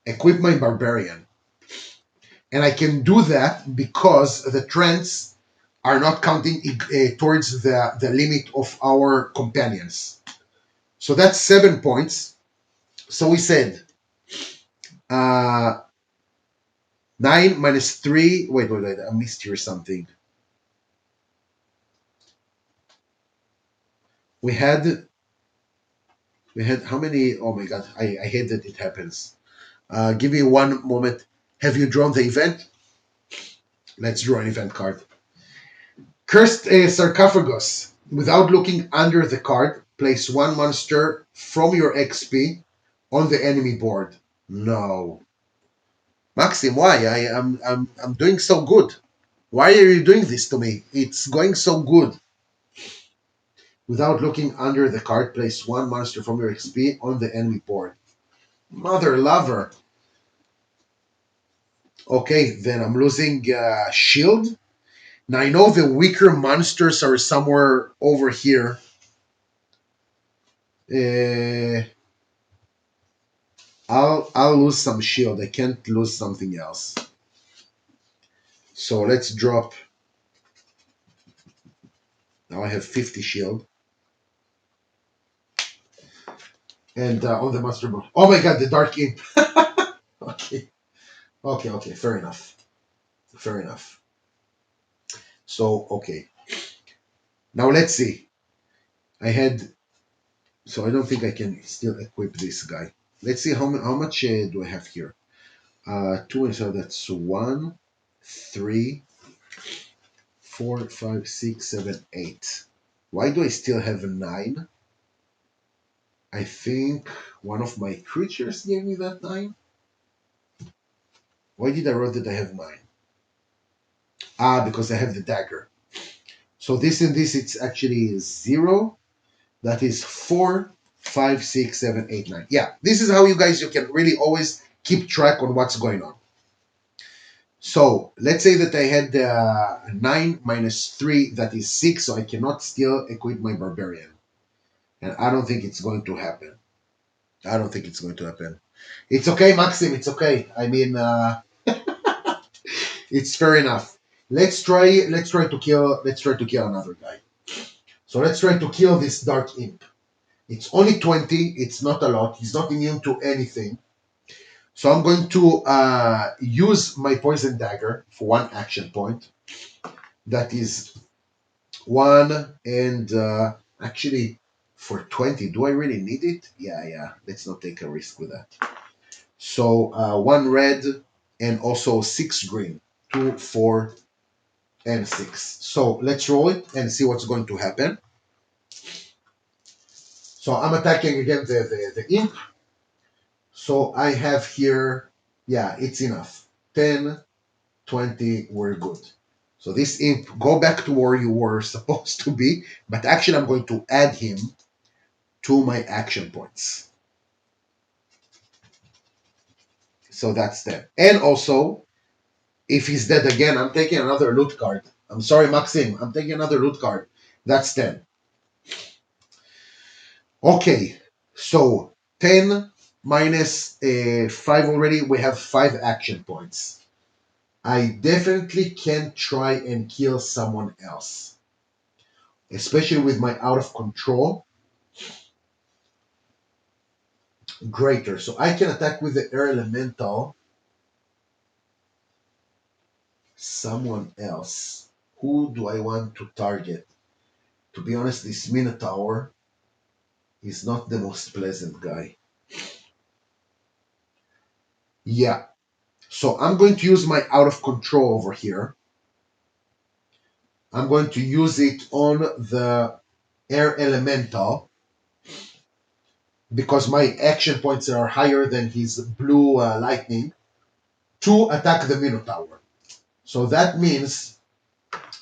equip my barbarian. And I can do that because the trends are not counting towards the limit of our companions. So that's 7 points. So we said uh, 9 minus 3. Wait. I missed here something. We had how many? Oh my god, I hate that it happens. Give me one moment. Have you drawn the event? Let's draw an event card. Cursed Sarcophagus. Without looking under the card, place one monster from your XP on the enemy board. No. Maxim, why? I'm doing so good. Why are you doing this to me? It's going so good. Without looking under the card, place one monster from your XP on the enemy board. Mother lover. Okay, then I'm losing shield. Now I know the weaker monsters are somewhere over here. Uh, I'll lose some shield. I can't lose something else. So let's drop. Now I have 50 shield. And on the monster board. Oh my god, the Dark Imp. Okay. Okay. Fair enough. Fair enough. So, okay. Now let's see. I had. So I don't think I can still equip this guy. Let's see how much do I have here. 2 and so that's 1, 3, 4, 5, 6, 7, 8. Why do I still have a 9? I think one of my creatures gave me that 9. Why did I write that I have 9? Because I have the dagger. So this and this, it's actually 0. That is 4, 5, 6, 7, 8, 9. Yeah, this is how you can really always keep track on what's going on. So let's say that I had 9 minus 3, that is 6, so I cannot still equip my barbarian. And I don't think it's going to happen. I don't think it's going to happen. It's okay, Maxim, it's okay. I mean, it's fair enough. Let's try to kill another guy. So let's try to kill this Dark Imp. It's only 20, it's not a lot. He's not immune to anything. So I'm going to use my Poison Dagger for 1 action point. That is 1 and actually for 20. Do I really need it? Yeah. Let's not take a risk with that. So 1 red and also 6 green. 2, 4, and 6. So let's roll it and see what's going to happen. So I'm attacking again the imp. So I have here, yeah, it's enough. 10, 20, we're good. So this imp, go back to where you were supposed to be, but actually I'm going to add him to my action points. So that's 10. And also, if he's dead again, I'm taking another loot card. I'm sorry, Maxim, I'm taking another loot card. That's 10. Okay, so 10 minus 5 already, we have 5 action points. I definitely can try and kill someone else, especially with my out of control greater. So I can attack with the air elemental. someone else. Who do I want to target? To be honest, this Minotaur is not the most pleasant guy. Yeah, so I'm going to use my out of control over here. I'm going to use it on the air elemental because my action points are higher than his blue lightning to attack the Minotaur. So that means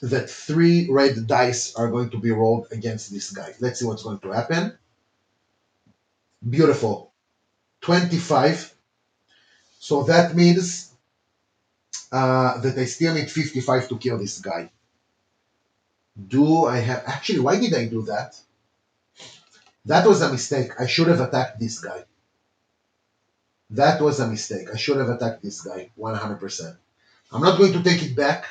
that 3 red dice are going to be rolled against this guy. Let's see what's going to happen. Beautiful. 25. So that means that I still need 55 to kill this guy. Do I have... Actually, why did I do that? That was a mistake. I should have attacked this guy. That was a mistake. I should have attacked this guy 100%. I'm not going to take it back,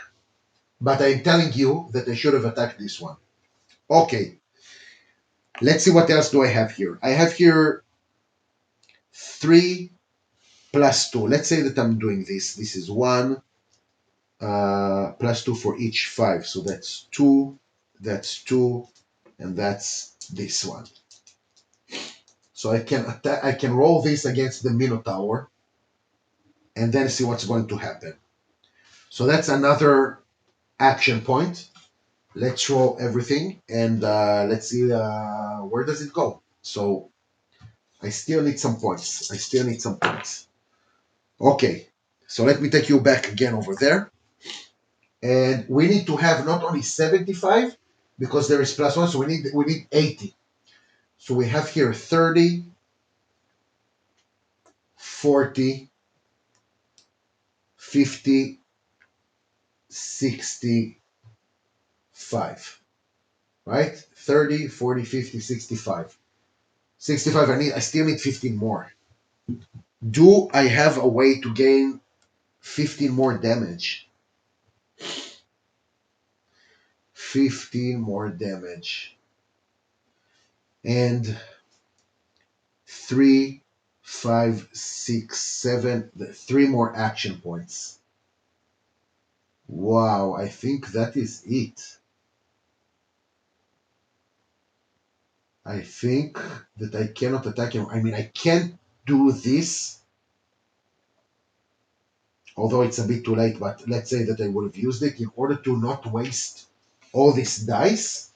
but I'm telling you that I should have attacked this one. Okay, let's see what else do I have here. I have here 3 plus 2. Let's say that I'm doing this. This is 1 plus 2 for each 5. So that's 2, that's 2, and that's this one. So I can attack. I can roll this against the Minotaur and then see what's going to happen. So that's another action point. Let's roll everything and let's see where does it go. So I still need some points. I still need some points. Okay, so let me take you back again over there. And we need to have not only 75 because there is plus 1, so we need 80. So we have here 30, 40, 50, 65. Right? 30, 40, 50, 65. 65, I still need 15 more. Do I have a way to gain 15 more damage? 15 more damage. And 3, 5, 6, 7, 3 more action points. Wow, I think that is it. I think that I cannot attack him. I mean, I can't do this, although it's a bit too late, but let's say that I would have used it in order to not waste all these dice.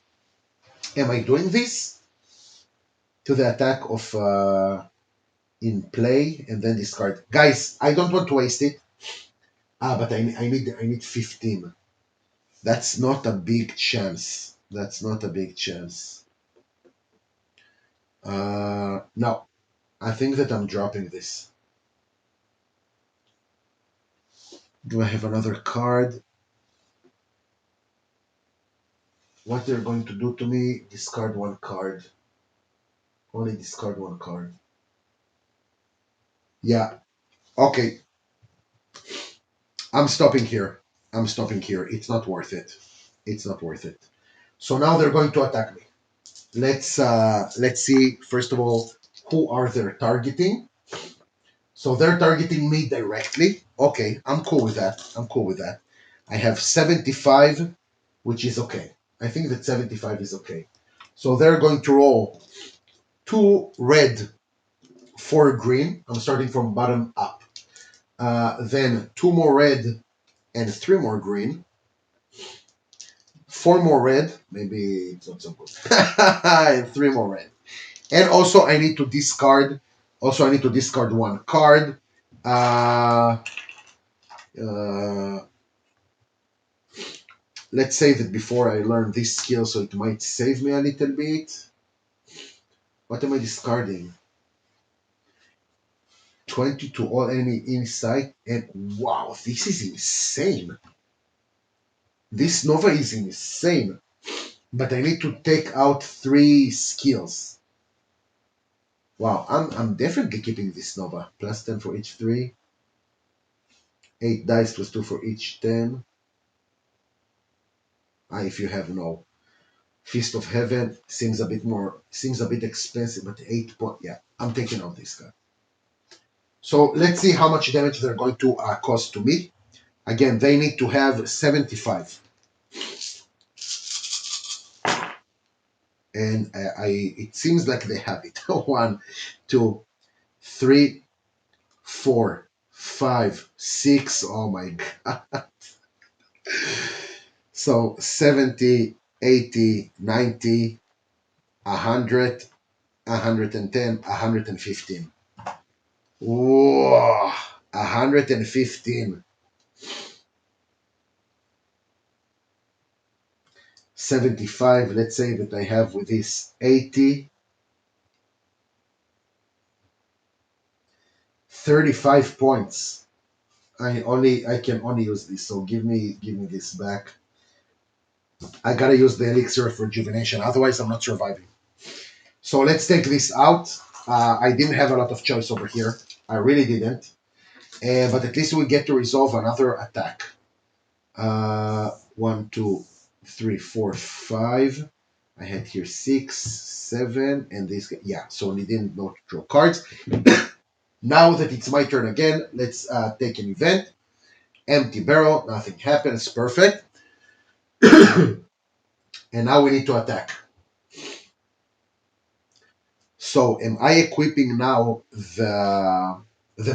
Am I doing this? To the attack of in play and then discard. Guys, I don't want to waste it. But I need 15. That's not a big chance. That's not a big chance. No, I think that I'm dropping this. Do I have another card? What they're going to do to me? Discard 1 card. Only discard 1 card. Yeah. Okay. I'm stopping here. I'm stopping here. It's not worth it. It's not worth it. So now they're going to attack me. Let's see first of all who are they targeting. So they're targeting me directly. Okay, I'm cool with that. I'm cool with that. I have 75, which is okay. I think that 75 is okay. So they're going to roll 2 red, 4 green. I'm starting from bottom up. Then 2 more red and 3 more green. 4 more red. Maybe it's not so good. And 3 more red. And also I need to discard. Also I need to discard 1 card. Let's say that before I learn this skill, so it might save me a little bit. What am I discarding? 20 to all enemy inside. And wow, this is insane. This Nova is insane. But I need to take out 3 skills. Wow, I'm definitely keeping this Nova. Plus 10 for each 3. 8 dice plus 2 for each 10. If you have no. Feast of Heaven seems a bit expensive, but 8 point. Yeah, I'm taking out this guy. So let's see how much damage they're going to cause to me. Again, they need to have 75. And it seems like they have it. One, two, three, four, five, six. Oh my God. So 70, 80, 90, 100, 110, 115. Whoa, 115. 75, let's say that I have with this 80, 35 points. I can only use this, so give me this back. I gotta use the elixir of rejuvenation, otherwise I'm not surviving. So let's take this out. I didn't have a lot of choice over here. I really didn't. But at least we get to resolve another attack. One, two, three, four, five. I had here six, seven, and this. Yeah, so we didn't know to draw cards. Now that it's my turn again, let's take an event. Empty barrel, nothing happens, perfect. And now we need to attack. So am I equipping now the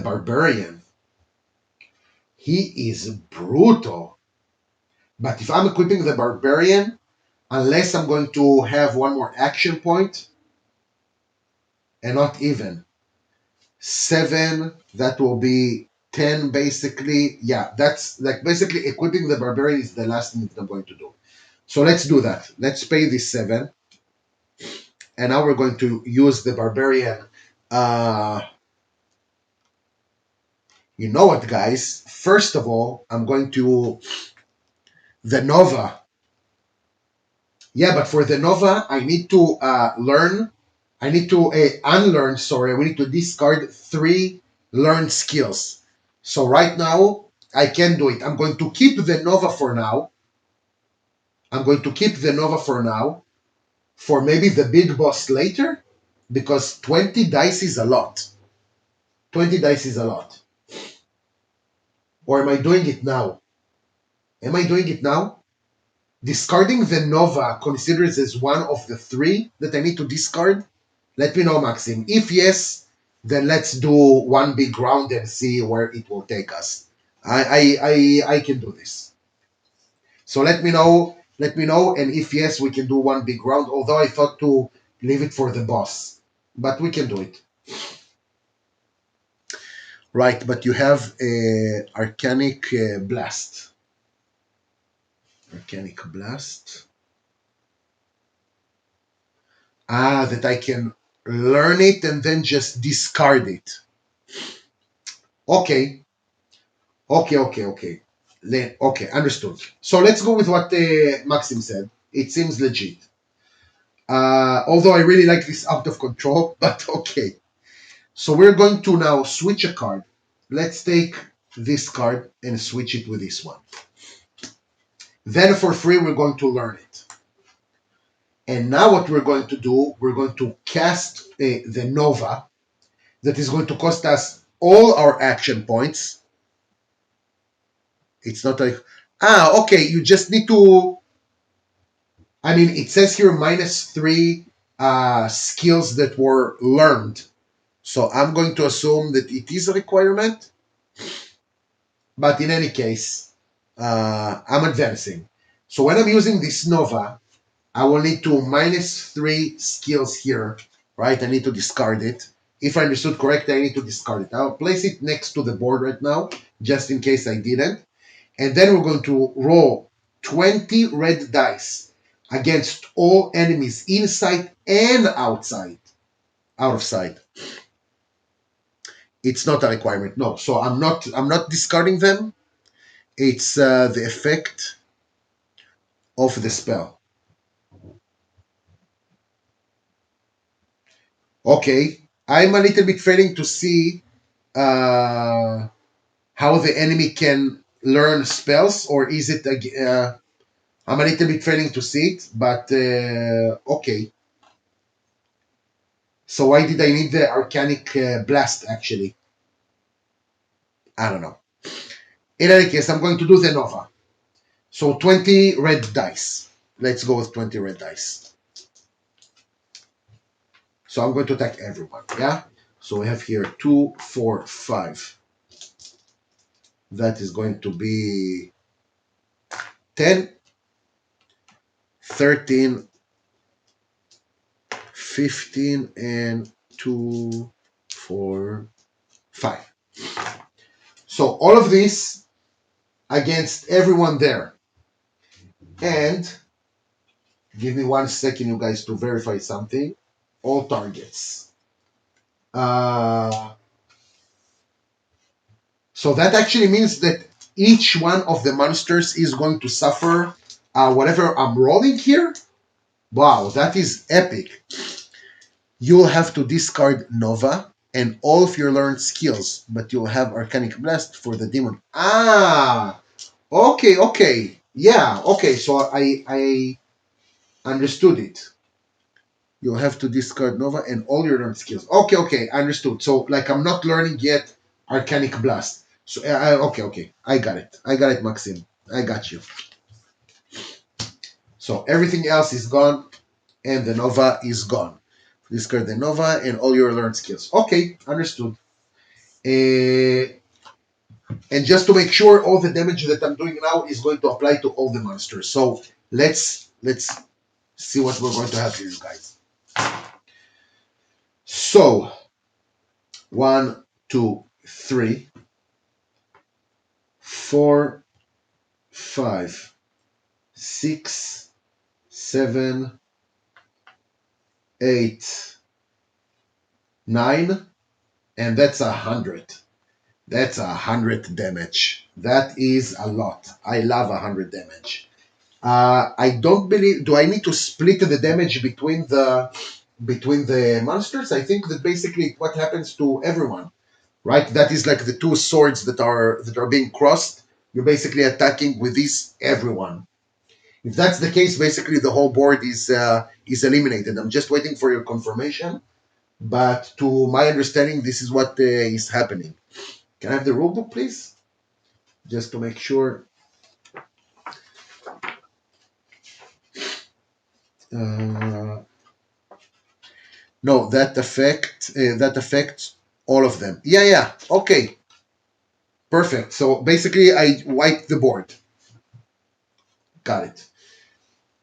barbarian? He is brutal. But if I'm equipping the barbarian, unless I'm going to have one more action point, and not even seven, that will be 10 basically. Yeah, that's like basically equipping the barbarian is the last thing that I'm going to do. So let's do that. Let's pay this seven. And now we're going to use the barbarian. Uh, you know what, guys? First of all, I'm going to the Nova. Yeah, but for the Nova, I need to learn. I need to unlearn. Sorry, we need to discard three learned skills. So right now, I can do it. I'm going to keep the Nova for now. I'm going to keep the Nova for now. For maybe the big boss later, because 20 dice is a lot. 20 dice is a lot. Or am I doing it now? Am I doing it now? Discarding the Nova considers as one of the three that I need to discard? Let me know, Maxim. If yes, then let's do one big round and see where it will take us. I can do this. So let me know. Let me know, and if yes, we can do one big round. Although I thought to leave it for the boss, but we can do it. Right, but you have a Arcanic Blast. Arcanic Blast. That I can learn it and then just discard it. Okay, okay. Okay, understood. So let's go with what Maxim said. It seems legit. Although I really like this out of control, but okay. So we're going to now switch a card. Let's take this card and switch it with this one. Then for free, we're going to learn it. And now what we're going to do, we're going to cast the Nova that is going to cost us all our action points. It's not like, okay, you just need to, I mean, it says here -3 skills that were learned. So I'm going to assume that it is a requirement. But in any case, I'm advancing. So when I'm using this Nova, I will need to -3 skills here, right? I need to discard it. If I understood correctly, I need to discard it. I'll place it next to the board right now, just in case I didn't. And then we're going to roll 20 red dice against all enemies inside and outside, out of sight. It's not a requirement, no. So I'm not discarding them. It's the effect of the spell. Okay, I'm a little bit failing to see uh, how the enemy can learn spells, or is it? I'm a little bit failing to see it, but okay. So why did I need the Arcanic Blast? Actually, I don't know. In any case, I'm going to do the Nova. So 20 red dice. Let's go with 20 red dice. So I'm going to attack everyone, yeah? So we have here 2, 4, 5. That is going to be 10, 13, 15, and 2, 4, 5. So all of this against everyone there. And give me 1 second, you guys, to verify something. All targets. Uh, so that actually means that each one of the monsters is going to suffer whatever I'm rolling here. Wow, that is epic. You'll have to discard Nova and all of your learned skills, but you'll have Arcanic Blast for the demon. Ah, okay, okay. Yeah, okay, so I understood it. You'll have to discard Nova and all your learned skills. Okay, okay, I understood. So, like, I'm not learning yet Arcanic Blast. So, okay, okay, I got it. I got it, Maxim. I got you. So, everything else is gone, and the Nova is gone. Discard the Nova and all your learned skills. Okay, understood. And just to make sure, all the damage that I'm doing now is going to apply to all the monsters. So, let's see what we're going to have here, you guys. So, 1, 2, 3, 4, 5, 6, 7, 8, 9, and that's 100. That's 100 damage. That is a lot. I love 100 damage. I don't believe. Do I need to split the damage between the monsters? I think that basically what happens to everyone, right? That is like the two swords that are being crossed. You're basically attacking with this everyone. If that's the case, basically the whole board is eliminated. I'm just waiting for your confirmation, but to my understanding, this is what is happening. Can I have the rulebook, please? Just to make sure. Uh, no, that affects all of them. Yeah, yeah. Okay, perfect. So basically, I wiped the board. Got it.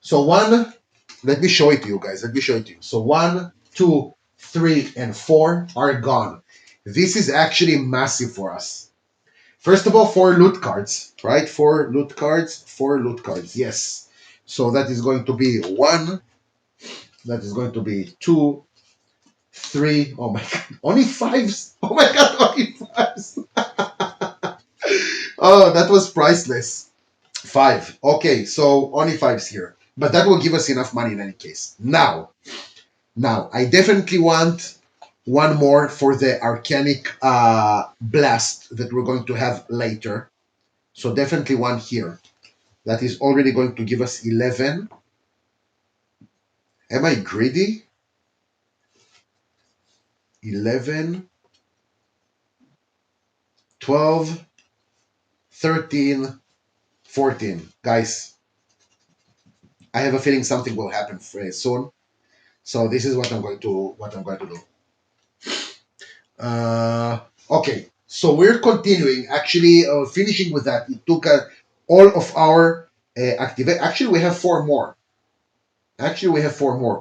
So one. Let me show it to you guys. Let me show it to you. So 1, 2, 3, and 4 are gone. This is actually massive for us. First of all, 4 loot cards, right? 4 loot cards, 4 loot cards. Yes. So that is going to be 1. That is going to be 2, 3. Oh my god. Only 5s. Oh my god, only 5s. Oh, that was priceless. 5. Okay, so only 5s here. But that will give us enough money in any case. Now, I definitely want one more for the Arcanic Blast that we're going to have later. So definitely one here. That is already going to give us 11. Am I greedy? 11, 12, 13, 14. Guys, I have a feeling something will happen soon. So this is what I'm going to do. Okay, so we're continuing. Actually, finishing with that. It took all of our activate. Actually, we have 4 more.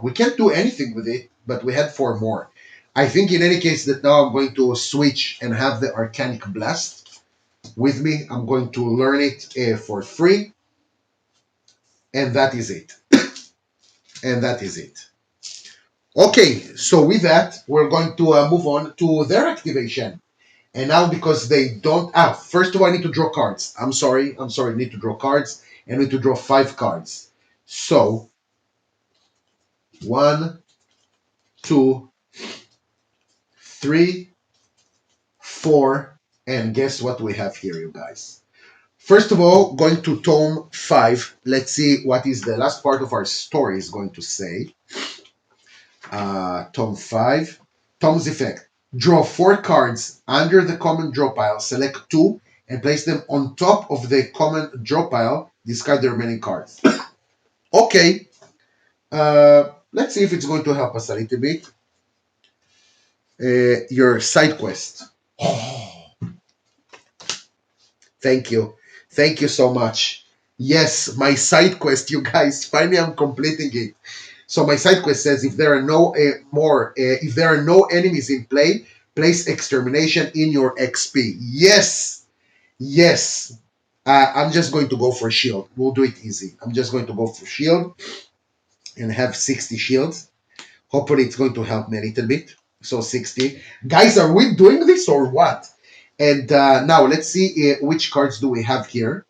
We can't do anything with it, but we had 4 more. I think in any case that now I'm going to switch and have the Arcanic Blast with me. I'm going to learn it for free, and that is it. And that is it. Okay, so with that, we're going to move on to their activation. And now because they don't first of all I need to draw cards. I'm sorry, I need to draw cards and I need to draw 5 cards. So 1, 2, 3, 4, and guess what we have here, you guys? First of all, going to tome 5. Let's see what is the last part of our story is going to say. Tome 5. Tome's effect. Draw 4 cards under the common draw pile. Select 2 and place them on top of the common draw pile. Discard the remaining cards. Okay. Let's see if it's going to help us a little bit. Your side quest. Thank you. Thank you so much. Yes, my side quest, you guys. Finally, I'm completing it. So my side quest says if there are if there are no enemies in play, place extermination in your XP. Yes, yes. I'm just going to go for shield. We'll do it easy. I'm just going to go for shield and have 60 shields. Hopefully, it's going to help me a little bit. So 60. Guys, are we doing this or what? And now let's see which cards do we have here.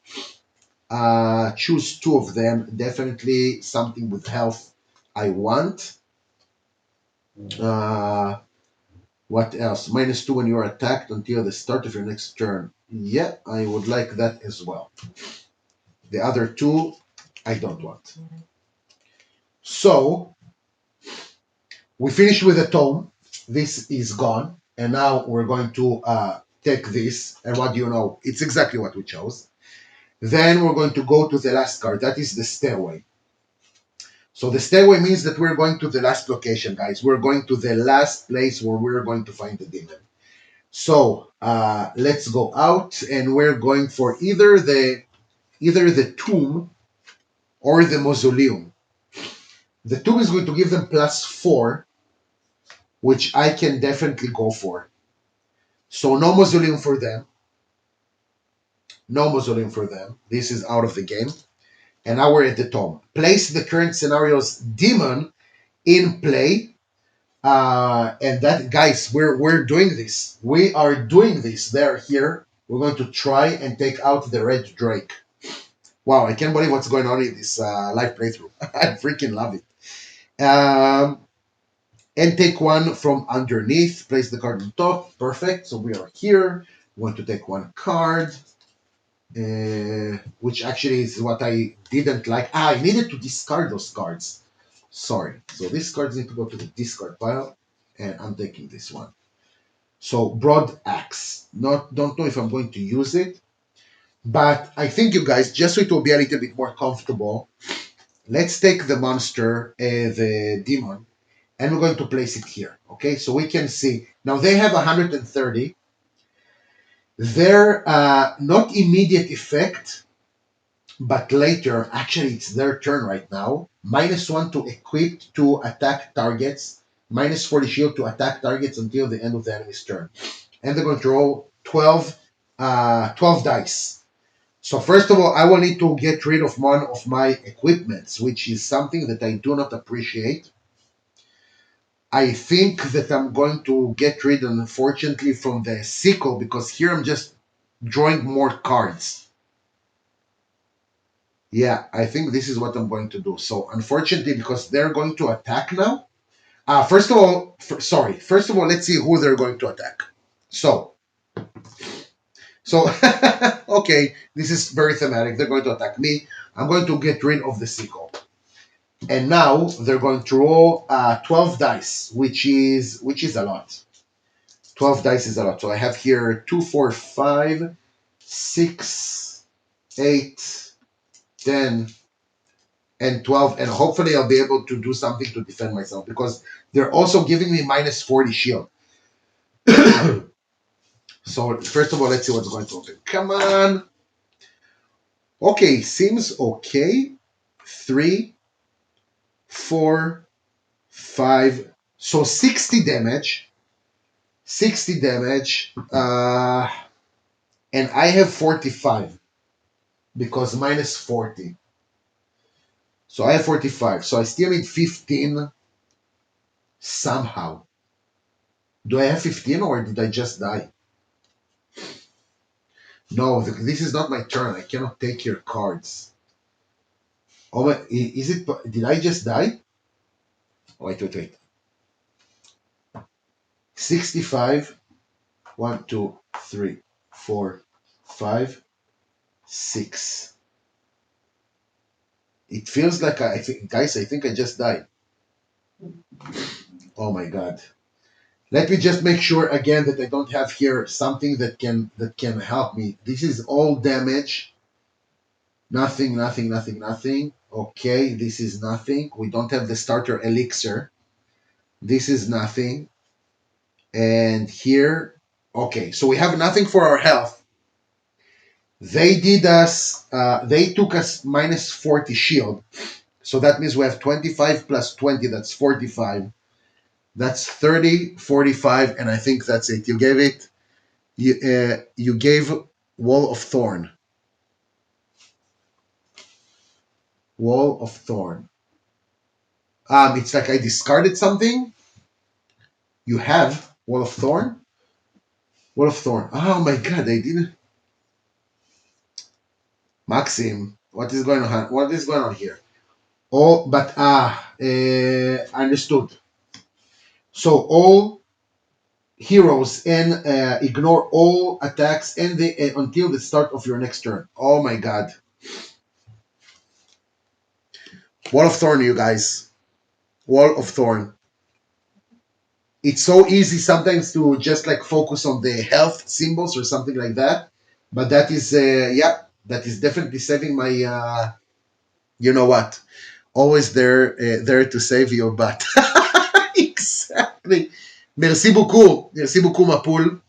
Choose two of them. Definitely something with health I want. What else? -2 when you're attacked until the start of your next turn. Yeah, I would like that as well. The other two, I don't want. So, we finished with the tome. This is gone. And now we're going to take this. And what do you know? It's exactly what we chose. Then we're going to go to the last card. That is the stairway. So the stairway means that we're going to the last location, guys. We're going to the last place where we're going to find the demon. So let's go out, and we're going for either the tomb or the mausoleum. The tomb is going to give them +4, which I can definitely go for. So no mausoleum for them. No mausoleum for them. This is out of the game. And now we're at the tomb. Place the current scenario's demon in play. And that, guys, we're doing this. We are doing this. They're here. We're going to try and take out the red drake. Wow, I can't believe what's going on in this live playthrough. I freaking love it. And take one from underneath. Place the card on top. Perfect. So we are here. We want to take one card. Which actually is what I didn't like. I needed to discard those cards. Sorry. So these cards need to go to the discard pile. And I'm taking this one. So broad axe. Don't know if I'm going to use it. But I think you guys, just so it will be a little bit more comfortable, let's take the monster, the demon, and we're going to place it here. Okay, so we can see. Now they have 130. They're not immediate effect, but later, actually it's their turn right now. -1 to equip to attack targets, -4 to shield to attack targets until the end of the enemy's turn. And they're going to roll 12 dice. So first of all, I will need to get rid of one of my equipments, which is something that I do not appreciate. I think that I'm going to get rid, unfortunately, from the sickle, because here I'm just drawing more cards. Yeah, I think this is what I'm going to do. So unfortunately, because they're going to attack now. First of all, let's see who they're going to attack. So, okay, this is very thematic. They're going to attack me. I'm going to get rid of the sickle. And now they're going to roll 12 dice, which is a lot. 12 dice is a lot. So I have here 2, 4, 5, 6, 8, 10, and 12. And hopefully I'll be able to do something to defend myself, because they're also giving me -40 shield. So first of all, let's see what's going to happen. Come on. Okay, seems okay. 3, 4, 5. So 60 damage. 60 damage. And I have 45 because -40. So I have 45. So I still need 15 somehow. Do I have 15 or did I just die? No, this is not my turn. I cannot take your cards. Oh, is it? Did I just die? Oh, wait. 65. 1, 2, 3, 4, 5, 6. It feels like guys, I think I just died. Oh my god. Let me just make sure again that I don't have here something that can help me. This is all damage. Nothing, nothing, nothing, nothing. Okay, this is nothing. We don't have the starter elixir. This is nothing. And here, okay, so we have nothing for our health. They took us minus 40 shield. So that means we have 25 plus 20, that's 45. That's 30, 45, and I think that's it. You gave Wall of Thorn. Wall of Thorn. It's like I discarded something. You have Wall of Thorn? Wall of Thorn. Oh my god, I didn't. Maxim, what is going on? What is going on here? Oh, but understood. So all heroes and ignore all attacks and until the start of your next turn. Oh my god. Wall of Thorn, you guys. Wall of Thorn. It's so easy sometimes to just like focus on the health symbols or something like that. But that is, yeah, that is definitely saving my, you know what? Always there to save your butt. Exactly. Merci beaucoup. Merci beaucoup, ma poule.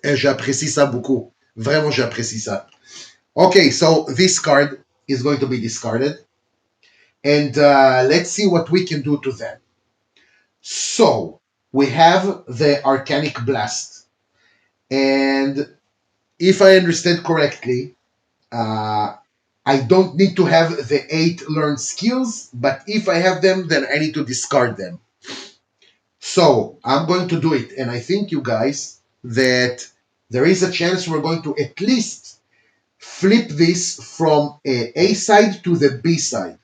J'apprécie ça beaucoup. Vraiment, j'apprécie ça. Okay, so this card is going to be discarded. And let's see what we can do to them. So, we have the Arcanic Blast. And if I understand correctly, I don't need to have the 8 learned skills, but if I have them, then I need to discard them. So I'm going to do it, and I think you guys that there is a chance we're going to at least flip this from A side to the B side.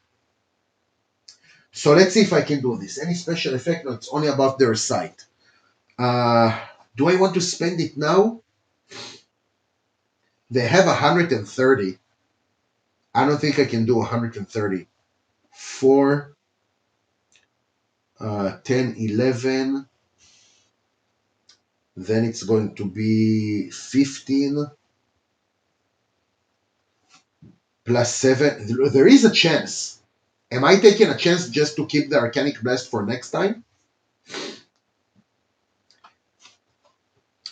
So let's see if I can do this. Any special effect? No, it's only about their side. Do I want to spend it now? They have 130. I don't think I can do 130. 4, 10, 11. Then it's going to be 15 plus 7. There is a chance. Am I taking a chance just to keep the Arcanic Blast for next time?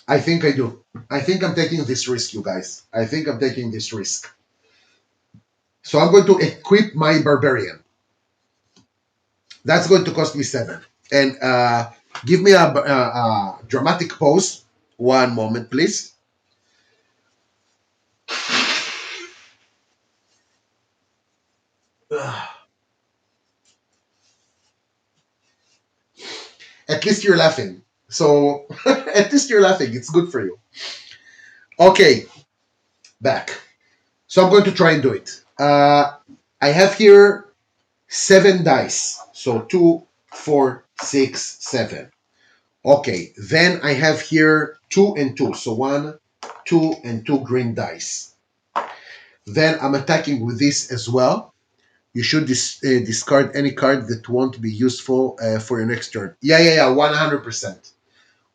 I think I do. I think I'm taking this risk, you guys. I think I'm taking this risk. So I'm going to equip my Barbarian. That's going to cost me 7. And give me a dramatic pause. One moment, please. At least you're laughing. So at least you're laughing. It's good for you. Okay, back. So I'm going to try and do it. I have here 7 dice. So 2, 4, 6, 7. Okay, then I have here 2 and 2. So 1, 2, and 2 green dice. Then I'm attacking with this as well. You should discard any card that won't be useful for your next turn. Yeah, 100%.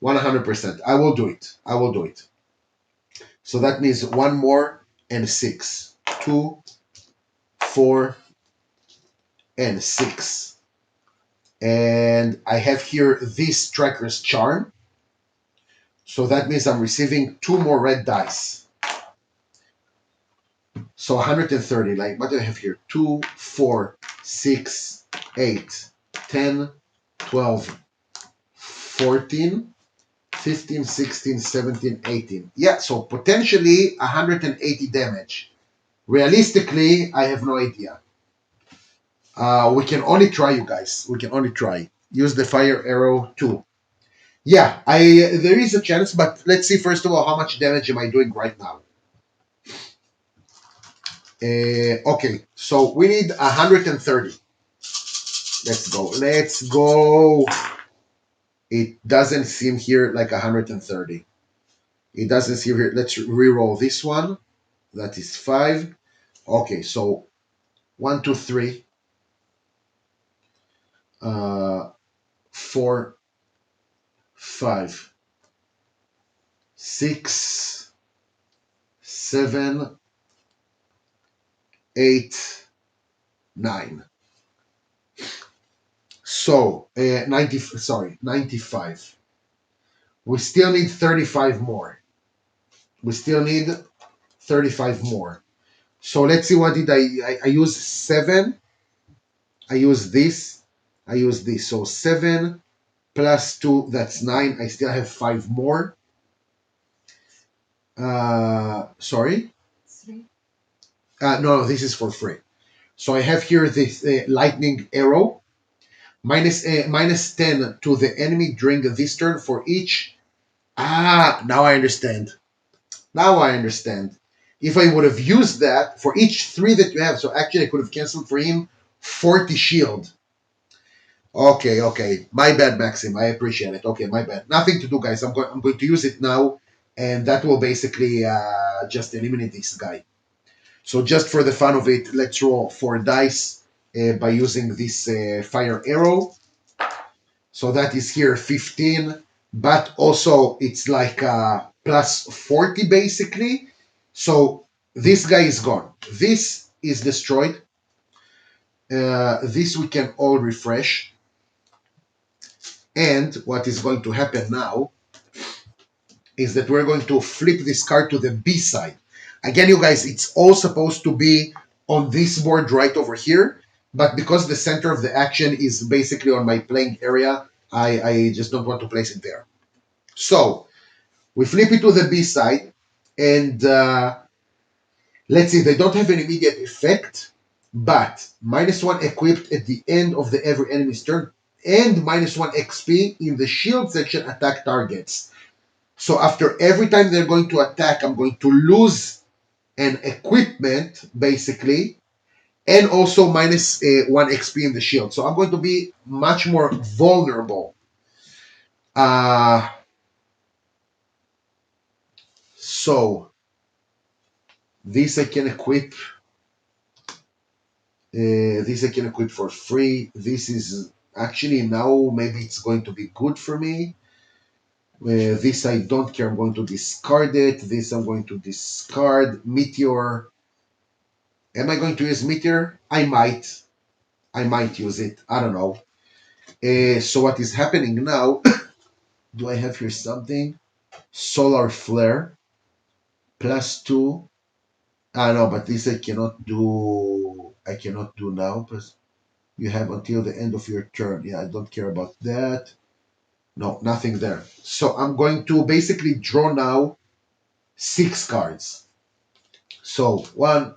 100%. I will do it. I will do it. So that means 1 more and 6. 2, 4, and 6. And I have here this Tracker's Charm. So that means I'm receiving 2 more red dice. So 130. Like, what do I have here? 2, 4, 6, 8, 10, 12, 14, 15, 16, 17, 18. Yeah, so potentially 180 damage. Realistically, I have no idea. We can only try, you guys. We can only try. Use the fire arrow too. Yeah, there is a chance, but let's see first of all how much damage am I doing right now. Okay, so we need 130. Let's go. Let's go. It doesn't seem here like 130. It doesn't seem here. Let's re-roll this one. That is 5. Okay, so 1, 2, 3, 4, 5, 6, 7, 8, 9. So 95. We still need 35 more. We still need 35 more. So let's see, what did I use 7. I use this. I use this. So 7 plus 2, that's 9. I still have 5 more. Sorry? No, this is for free. So I have here this lightning arrow. Minus 10 to the enemy during this turn for each. Now I understand. Now I understand. If I would have used that for each 3 that you have, so actually I could have canceled for him 40 shield. Okay, okay. My bad, Maxim. I appreciate it. Okay, my bad. Nothing to do, guys. I'm going to use it now, and that will basically just eliminate this guy. So just for the fun of it, let's roll 4 dice by using this fire arrow. So that is here 15, but also it's like plus 40 basically. So this guy is gone. This is destroyed. This we can all refresh. And what is going to happen now is that we're going to flip this card to the B side. Again, you guys, it's all supposed to be on this board right over here. But because the center of the action is basically on my playing area, I just don't want to place it there. So we flip it to the B side, and let's see, they don't have an immediate effect, but -1 equipped at the end of every enemy's turn, and -1 XP in the shield section attack targets. So after every time they're going to attack, I'm going to lose an equipment, basically, and also -1 XP in the shield. So I'm going to be much more vulnerable. So this I can equip. This I can equip for free. This is actually now maybe it's going to be good for me. This I don't care. I'm going to discard it. This I'm going to discard. Meteor. Am I going to use Meteor? I might. I might use it. I don't know. So what is happening now? Do I have here something? Solar Flare. +2. No, but this I cannot do. I cannot do now. Because you have until the end of your turn. Yeah, I don't care about that. No, nothing there. So I'm going to basically draw now 6 cards. So 1,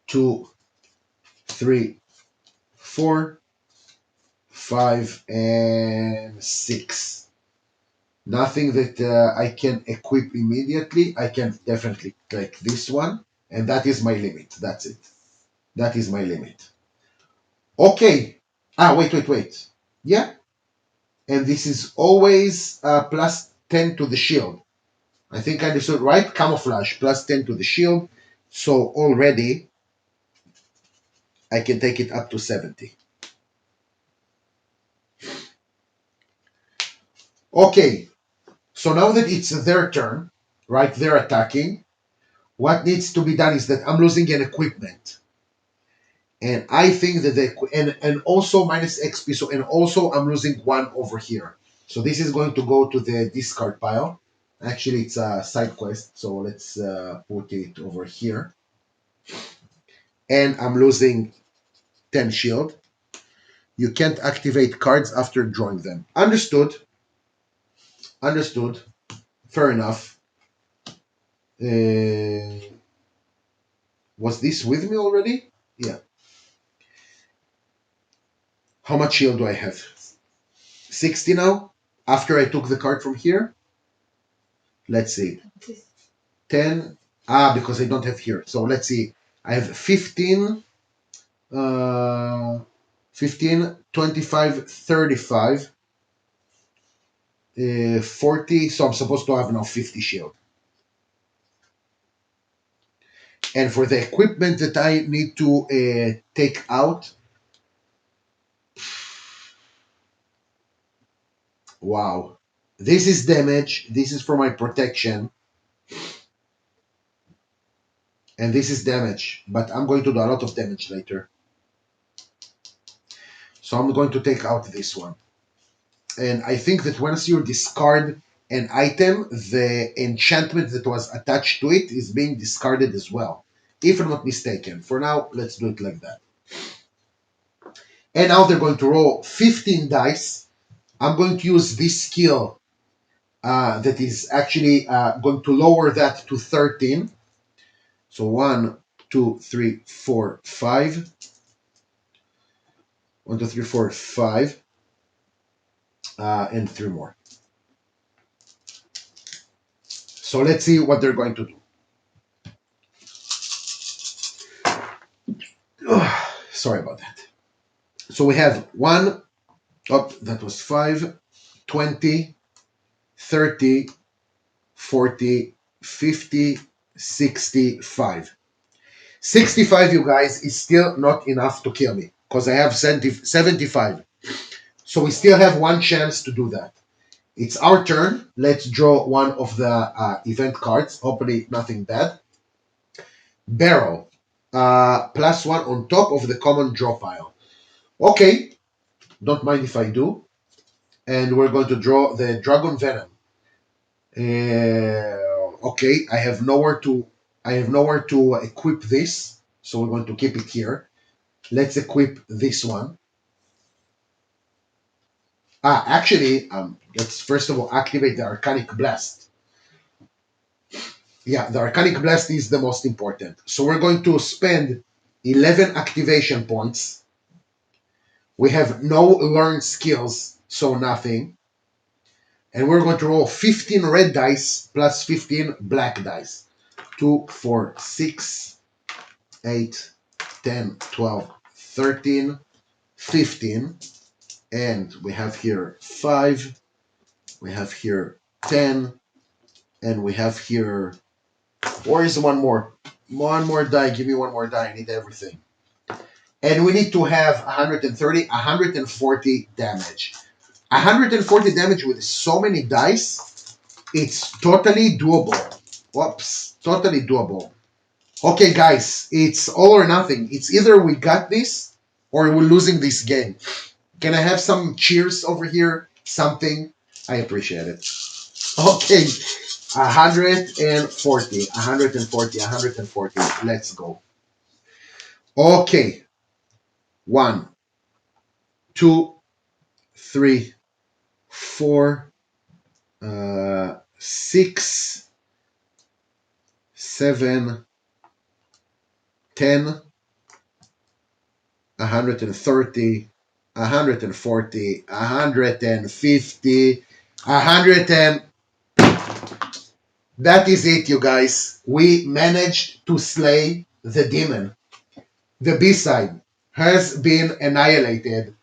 2, 3, 4, 5, and 6. Nothing that I can equip immediately. I can definitely click this one. And that is my limit. That's it. That is my limit. Okay. Wait. Yeah. And this is always +10 to the shield. I think I understood right. Camouflage +10 to the shield. So already I can take it up to 70. Okay. So now that it's their turn, right? They're attacking. What needs to be done is that I'm losing an equipment. And I think that and also -XP. So and also I'm losing 1 over here. So this is going to go to the discard pile. Actually, it's a side quest. So let's put it over here. And I'm losing 10 shield. You can't activate cards after drawing them. Understood. Understood. Fair enough. Was this with me already? Yeah. How much shield do I have? 60 now? After I took the card from here? Let's see. 10. Because I don't have here. So let's see. I have 15. 15, 25, 35. 40. So I'm supposed to have now 50 shield. And for the equipment that I need to take out, Wow. This is damage. This is for my protection. And this is damage. But I'm going to do a lot of damage later. So I'm going to take out this one. And I think that once you discard an item, the enchantment that was attached to it is being discarded as well. If I'm not mistaken. For now, let's do it like that. And now they're going to roll 15 dice. I'm going to use this skill that is actually going to lower that to 13. So 1, 2, 3, 4, 5. 1, 2, 3, 4, 5. And 3 more. So let's see what they're going to do. Sorry about that. So we have 1, oh, that was 5, 20, 30, 40, 50, 65. 65, you guys, is still not enough to kill me because I have 75. So we still have one chance to do that. It's our turn. Let's draw one of the event cards. Hopefully nothing bad. Barrel. +1 on top of the common draw pile. Okay. Don't mind if I do. And we're going to draw the Dragon Venom. Okay, I have nowhere to equip this, so we're going to keep it here. Let's equip this one. Actually, let's first of all activate the Arcanic Blast. Yeah, the Arcanic Blast is the most important. So we're going to spend 11 activation points. We have no learned skills, so nothing. And we're going to roll 15 red dice plus 15 black dice. 2, 4, 6, 8, 10, 12, 13, 15. And we have here 5. We have here 10. And we have here... Or is one more? One more die. Give me one more die. I need everything. And we need to have 130, 140 damage. 140 damage with so many dice, it's totally doable. Whoops, totally doable. Okay, guys, it's all or nothing. It's either we got this or we're losing this game. Can I have some cheers over here? Something? I appreciate it. Okay, 140, 140, 140. Let's go. Okay. 1, 2, 3, 4, 6, 7, 10, 130, 140, 150, 100. That is it, you guys. We managed to slay the demon. The B-side has been annihilated.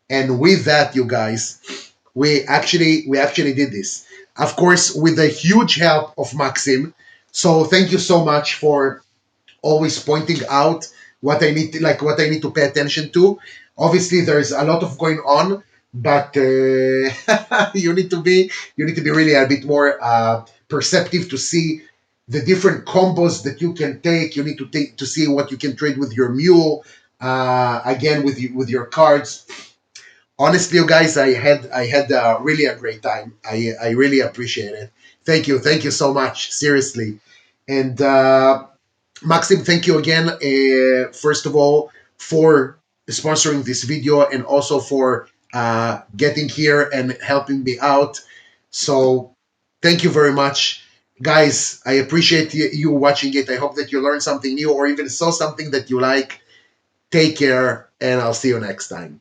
And with that, you guys, we actually did this. Of course, with the huge help of Maxim. So thank you so much for always pointing out what I need to, what I need to pay attention to. Obviously, there's a lot of going on, but you need to be really a bit more perceptive to see the different combos that you can take. You need to take to see what you can trade with your mule. Again, with your cards. Honestly, you guys, I had really a great time. I really appreciate it. Thank you so much. Seriously, and. Maxim, thank you again, first of all, for sponsoring this video and also for getting here and helping me out. So, thank you very much. Guys, I appreciate you watching it. I hope that you learned something new or even saw something that you like. Take care, and I'll see you next time.